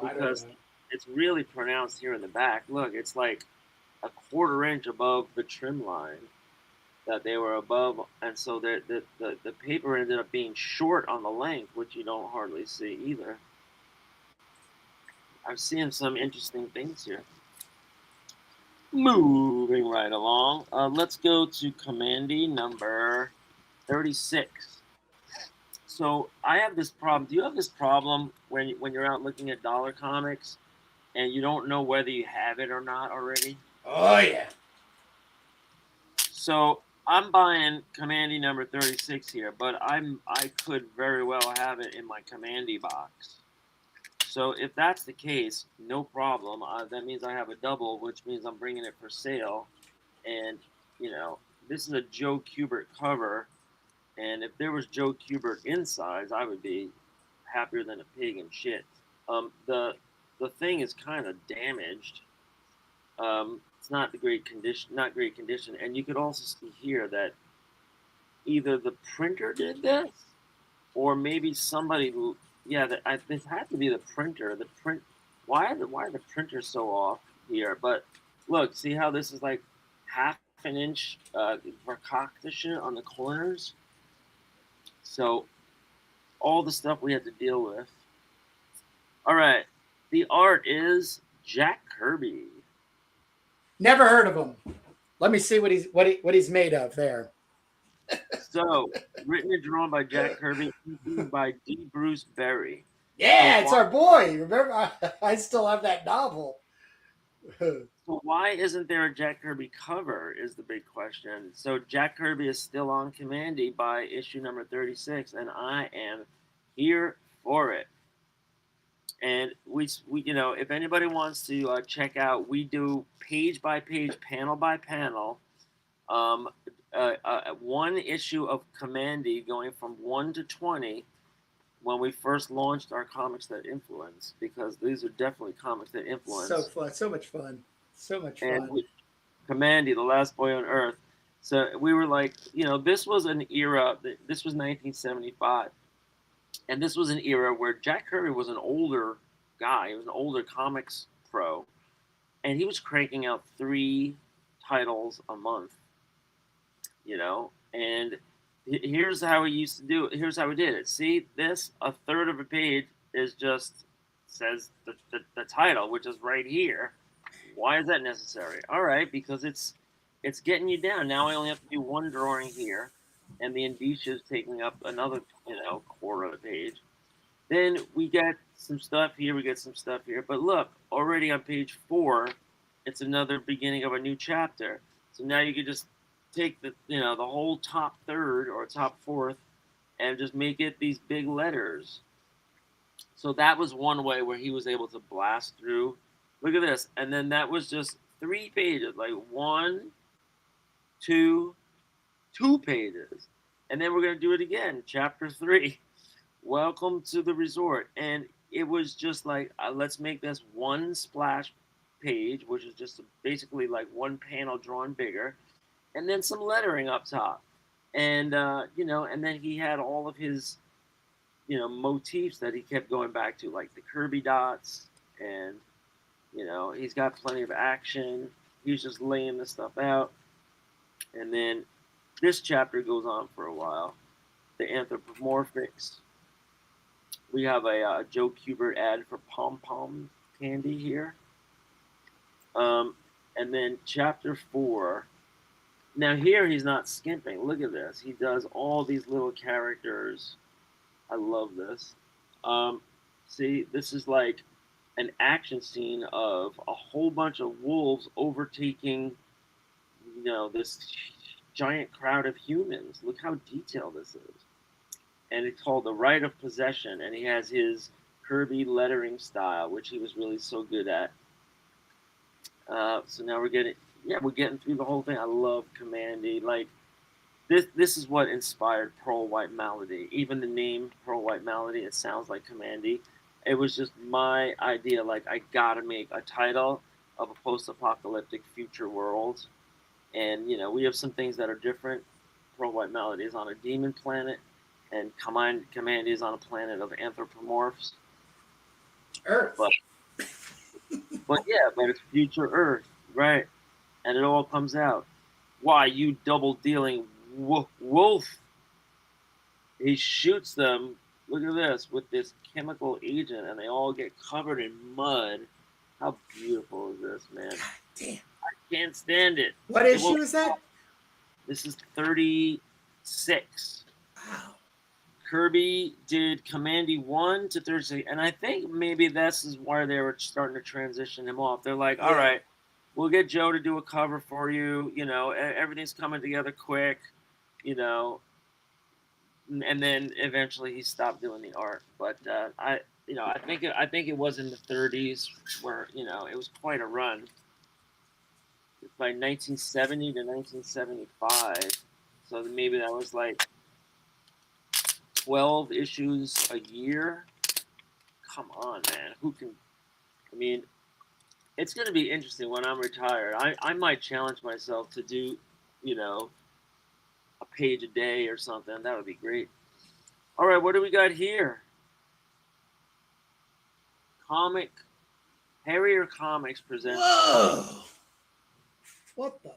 Because it's really pronounced here in the back. Look, it's like a 1/4 inch above the trim line that they were above, and so the paper ended up being short on the length, which you don't hardly see either. I'm seeing some interesting things here. Moving right along, let's go to Commandy number 36. So I have this problem. Do you have this problem when you're out looking at dollar comics and you don't know whether you have it or not already? Oh yeah. So I'm buying Commandy number 36 here, but I could very well have it in my Commandy box. So if that's the case, no problem. That means I have a double, which means I'm bringing it for sale. And this is a Joe Kubert cover. And if there was Joe Kubert inside, I would be happier than a pig in shit. The the thing is kind of damaged. It's not great condition, and you could also see here that either the printer did this, or maybe somebody. Yeah, this had to be the printer. The print. Why are the printers so off here? But look, see how this is like half an inch verkaktische on the corners. So all the stuff we had to deal with. All right, the art is Jack Kirby. Never heard of him. Let me see what he's made of there. So, written and drawn by Jack Kirby, by D. Bruce Berry. Yeah, So it's our boy. Remember, I still have that novel. So why isn't there a Jack Kirby cover is the big question. So Jack Kirby is still on Commandy by issue number 36, and I am here for it. And we if anybody wants to check out, we do page by page, panel by panel, one issue of Commandy going from 1 to 20 when we first launched our Comics That Influence, because these are definitely comics that influence. So fun, so much fun. So much fun. And Commandy, the last boy on Earth. So we were like, this was an era. This was 1975, and this was an era where Jack Kirby was an older guy. He was an older comics pro, and he was cranking out 3 titles a month. And here's how he used to do it. Here's how he did it. See this? A third of a page is just says the title, which is right here. Why is that necessary? All right, because it's getting you down. Now I only have to do one drawing here, and the indicia is taking up another, quarter of the page. Then we get some stuff here, we get some stuff here. But look, already on page 4, it's another beginning of a new chapter. So now you can just take the whole top third or top fourth and just make it these big letters. So that was one way where he was able to blast through. Look at this. And then that was just 3 pages, like 1, 2 pages. And then we're going to do it again. Chapter 3, Welcome to the Resort. And it was just like, let's make this one splash page, which is just basically like one panel drawn bigger. And then some lettering up top. And, and then he had all of his, motifs that he kept going back to, like the Kirby dots, and he's got plenty of action. He's just laying this stuff out. And then this chapter goes on for a while. The anthropomorphics. We have a Joe Kubert ad for Pom Pom candy here. And then chapter 4. Now here he's not skimping. Look at this. He does all these little characters. I love this. See, this is like an action scene of a whole bunch of wolves overtaking, this giant crowd of humans. Look how detailed this is. And it's called The Right of Possession, and he has his Kirby lettering style, which he was really so good at. So now we're getting through the whole thing. I love Commandy. Like, this is what inspired Pearl White Malady. Even the name Pearl White Malady, it sounds like Commandy. It was just my idea, like, I gotta make a title of a post-apocalyptic future world. And, we have some things that are different. Pearl White Malady is on a demon planet, and Commandy is on a planet of anthropomorphs. Earth. But it's future Earth, right? And it all comes out. Why, you double-dealing wolf? He shoots them, look at this, with this chemical agent, and they all get covered in mud. How beautiful is this, man? God damn. I can't stand it. What issue is that? This is 36. Wow. Kirby did Commandy 1 to 36, and I think maybe this is why they were starting to transition him off. They're like, all right, we'll get Joe to do a cover for you. Everything's coming together quick, and then eventually he stopped doing the art. But I think it was in the 30s where it was quite a run. By 1970 to 1975, so maybe that was like 12 issues a year. Come on, man, who can I mean, it's going to be interesting when I'm retired. I might challenge myself to do, you know, a page a day or something. That would be great. All right, what do we got here? Comic Harrier Comics presents. Whoa! What the?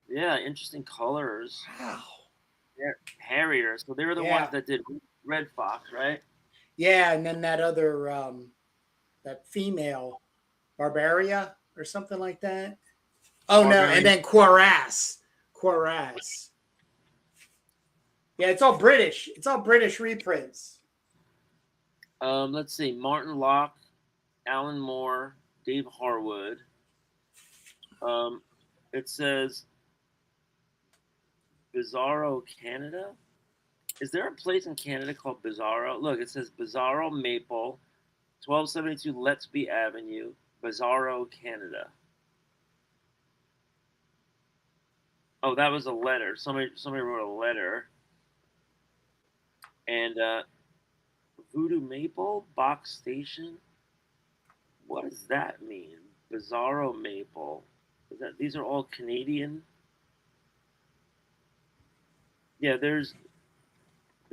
Yeah, interesting colors. Wow. Harrier. So they were the ones that did Red Fox, right? Yeah, and then that other that female Barbaria or something like that. Oh no, and then Quaras. Quaras. Yeah, it's all British. It's all British reprints. Let's see. Martin Locke, Alan Moore, Dave Harwood. It says Bizarro Canada. Is there a place in Canada called Bizarro? Look, it says Bizarro Maple, 1272 Lettsby Avenue, Bizarro, Canada. Oh, that was a letter. Somebody wrote a letter. And Voodoo Maple, Box Station. What does that mean? Bizarro Maple. These are all Canadian? Yeah, there's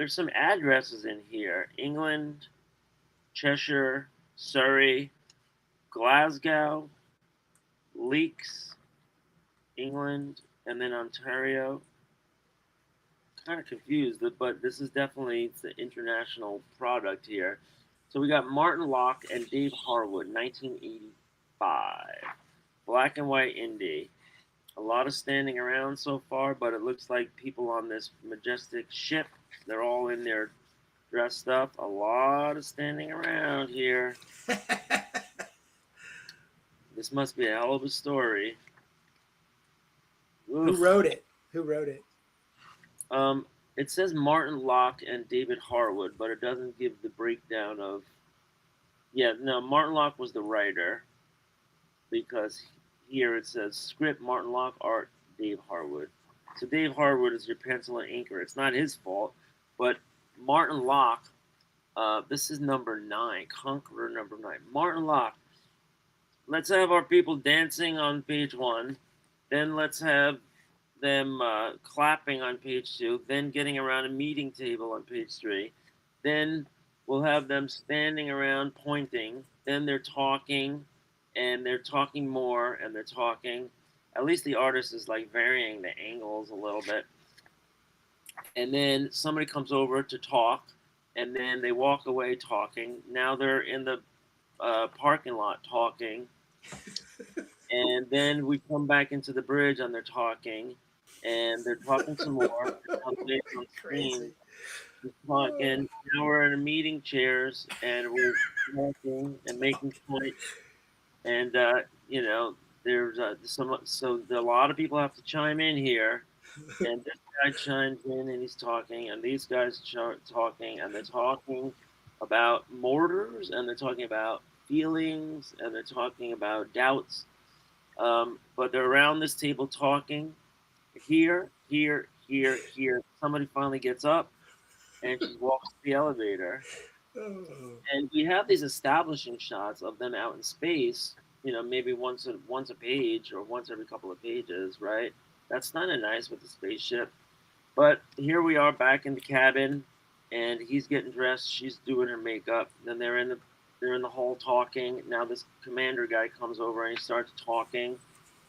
some addresses in here. England, Cheshire, Surrey, Glasgow, Leaks, England, and then Ontario. Kind of confused, but this is definitely the international product here. So we got Martin Locke and Dave Harwood, 1985. Black and white indie. A lot of standing around so far, but it looks like people on this majestic ship, they're all in there dressed up. A lot of standing around here. This must be a hell of a story. Oof. Who wrote it? It says Martin Locke and David Harwood, but it doesn't give the breakdown of. Yeah, no, Martin Locke was the writer, because here it says script Martin Locke, art Dave Harwood. So Dave Harwood is your pencil and inker. It's not his fault, but Martin Locke. This is number 9, Conqueror number 9. Martin Locke. Let's have our people dancing on page 1. Then let's have them clapping on page 2. Then getting around a meeting table on page 3. Then we'll have them standing around pointing. Then they're talking, and they're talking more, and they're talking. At least the artist is like varying the angles a little bit. And then somebody comes over to talk, and then they walk away talking. Now they're in the parking lot talking. And then we come back into the bridge and they're talking. And they're talking some more. On screen, talking. Now we're in a meeting chairs and we're talking and making points. And, you know, there's so a lot of people have to chime in here. And this guy chimes in and he's talking, and these guys talking, and they're talking about mortars, and they're talking about feelings, and they're talking about doubts. But they're around this table talking. Here. Somebody finally gets up, and she walks to the elevator. And we have these establishing shots of them out in space. You know, maybe once a page or once every couple of pages, right? That's kind of nice with the spaceship. But here we are back in the cabin, and he's getting dressed. She's doing her makeup. Then they're in the hall talking. Now this commander guy comes over and he starts talking.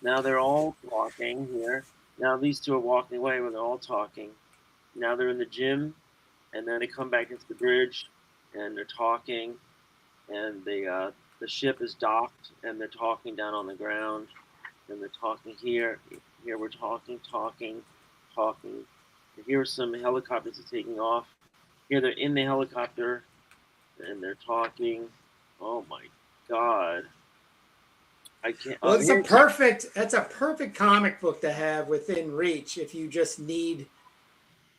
Now they're all talking here. Now these two are walking away when they're all talking. Now they're in the gym, and then they come back into the bridge, and they're talking, and the ship is docked, and they're talking down on the ground, and they're talking here. Here we're talking. Here are some helicopters are taking off. Here they're in the helicopter, and they're talking. Oh my God. I can't. Well, that's a perfect comic book to have within reach if you just need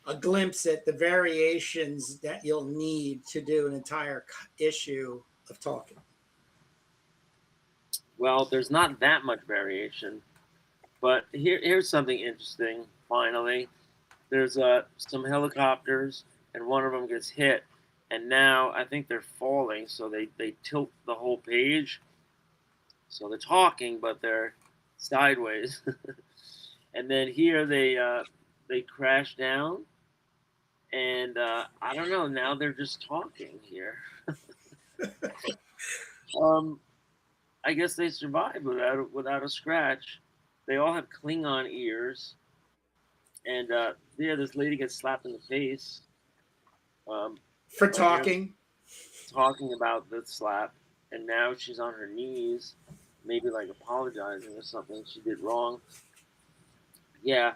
a glimpse at the variations that you'll need to do an entire issue of talking. Well, there's not that much variation. But here's something interesting, finally. There's some helicopters, and one of them gets hit. and now I think they're falling, so they tilt the whole page. So they're talking, but they're sideways. And then here they crash down, and I don't know. Now they're just talking here. um, I guess they survived without a scratch. They all have Klingon ears, and yeah, this lady gets slapped in the face. For Right here, talking. talking about the slap, and now she's on her knees, maybe like apologizing or something she did wrong. Yeah,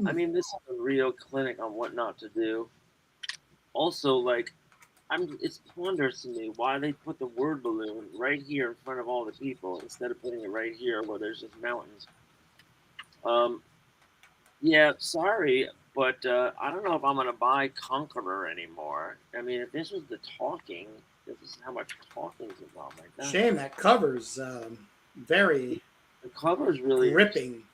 I mean, this is a real clinic on what not to do. Also, like, it's wondrous to me why they put the word balloon right here in front of all the people instead of putting it right here where there's just mountains. Yeah, sorry, but I don't know if I'm gonna buy Conqueror anymore. I mean, if this was the talking, this is how much talking is involved. Like that. Shame that cover's very The cover is really gripping.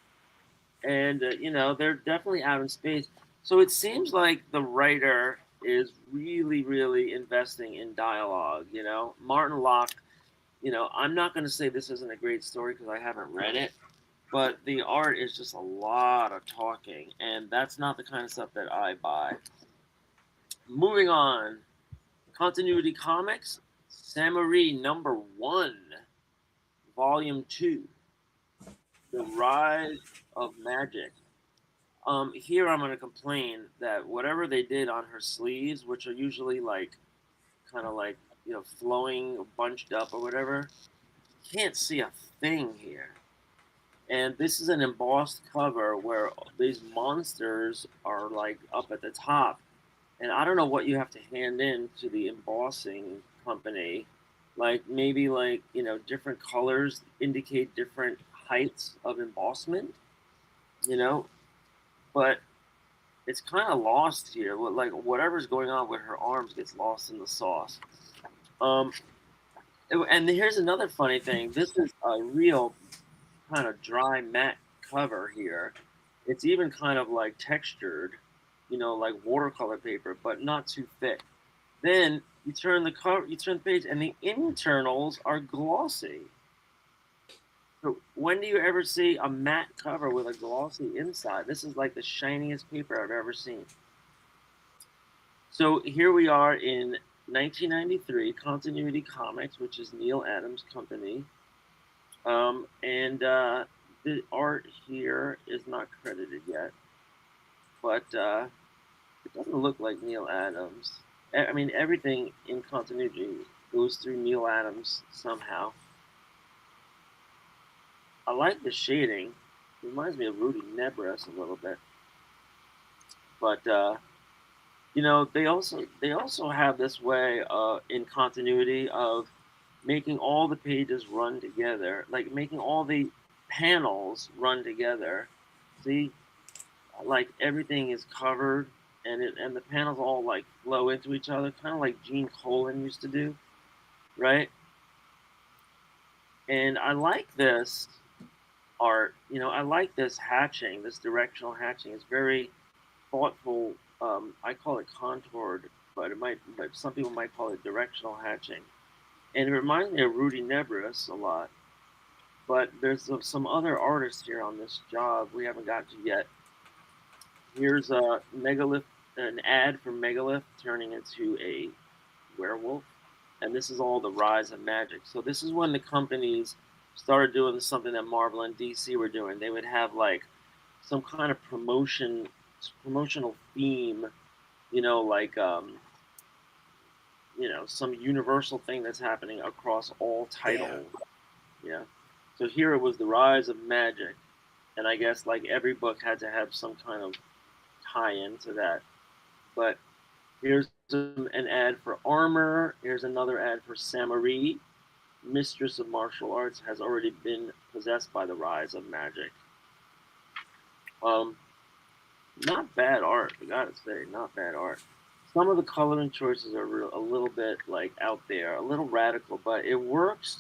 and you know, they're definitely out in space. So it seems like the writer is really, really investing in dialogue. You know, Martin Locke. You know, I'm not going to say this isn't a great story because I haven't read it, but the art is just a lot of talking, and that's not the kind of stuff that I buy. Moving on, Continuity Comics, Samurai #1, Volume 2, The Rise of Magic. Here I'm going to complain that whatever they did on her sleeves, which are usually like, kind of like, you know, flowing, bunched up or whatever, you can't see a thing here. And this is an embossed cover where these monsters are like up at the top. And I don't know what you have to hand in to the embossing company. Like maybe like, you know, different colors indicate different heights of embossment, you know, but it's kind of lost here. Like whatever's going on with her arms gets lost in the sauce. Um, and here's another funny thing. This is a real kind of dry matte cover here. It's even kind of like textured, you know, like watercolor paper, but not too thick. Then you turn the cover, you turn the page, and the internals are glossy. So when do you ever see a matte cover with a glossy inside? This is like the shiniest paper I've ever seen. So here we are in 1993, Continuity Comics, which is Neil Adams' company. And the art here is not credited yet, but it doesn't look like Neil Adams. I mean, everything in Continuity goes through Neil Adams somehow. I like the shading. It reminds me of Rudy Nebres a little bit. But you know, they also have this way in Continuity of making all the pages run together, like making all the panels run together. See, like everything is covered, and the panels all like flow into each other, kind of like Gene Colan used to do, right? And I like this art. You know, I like this hatching, this directional hatching. It's very thoughtful. I call it contoured, but some people might call it directional hatching. And it reminds me of Rudy Nebres a lot. But there's some other artists here on this job we haven't got to yet. Here's a Megalith, an ad for Megalith turning into a werewolf. And this is all the rise of magic. So this is when the companies started doing something that Marvel and DC were doing. They would have like some kind of promotional theme, you know, like you know, some universal thing that's happening across all titles. Yeah. So here it was the rise of magic, and I guess like every book had to have some kind of tie-in to that. But here's an ad for armor. Here's another ad for Samurai. Mistress of Martial Arts has already been possessed by the rise of magic. Not bad art, I gotta say, not bad art. Some of the coloring choices are a little bit like out there, a little radical, but it works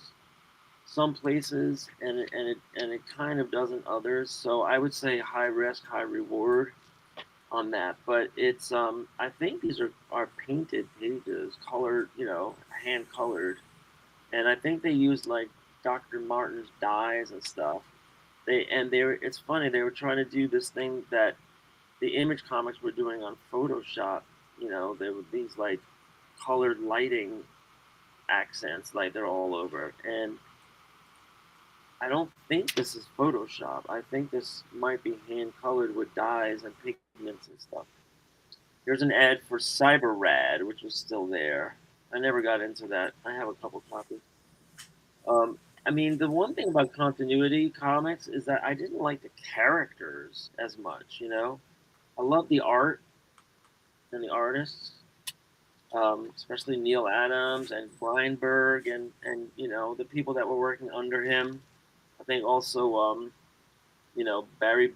some places and it kind of doesn't others. So I would say high risk, high reward. on that, but it's I think these are painted pages, colored, hand colored, and I think they used like Dr. Martin's dyes and stuff. It's funny, they were trying to do this thing that the Image Comics were doing on Photoshop. There were these like colored lighting accents, like they're all over, and I don't think this is Photoshop. I think this might be hand colored with dyes and pigments and stuff. Here's an ad for CyberRad, which was still there. I never got into that. I have a couple copies. I mean, the one thing about continuity comics is that I didn't like the characters as much. I love the art and the artists, especially Neil Adams and Grindberg and the people that were working under him. I think also Barry,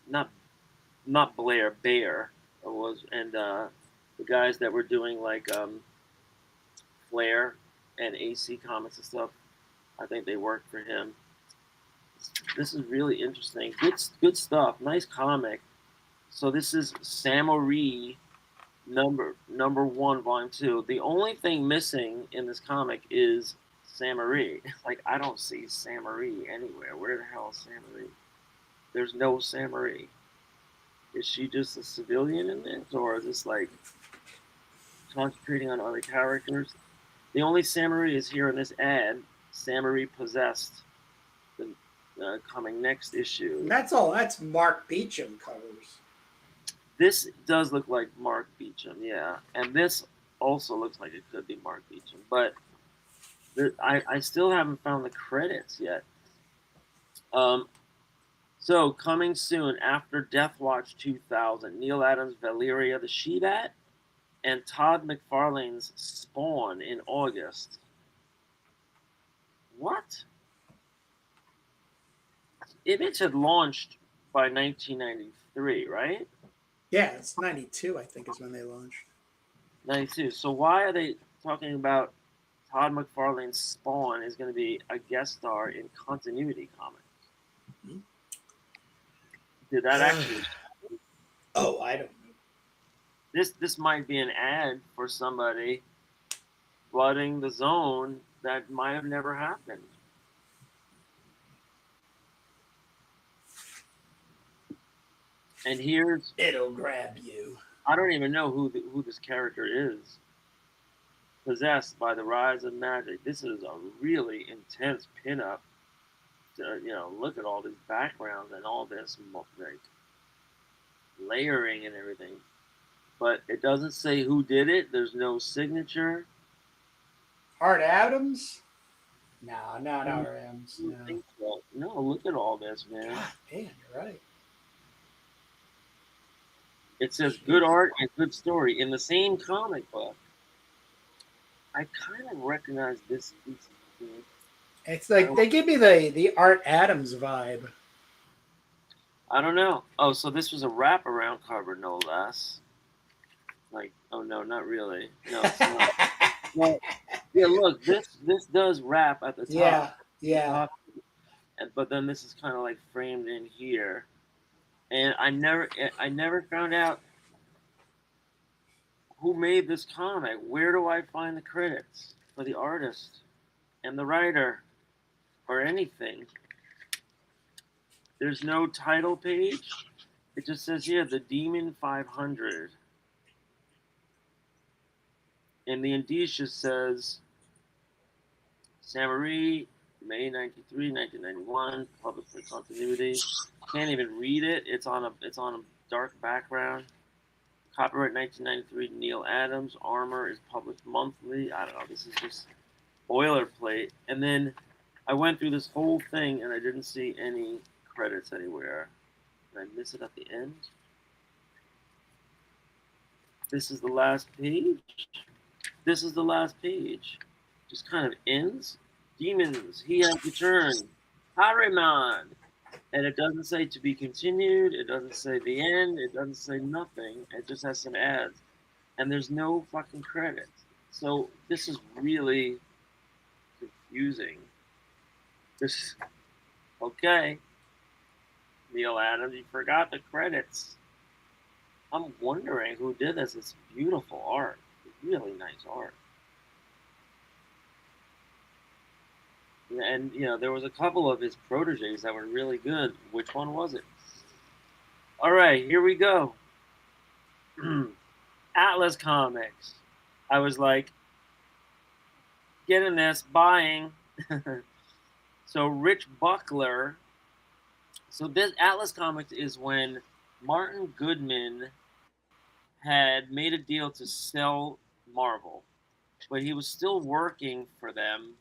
not Blair, Bear was, and the guys that were doing like Flair and AC Comics and stuff. I think they worked for him. This is really interesting. Good stuff. Nice comic. So this is Samory number 1, volume 2. The only thing missing in this comic is Samory. Like, I don't see Samory anywhere. Where the hell is Samory? There's no Samory. Is she just a civilian in this, or is this like concentrating on other characters? The only Samory is here in this ad. Samory Possessed, the coming next issue. And that's all. That's Mark Beecham covers. This does look like Mark Beecham, yeah, and this also looks like it could be Mark Beecham, but I still haven't found the credits yet. So coming soon after Death Watch 2000, Neil Adams' Valeria the She-Bat, and Todd McFarlane's Spawn in August. What? Image had launched by 1993, right? Yeah, it's 92, I think, is when they launched. 92. So why are they talking about Todd McFarlane's Spawn is going to be a guest star in Continuity Comics? Mm-hmm. Did that actually? Oh, I don't know. This might be an ad for somebody flooding the zone that might have never happened. And here's... It'll grab you. I don't even know who this character is. Possessed by the Rise of Magic. This is a really intense pinup. Look at all these backgrounds and all this like layering and everything. But it doesn't say who did it. There's no signature. Art Adams? No, not Art Adams. No. I think so. No, look at all this, man. God, man, you're right. It says good art and good story in the same comic book. I kind of recognize this piece of thing. It's like they give me the Art Adams vibe. I don't know. Oh, so this was a wraparound cover, no less. Like, oh no, not really. No, it's not. Well, yeah, look, this does wrap at the top. Yeah. But then this is kind of like framed in here, and I never found out who made this comic. Where do I find the credits for the artist and the writer or anything? There's no title page. It just says here, The Demon 500. And the indicia says, Samory, May 93, 1991, published for Continuity. Can't even read it. It's on a dark background. Copyright 1993, Neil Adams. Armor is published monthly. I don't know. This is just boilerplate. And then I went through this whole thing and I didn't see any credits anywhere. Did I miss it at the end? This is the last page. This is the last page. Just kind of ends. Demons, he has returned. Harriman. And it doesn't say to be continued. It doesn't say the end. It doesn't say nothing. It just has some ads. And there's no fucking credits. So this is really confusing. This, okay. Neil Adams, you forgot the credits. I'm wondering who did this. It's beautiful art, really nice art. And there was a couple of his proteges that were really good. Which one was it? All right, here we go. Atlas Comics. I was like, getting this, buying. So Rich Buckler. So this Atlas Comics is when Martin Goodman had made a deal to sell Marvel, but he was still working for them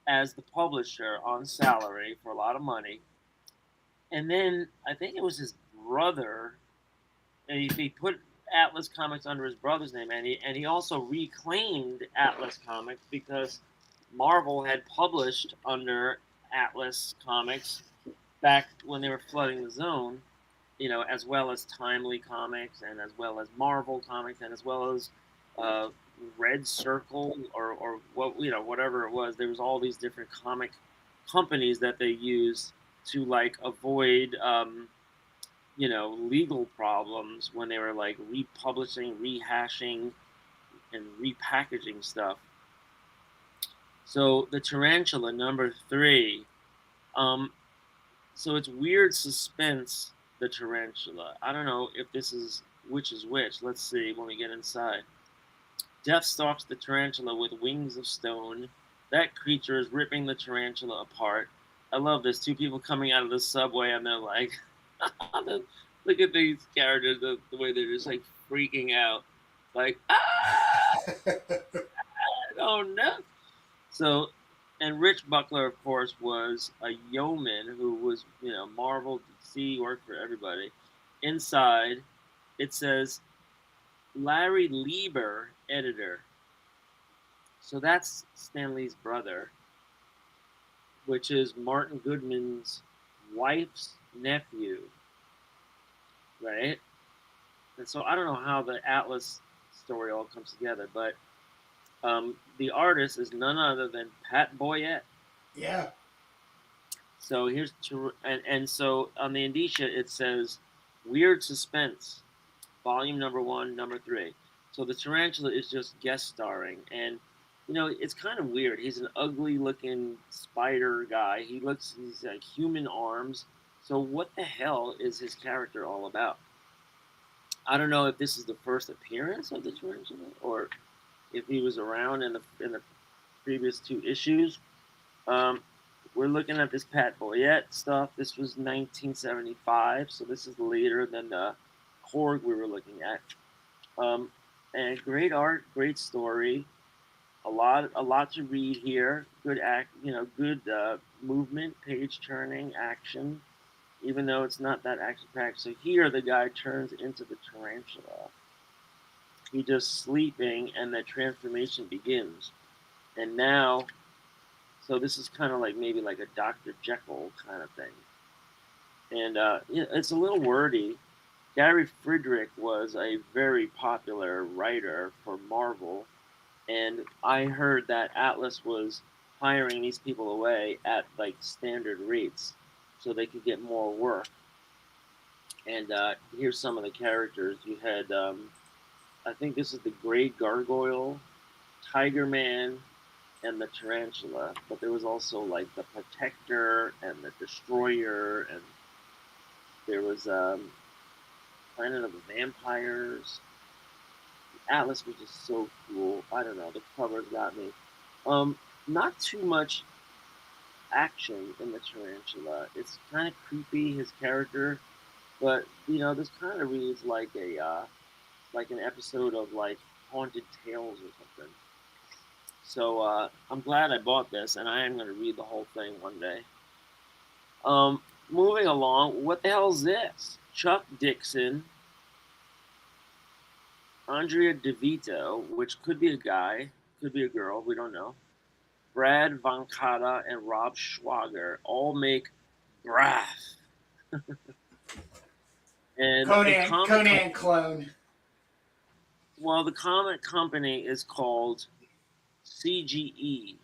as the publisher on salary for a lot of money. And then I think it was his brother, and he put Atlas Comics under his brother's name, and he also reclaimed Atlas Comics because Marvel had published under Atlas Comics back when they were flooding the zone, as well as Timely Comics and as well as Marvel Comics and as well as Red Circle or what whatever it was. There was all these different comic companies that they used to like avoid legal problems when they were like republishing, rehashing, and repackaging stuff. So the Tarantula #3. So it's weird suspense. The Tarantula. I don't know if this is which is which. Let's see when we get inside. Death stalks the tarantula with wings of stone. That creature is ripping the tarantula apart. I love this. Two people coming out of the subway and they're like, look at these characters, the way they're just like freaking out. Like, oh no. So, and Rich Buckler, of course, was a yeoman who was, Marvel, DC, worked for everybody. Inside, it says Larry Lieber, editor. So that's Stan Lee's brother, which is Martin Goodman's wife's nephew, right? And so I don't know how the Atlas story all comes together, but the artist is none other than Pat Boyette. Yeah. So here's and so on the indicia it says Weird Suspense, volume #1, #3. So the tarantula is just guest starring, and it's kind of weird. He's an ugly looking spider guy. He's like human arms. So what the hell is his character all about? I don't know if this is the first appearance of the tarantula or if he was around in the previous 2 issues. We're looking at this Pat Boyette stuff. This was 1975, so this is later than the Korg we were looking at. And great art, great story, a lot to read here. Good good movement, page turning, action. Even though it's not that action packed. So here the guy turns into the tarantula. He's just sleeping, and the transformation begins. And now, so this is kind of like maybe like a Dr. Jekyll kind of thing. And it's a little wordy. Gary Friedrich was a very popular writer for Marvel, and I heard that Atlas was hiring these people away at like standard rates so they could get more work. And here's some of the characters. You had, I think this is the Grey Gargoyle, Tiger Man, and the Tarantula. But there was also like the Protector and the Destroyer, and there was Planet of the Vampires. Atlas was just so cool. I don't know, the covers got me. Not too much action in the Tarantula. It's kind of creepy, his character, but this kind of reads like a like an episode of like Haunted Tales or something. So I'm glad I bought this, and I am going to read the whole thing one day. Moving along, what the hell is this? Chuck Dixon, Andrea DeVito, which could be a guy, could be a girl, we don't know. Brad Vancata and Rob Schwager all make Braff. And Conan clone. Well, the comic company is called CGE.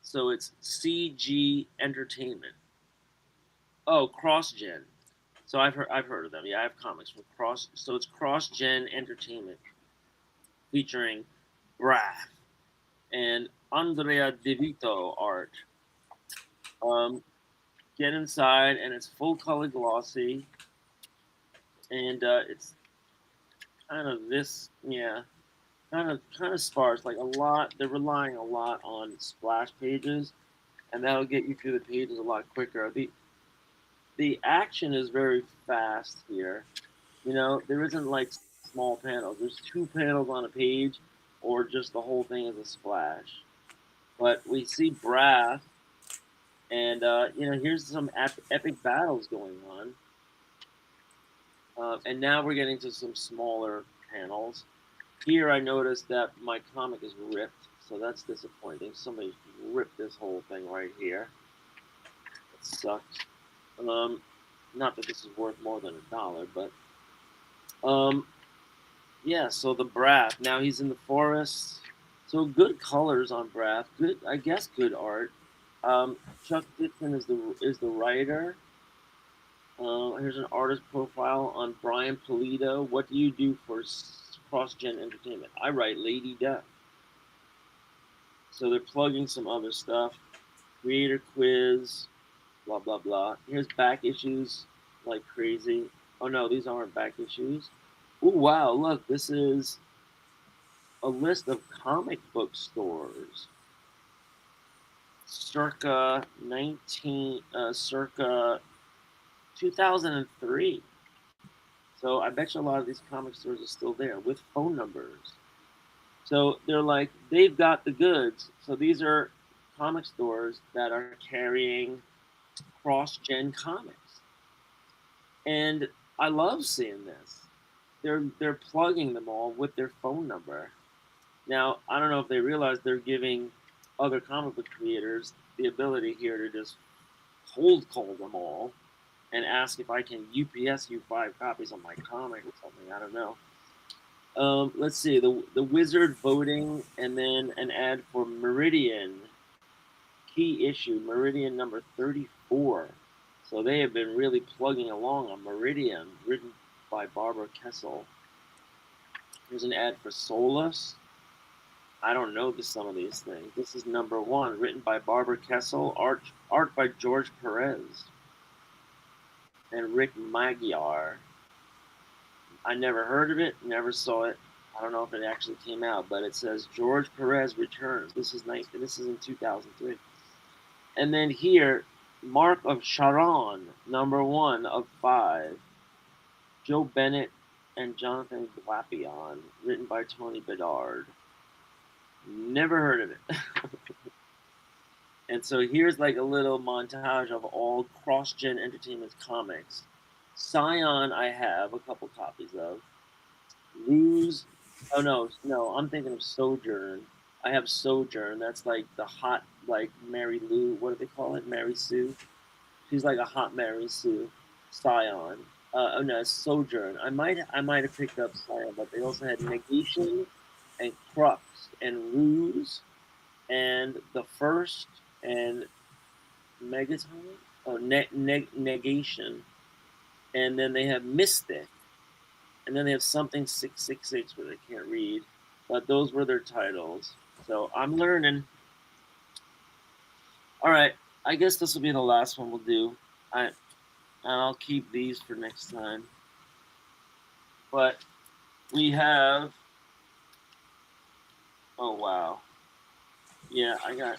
So it's CG Entertainment. Oh, CrossGen. So I've heard of them. Yeah, I have comics from Cross. So it's Cross Gen Entertainment, featuring Braff and Andrea DeVito art. Um, get inside, and it's full color glossy, and it's kind of this, yeah, kind of sparse. Like a lot, they're relying a lot on splash pages, and that'll get you through the pages a lot quicker. The action is very fast here. You know, there isn't like small panels. There's 2 panels on a page, or just the whole thing is a splash. But we see Brass, and here's some epic battles going on. And now we're getting to some smaller panels. Here I noticed that my comic is ripped, so that's disappointing. Somebody ripped this whole thing right here. It sucks. Not that this is worth more than $1, but yeah. So the Braff. Now he's in the forest. So good colors on Braff. Good, I guess. Good art. Chuck Dixon is the writer. Here's an artist profile on Brian Polito. What do you do for Cross-Gen Entertainment? I write Lady Death. So they're plugging some other stuff. Creator quiz, blah, blah, blah. Here's back issues like crazy. Oh, no, these aren't back issues. Oh, wow, look, this is a list of comic book stores. Circa 2003. So I bet you a lot of these comic stores are still there with phone numbers. So they're like, they've got the goods. So these are comic stores that are carrying cross-gen comics. And I love seeing this. They're plugging them all with their phone number. Now, I don't know if they realize they're giving other comic book creators the ability here to just cold call them all and ask if I can UPS you 5 copies of my comic or something. I don't know. Let's see, the Wizard voting, and then an ad for Meridian. Key issue, Meridian number 34. So they have been really plugging along on Meridian, written by Barbara Kessel. Here's an ad for Solus. I don't know some of these things. This is number 1, written by Barbara Kessel, art by George Perez and Rick Magyar. I never heard of it, never saw it. I don't know if it actually came out, but it says George Perez returns. This is in 2003. And then here, Mark of Sharon, number 1 of 5. Joe Bennett and Jonathan Glapion, written by Tony Bedard. Never heard of it. And so here's like a little montage of all Cross-Gen Entertainment comics. Scion I have a couple copies of. Lose, oh no, I'm thinking of Sojourn. I have Sojourn. That's like the hot, like Mary Lou. What do they call it? Mary Sue. She's like a hot Mary Sue. Scion. Oh no, it's Sojourn. I might have picked up Scion, but they also had Negation and Crux and Ruse and the First and Megaton. Oh, Negation. And then they have Mystic. And then they have something 666 where they can't read. But those were their titles. So I'm learning. All right. I guess this will be the last one we'll do. And I'll keep these for next time. But we have... Oh, wow. Yeah, I got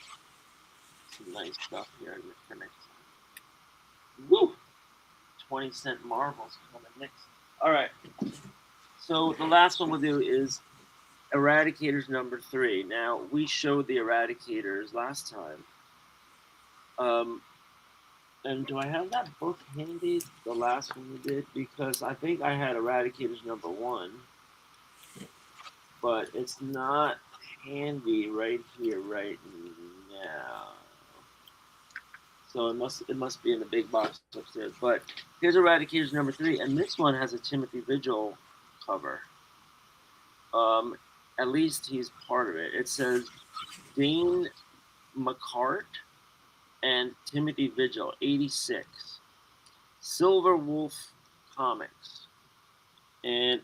some nice stuff here for next time. Woo! 20-cent Marvels coming next. All right. So the last one we'll do is Eradicators number 3. Now, we showed the Eradicators last time. And do I have that book handy? The last one we did? Because I think I had Eradicators number 1. But it's not handy right here, right now. So it must be in the big box upstairs. But here's Eradicators number 3, and this one has a Timothy Vigil cover. At least he's part of it. It says Dean McCart and Timothy Vigil, 86. Silver Wolf comics. And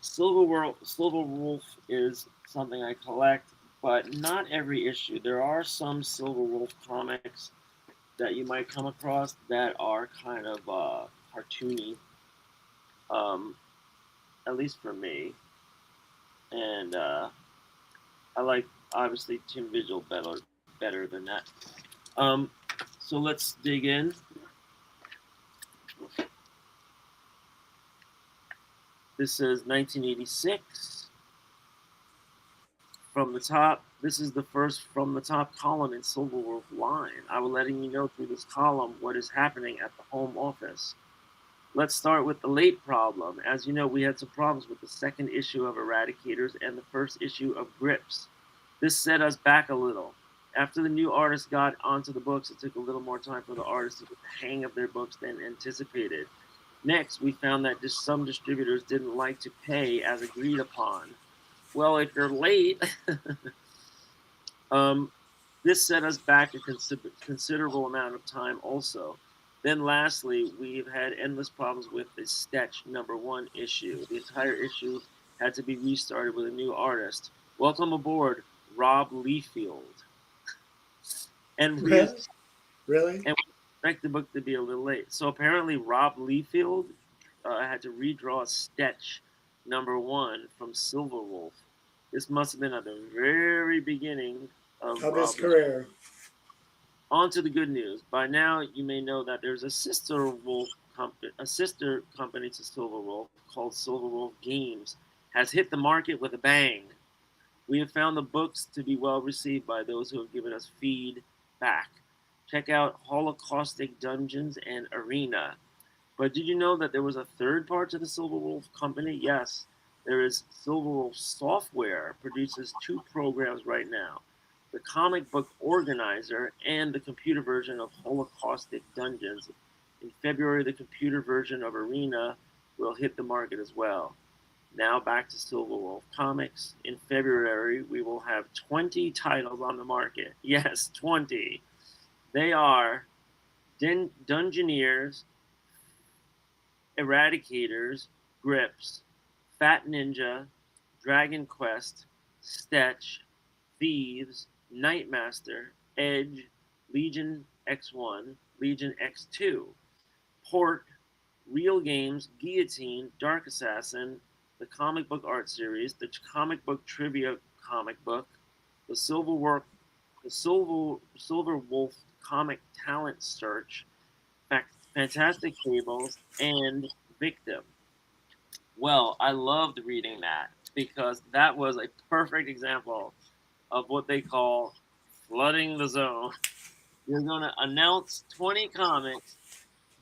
Silver Wolf is something I collect, but not every issue. There are some Silver Wolf comics that you might come across that are kind of cartoony, at least for me. And I like, obviously, Tim Vigil better than that. So let's dig in. This is 1986. From the top, this is the first from the top column in Silver Wolf line. I will letting you know through this column what is happening at the home office. Let's start with the late problem. As you know, we had some problems with the second issue of Eradicators and the first issue of Grips. This set us back a little. After the new artists got onto the books, it took a little more time for the artists to get the hang of their books than anticipated. Next, we found that some distributors didn't like to pay as agreed upon. Well, if you're late, this set us back a considerable amount of time also. Then lastly, we've had endless problems with the Stetch #1 issue. The entire issue had to be restarted with a new artist. Welcome aboard, Rob Liefeld. And Really? And we expect the book to be a little late. So apparently Rob Liefeld had to redraw Stetch #1 from Silver Wolf. This must have been at the very beginning of his career. On to the good news. By now, you may know that there's a sister company to Silver Wolf called Silver Wolf Games has hit the market with a bang. We have found the books to be well received by those who have given us feedback. Check out Holocaustic Dungeons and Arena. But did you know that there was a third part to the Silver Wolf company? Yes, there is Silver Wolf Software produces 2 programs right now. The comic book organizer and the computer version of Holocaustic Dungeons. In February, the computer version of Arena will hit the market as well. Now back to Silver Wolf Comics. In February, we will have 20 titles on the market. Yes, 20. They are Dungeoneers, Eradicators, Grips, Fat Ninja, Dragon Quest, Stetch, Thieves, Nightmaster, Edge, Legion X1, Legion X2, Port, Real Games, Guillotine, Dark Assassin, the comic book art series, the comic book trivia comic book, the Silver Wolf comic talent search, Fantastic Fables, and Victim. Well, I loved reading that because that was a perfect example of what they call flooding the zone. You're going to announce 20 comics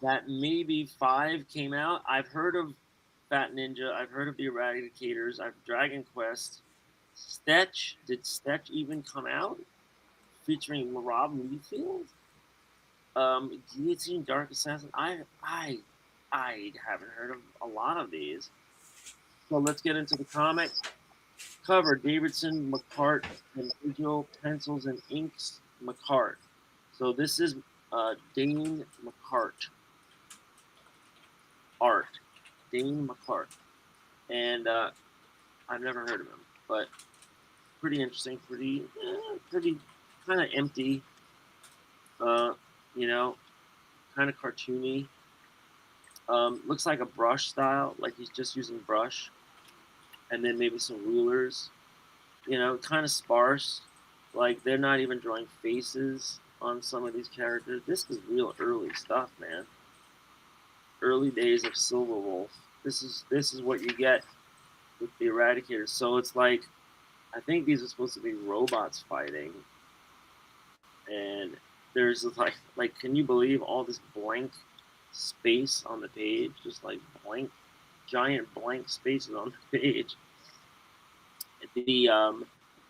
that maybe 5 came out. I've heard of Fat Ninja. I've heard of the Eradicators. I've Dragon Quest. Stetch. Did Stetch even come out? Featuring Rob Liefeld? Guillotine, Dark Assassin. I haven't heard of a lot of these. So let's get into the comic. Cover, Davidson, McCart, and Visual Pencils and Inks, McCart. So this is Dane McCart. Art. Dane McCart. And I've never heard of him, but pretty interesting, pretty kind of empty, you know, kind of cartoony. Looks like a brush style, like he's just using brush. And then maybe some rulers, you know, kind of sparse. Like they're not even drawing faces on some of these characters. This is real early stuff, man. Early days of Silver Wolf. This is what you get with the Eradicators. So it's like, I think these are supposed to be robots fighting. And there's like, can you believe all this blank space on the page? Just like blank. Giant blank spaces on the page. The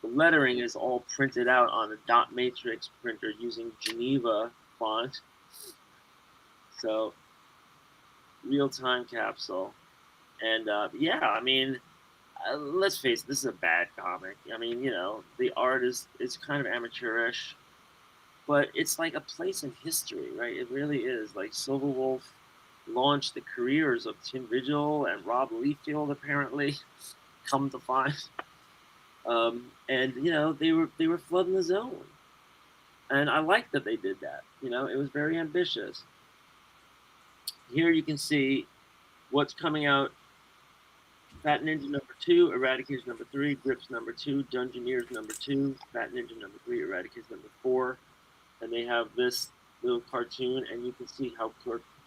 lettering is all printed out on a dot matrix printer using Geneva font. So, real-time capsule. And yeah, I mean, let's face it, this is a bad comic. I mean, you know, the art is kind of amateurish, but it's like a place in history, right? It really is. Like Silver Wolf launched the careers of Tim Vigil and Rob Liefeld, apparently. Come to find, and they were flooding the zone, and I like that they did that. It was very ambitious. Here you can see what's coming out. Fat Ninja #2, Eradicator #3, Grips #2, Dungeoneers #2, Fat Ninja #3, Eradicator #4, and they have this little cartoon, and you can see how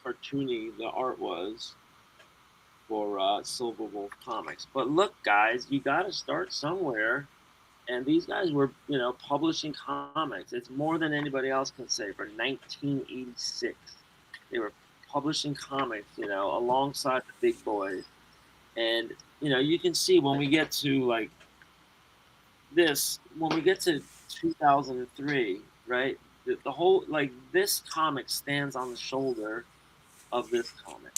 cartoony the art was for Silver Wolf Comics. But look, guys, you got to start somewhere, and these guys were, publishing comics. It's more than anybody else can say. For 1986, they were publishing comics, alongside the big boys. And you can see when we get to like this, when we get to 2003, right? The whole, like, this comic stands on the shoulder of this comic.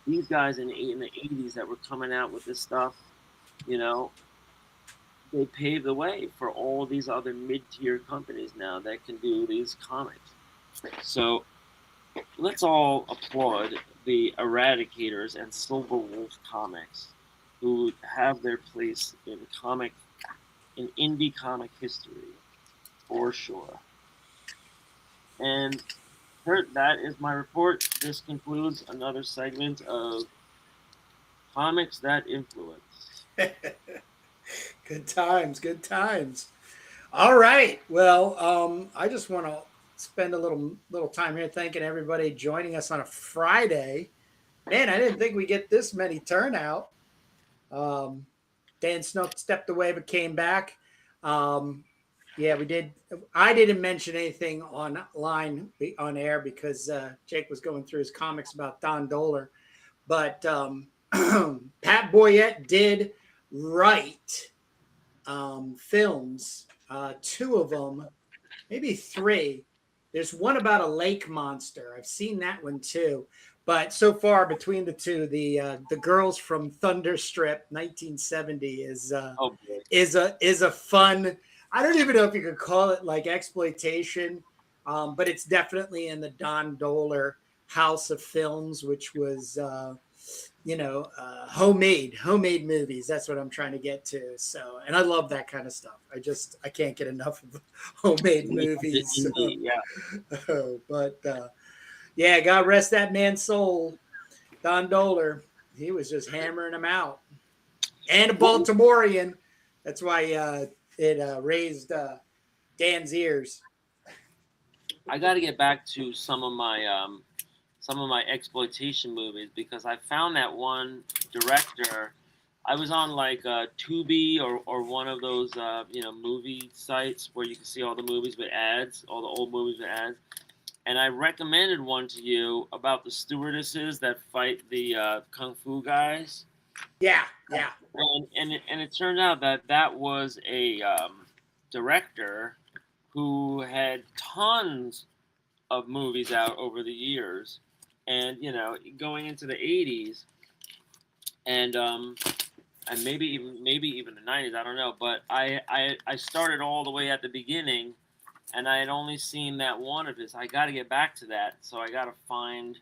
These guys in the 80s that were coming out with this stuff, they paved the way for all these other mid-tier companies now that can do these comics. So let's all applaud the Eradicators and Silver Wolf Comics, who have their place in indie comic history, for sure. And Kurt, that is my report. This concludes another segment of Comics That Influence. Good times, good times. All right. Well, I just want to spend a little time here thanking everybody joining us on a Friday. Man, I didn't think we'd get this many turnout. Dan Snook stepped away but came back. Yeah, we did. I didn't mention anything online on air because Jake was going through his comics about Don Dohler. But Pat Boyette did write films, 2 of them, maybe 3. There's one about a lake monster. I've seen that one too. But so far between the 2, the Girls from Thunderstrip 1970 is a fun. I don't even know if you could call it like exploitation, but it's definitely in the Don Dohler house of films, which was homemade movies. That's what I'm trying to get to. So, and I love that kind of stuff. I can't get enough of homemade movies. So. But yeah, God rest that man's soul. Don Dohler, he was just hammering them out. And a Baltimorean. That's why it raised Dan's ears. I got to get back to some of my exploitation movies, because I found that one director. I was on like Tubi or one of those movie sites where you can see all the movies with ads, all the old movies with ads. And I recommended one to you about the stewardesses that fight the kung fu guys. Yeah. And it turned out that was a director who had tons of movies out over the years, and going into the 80s, and maybe even the 90s. I don't know, but I started all the way at the beginning. And I had only seen that one of his. I got to get back to that, so I got to find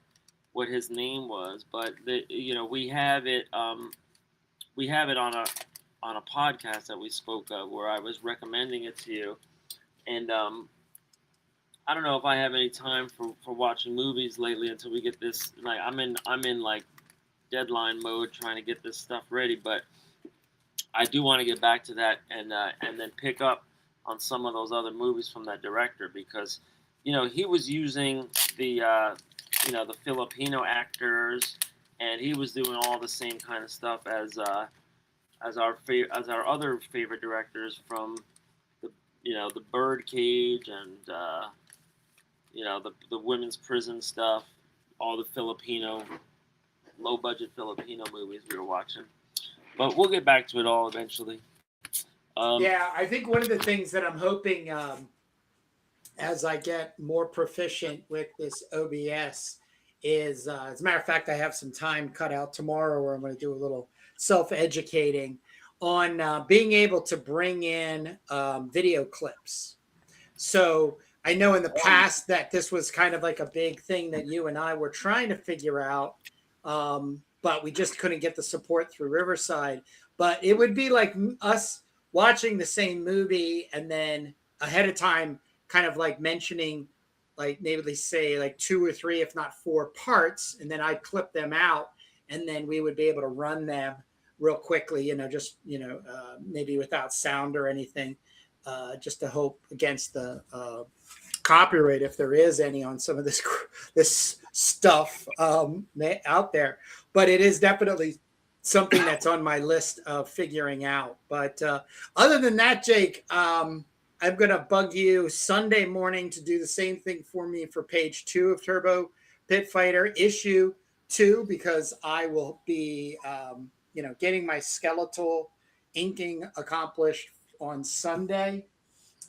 what his name was. But we have it. We have it on a podcast that we spoke of, where I was recommending it to you. And I don't know if I have any time for watching movies lately until we get this. Like I'm in like deadline mode trying to get this stuff ready. But I do want to get back to that and then pick up on some of those other movies from that director, because he was using the the Filipino actors, and he was doing all the same kind of stuff as our other favorite directors from the Birdcage and the women's prison stuff, all the Filipino low budget Filipino movies we were watching. But we'll get back to it all eventually. Yeah, I think one of the things that I'm hoping as I get more proficient with this OBS is, as a matter of fact, I have some time cut out tomorrow where I'm going to do a little self-educating on being able to bring in video clips. So I know in the past that this was kind of like a big thing that you and I were trying to figure out, but we just couldn't get the support through Riverside. But it would be like us watching the same movie and then ahead of time, kind of like mentioning, like maybe they say like 2 or 3, if not 4 parts, and then I'd clip them out, and then we would be able to run them real quickly, just maybe without sound or anything, just to hope against the copyright, if there is any, on some of this stuff out there. But it is definitely something that's on my list of figuring out. But other than that, Jake, I'm going to bug you Sunday morning to do the same thing for me for page 2 of Turbo Pit Fighter issue 2, because I will be getting my skeletal inking accomplished on Sunday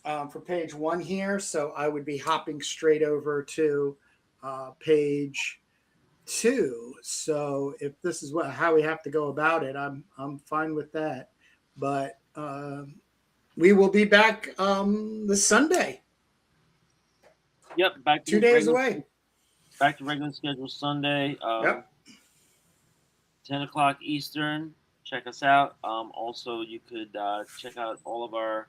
for page 1 here. So I would be hopping straight over to page 2. So if this is how we have to go about it, I'm fine with that. But we will be back this Sunday. Yep, back to 2 days away. Back to regular schedule Sunday. Yep. 10 o'clock Eastern. Check us out. Also, you could check out all of our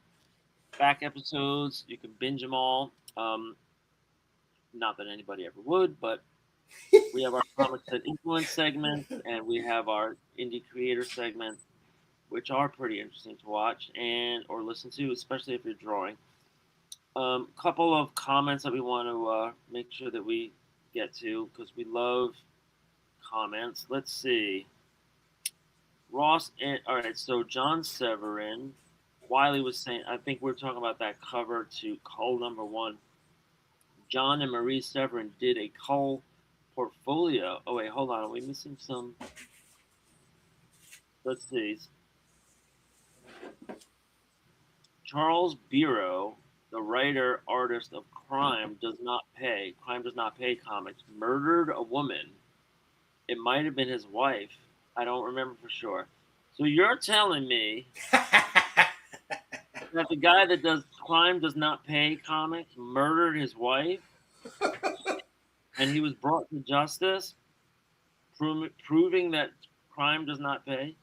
back episodes. You can binge them all. Not that anybody ever would, but we have our Comics That Influence segment, and we have our Indie Creator segment, which are pretty interesting to watch and or listen to, especially if you're drawing. Couple of comments that we want to make sure that we get to, because we love comments. Let's see. Ross, all right, so John Severin, Wiley was saying, I think we're talking about that cover to Cull #1. John and Marie Severin did a Cull portfolio. Oh, wait, hold on. Are we missing some? Let's see. Charles Biro, the writer, artist of Crime Does Not Pay comics, murdered a woman. It might have been his wife. I don't remember for sure. So you're telling me that the guy that does Crime Does Not Pay comics murdered his wife, and he was brought to justice, proving that crime does not pay?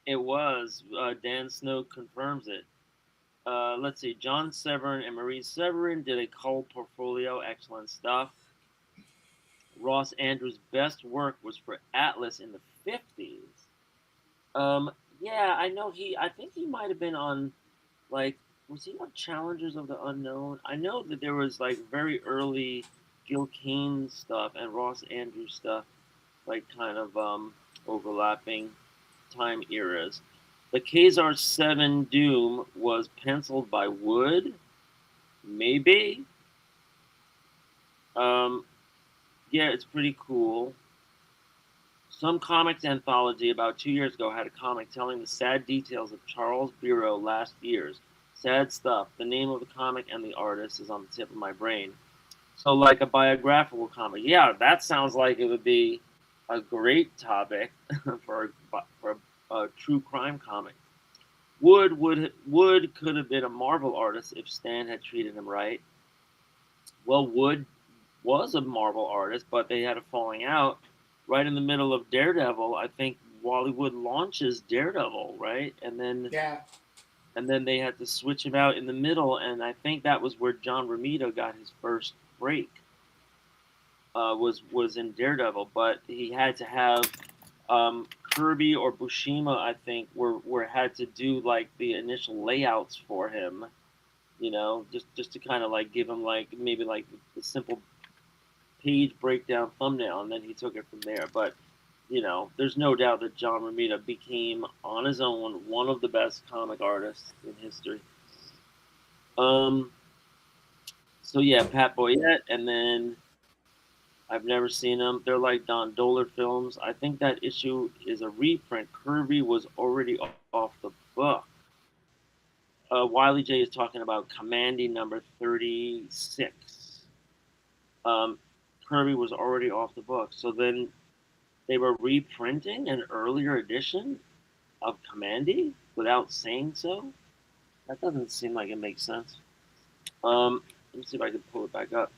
It was. Dan Snow confirms it. Let's see. John Severin and Marie Severin did a Cull portfolio. Excellent stuff. Ross Andrews' best work was for Atlas in the 50s. Yeah, I know I think he might have been on, like, was he on Challengers of the Unknown? I know that there was, like, very early Gil Kane stuff and Ross Andrews stuff, like, kind of overlapping time eras. The Khazar 7 Doom was penciled by Wood? Maybe? Yeah, it's pretty cool. Some Comics Anthology about 2 years ago had a comic telling the sad details of Charles Biro last year's. Sad stuff. The name of the comic and the artist is on the tip of my brain. So, like a biographical comic. Yeah, that sounds like it would be a great topic for a true crime comic. Wood could have been a Marvel artist if Stan had treated him right. Well, Wood was a Marvel artist, but they had a falling out right in the middle of Daredevil. I think Wally Wood launches Daredevil, right? And then they had to switch him out in the middle, and I think that was where John Romita got his first break. Was in Daredevil, but he had to have Kirby or Buscema, I think, were had to do like the initial layouts for him, just to kind of like give him like maybe like the simple page breakdown thumbnail, and then he took it from there. But there's no doubt that John Romita became on his own one of the best comic artists in history. So yeah, Pat Boyette, and then I've never seen them. They're like Don Dohler films. I think that issue is a reprint. Kirby was already off the book. Wiley J is talking about Commandy number 36. Kirby was already off the book. So then they were reprinting an earlier edition of Commandy without saying so? That doesn't seem like it makes sense. Let me see if I can pull it back up.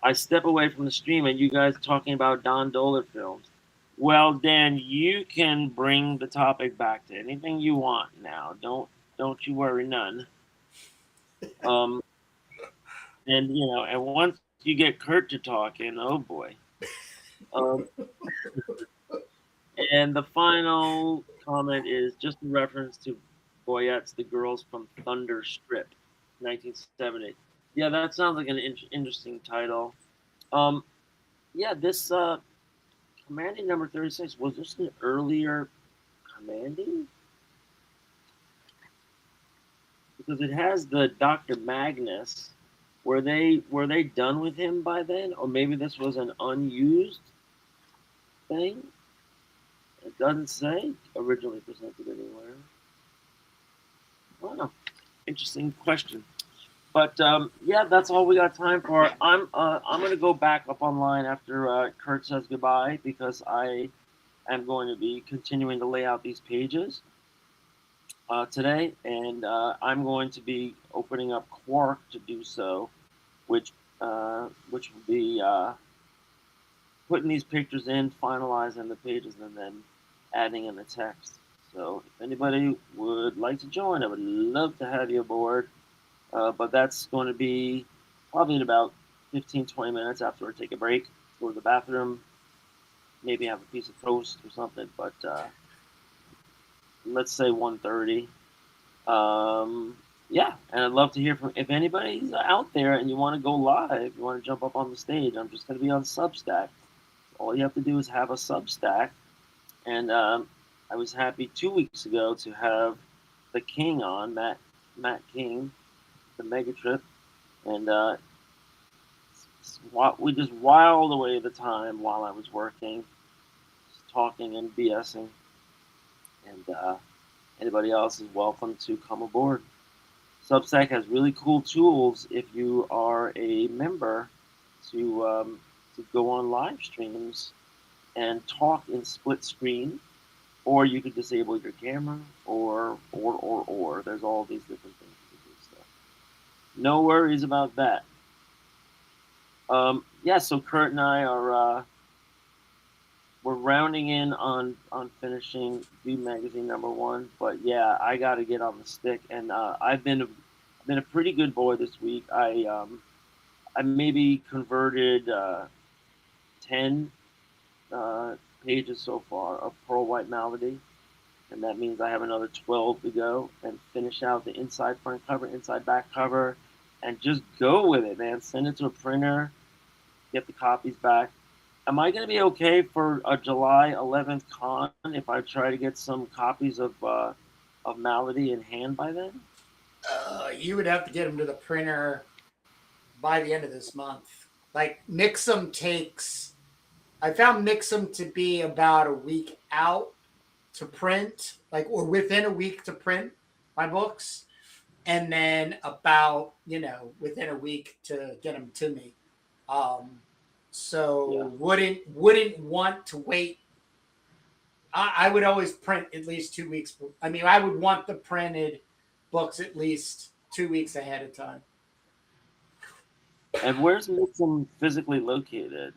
I step away from the stream and you guys talking about Don Doler films. Well, Dan, you can bring the topic back to anything you want now. Don't you worry none. Um, and and once you get Kurt to talking, oh boy. Um, and the final comment is just a reference to Boyette's The Girls from Thunder Strip, 1970. Yeah, that sounds like an interesting title. Yeah, this Commanding number 36, was this an earlier Commanding? Because it has the Dr. Magnus. Were they done with him by then? Or maybe this was an unused thing? It doesn't say originally presented anywhere. Wow, interesting question. But yeah, that's all we got time for. I'm gonna go back up online after Kurt says goodbye because I am going to be continuing to lay out these pages today, and I'm going to be opening up Quark to do so, which will be putting these pictures in, finalizing the pages, and then adding in the text. So if anybody would like to join, I would love to have you aboard. But that's going to be probably in about 15-20 minutes after I take a break, go to the bathroom, maybe have a piece of toast or something. But let's say 1:30. Yeah, and I'd love to hear from if anybody's out there and you want to go live, you want to jump up on the stage. I'm just going to be on Substack. All you have to do is have a Substack. And I was happy 2 weeks ago to have the King on, Matt King, the Mega Trip, and we just whiled away the time while I was working, just talking and BSing. And anybody else is welcome to come aboard. Substack has really cool tools if you are a member to go on live streams and talk in split screen, or you could disable your camera, or. There's all these different things to do. So no worries about that. Yeah, so Kurt and I are we're rounding in on finishing View Magazine #1, but yeah, I got to get on the stick, and I've been a pretty good boy this week. I maybe converted 10 pages so far of Pearl White Malady, and that means I have another 12 to go and finish out the inside front cover, inside back cover, and just go with it, man. Send it to a printer, get the copies back. Am I going to be okay for a July 11th con if I try to get some copies of Malady in hand by then? You would have to get them to the printer by the end of this month. Like Mix'em takes, I found Mix'em to be about a week out to print, like, or within a week to print my books, and then about within a week to get them to me. So Yeah. wouldn't want to wait. I would always print at least 2 weeks. I mean, I would want the printed books at least 2 weeks ahead of time. And where's Mix'em physically located?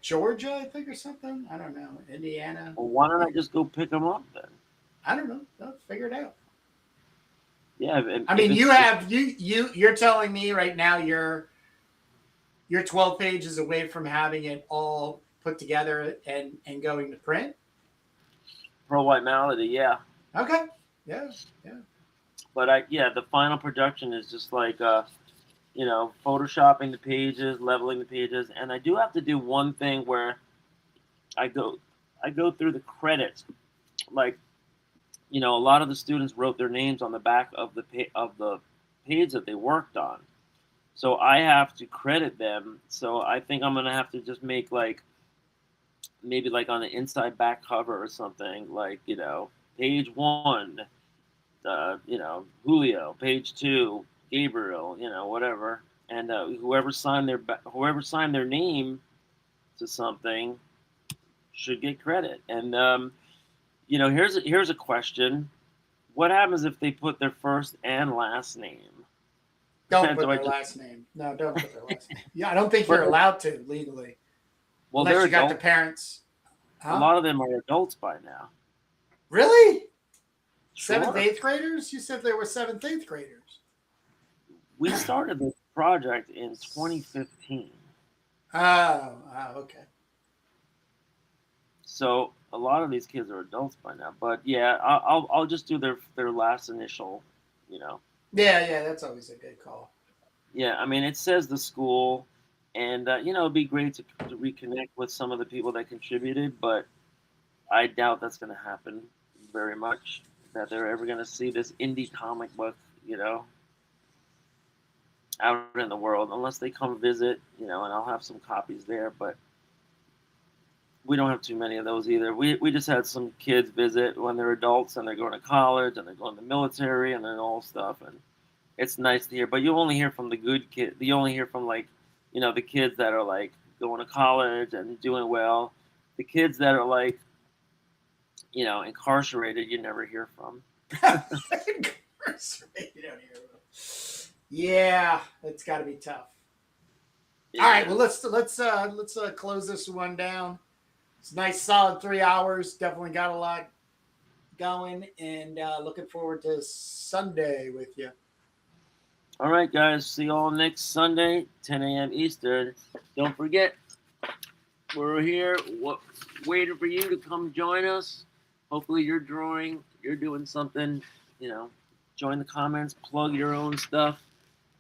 Georgia, I think, or something. I don't know. Indiana. Well, why don't I just go pick them up then? I don't know. I'll figure it out. Yeah, I mean, you're telling me right now you're 12 pages away from having it all put together and going to print. Pearl White Malady, yeah. Okay. Yeah. But the final production is just like photoshopping the pages, leveling the pages, and I do have to do one thing where I go through the credits. Like, a lot of the students wrote their names on the back of the page that they worked on, so I have to credit them. So I think I'm gonna have to just make maybe on the inside back cover or something, page 1, Julio, page 2, Gabriel, whatever, and whoever signed their name to something should get credit. And here's a question: what happens if they put their first and last name? Don't Do put I their just- last name. No, don't put their last name. Yeah, I don't think Well, you're allowed to legally, Well, unless they're you got the adults. parents. A Huh? lot of them are adults by now. Really? Sure. 7th, 8th graders? You said there were 7th, 8th graders. We started this project in 2015. Oh, okay. So a lot of these kids are adults by now. But yeah, I'll just do their last initial, you know. Yeah, that's always a good call. Yeah, I mean, it says the school, and it'd be great to reconnect with some of the people that contributed, but I doubt that's going to happen very much. That they're ever going to see this indie comic book, out in the world, unless they come visit, and I'll have some copies there. But we don't have too many of those either. We just had some kids visit when they're adults and they're going to college and they're going to the military and then all stuff, and it's nice to hear. But you only hear from the good kids. You only hear from the kids that are like going to college and doing well. The kids that are like, incarcerated, you never hear from. Yeah, it's got to be tough. Yeah. All right, well let's close this one down. It's a nice solid 3 hours. Definitely got a lot going, and looking forward to Sunday with you. All right, guys. See you all next Sunday, 10 a.m. Eastern. Don't forget, we're here waiting for you to come join us. Hopefully you're drawing, you're doing something, join the comments, plug your own stuff.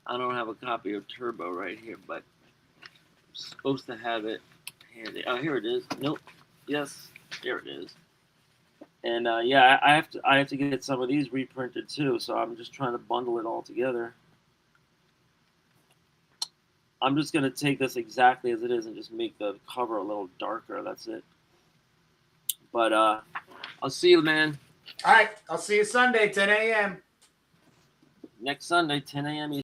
I don't have a copy of Turbo right here, but I'm supposed to have it handy. Oh, here it is. Nope. Yes, here it is. And yeah, I have to get some of these reprinted too, so I'm just trying to bundle it all together. I'm just going to take this exactly as it is and just make the cover a little darker. That's it. But I'll see you, man. All right, I'll see you Sunday, 10 a.m. Next Sunday, 10 a.m.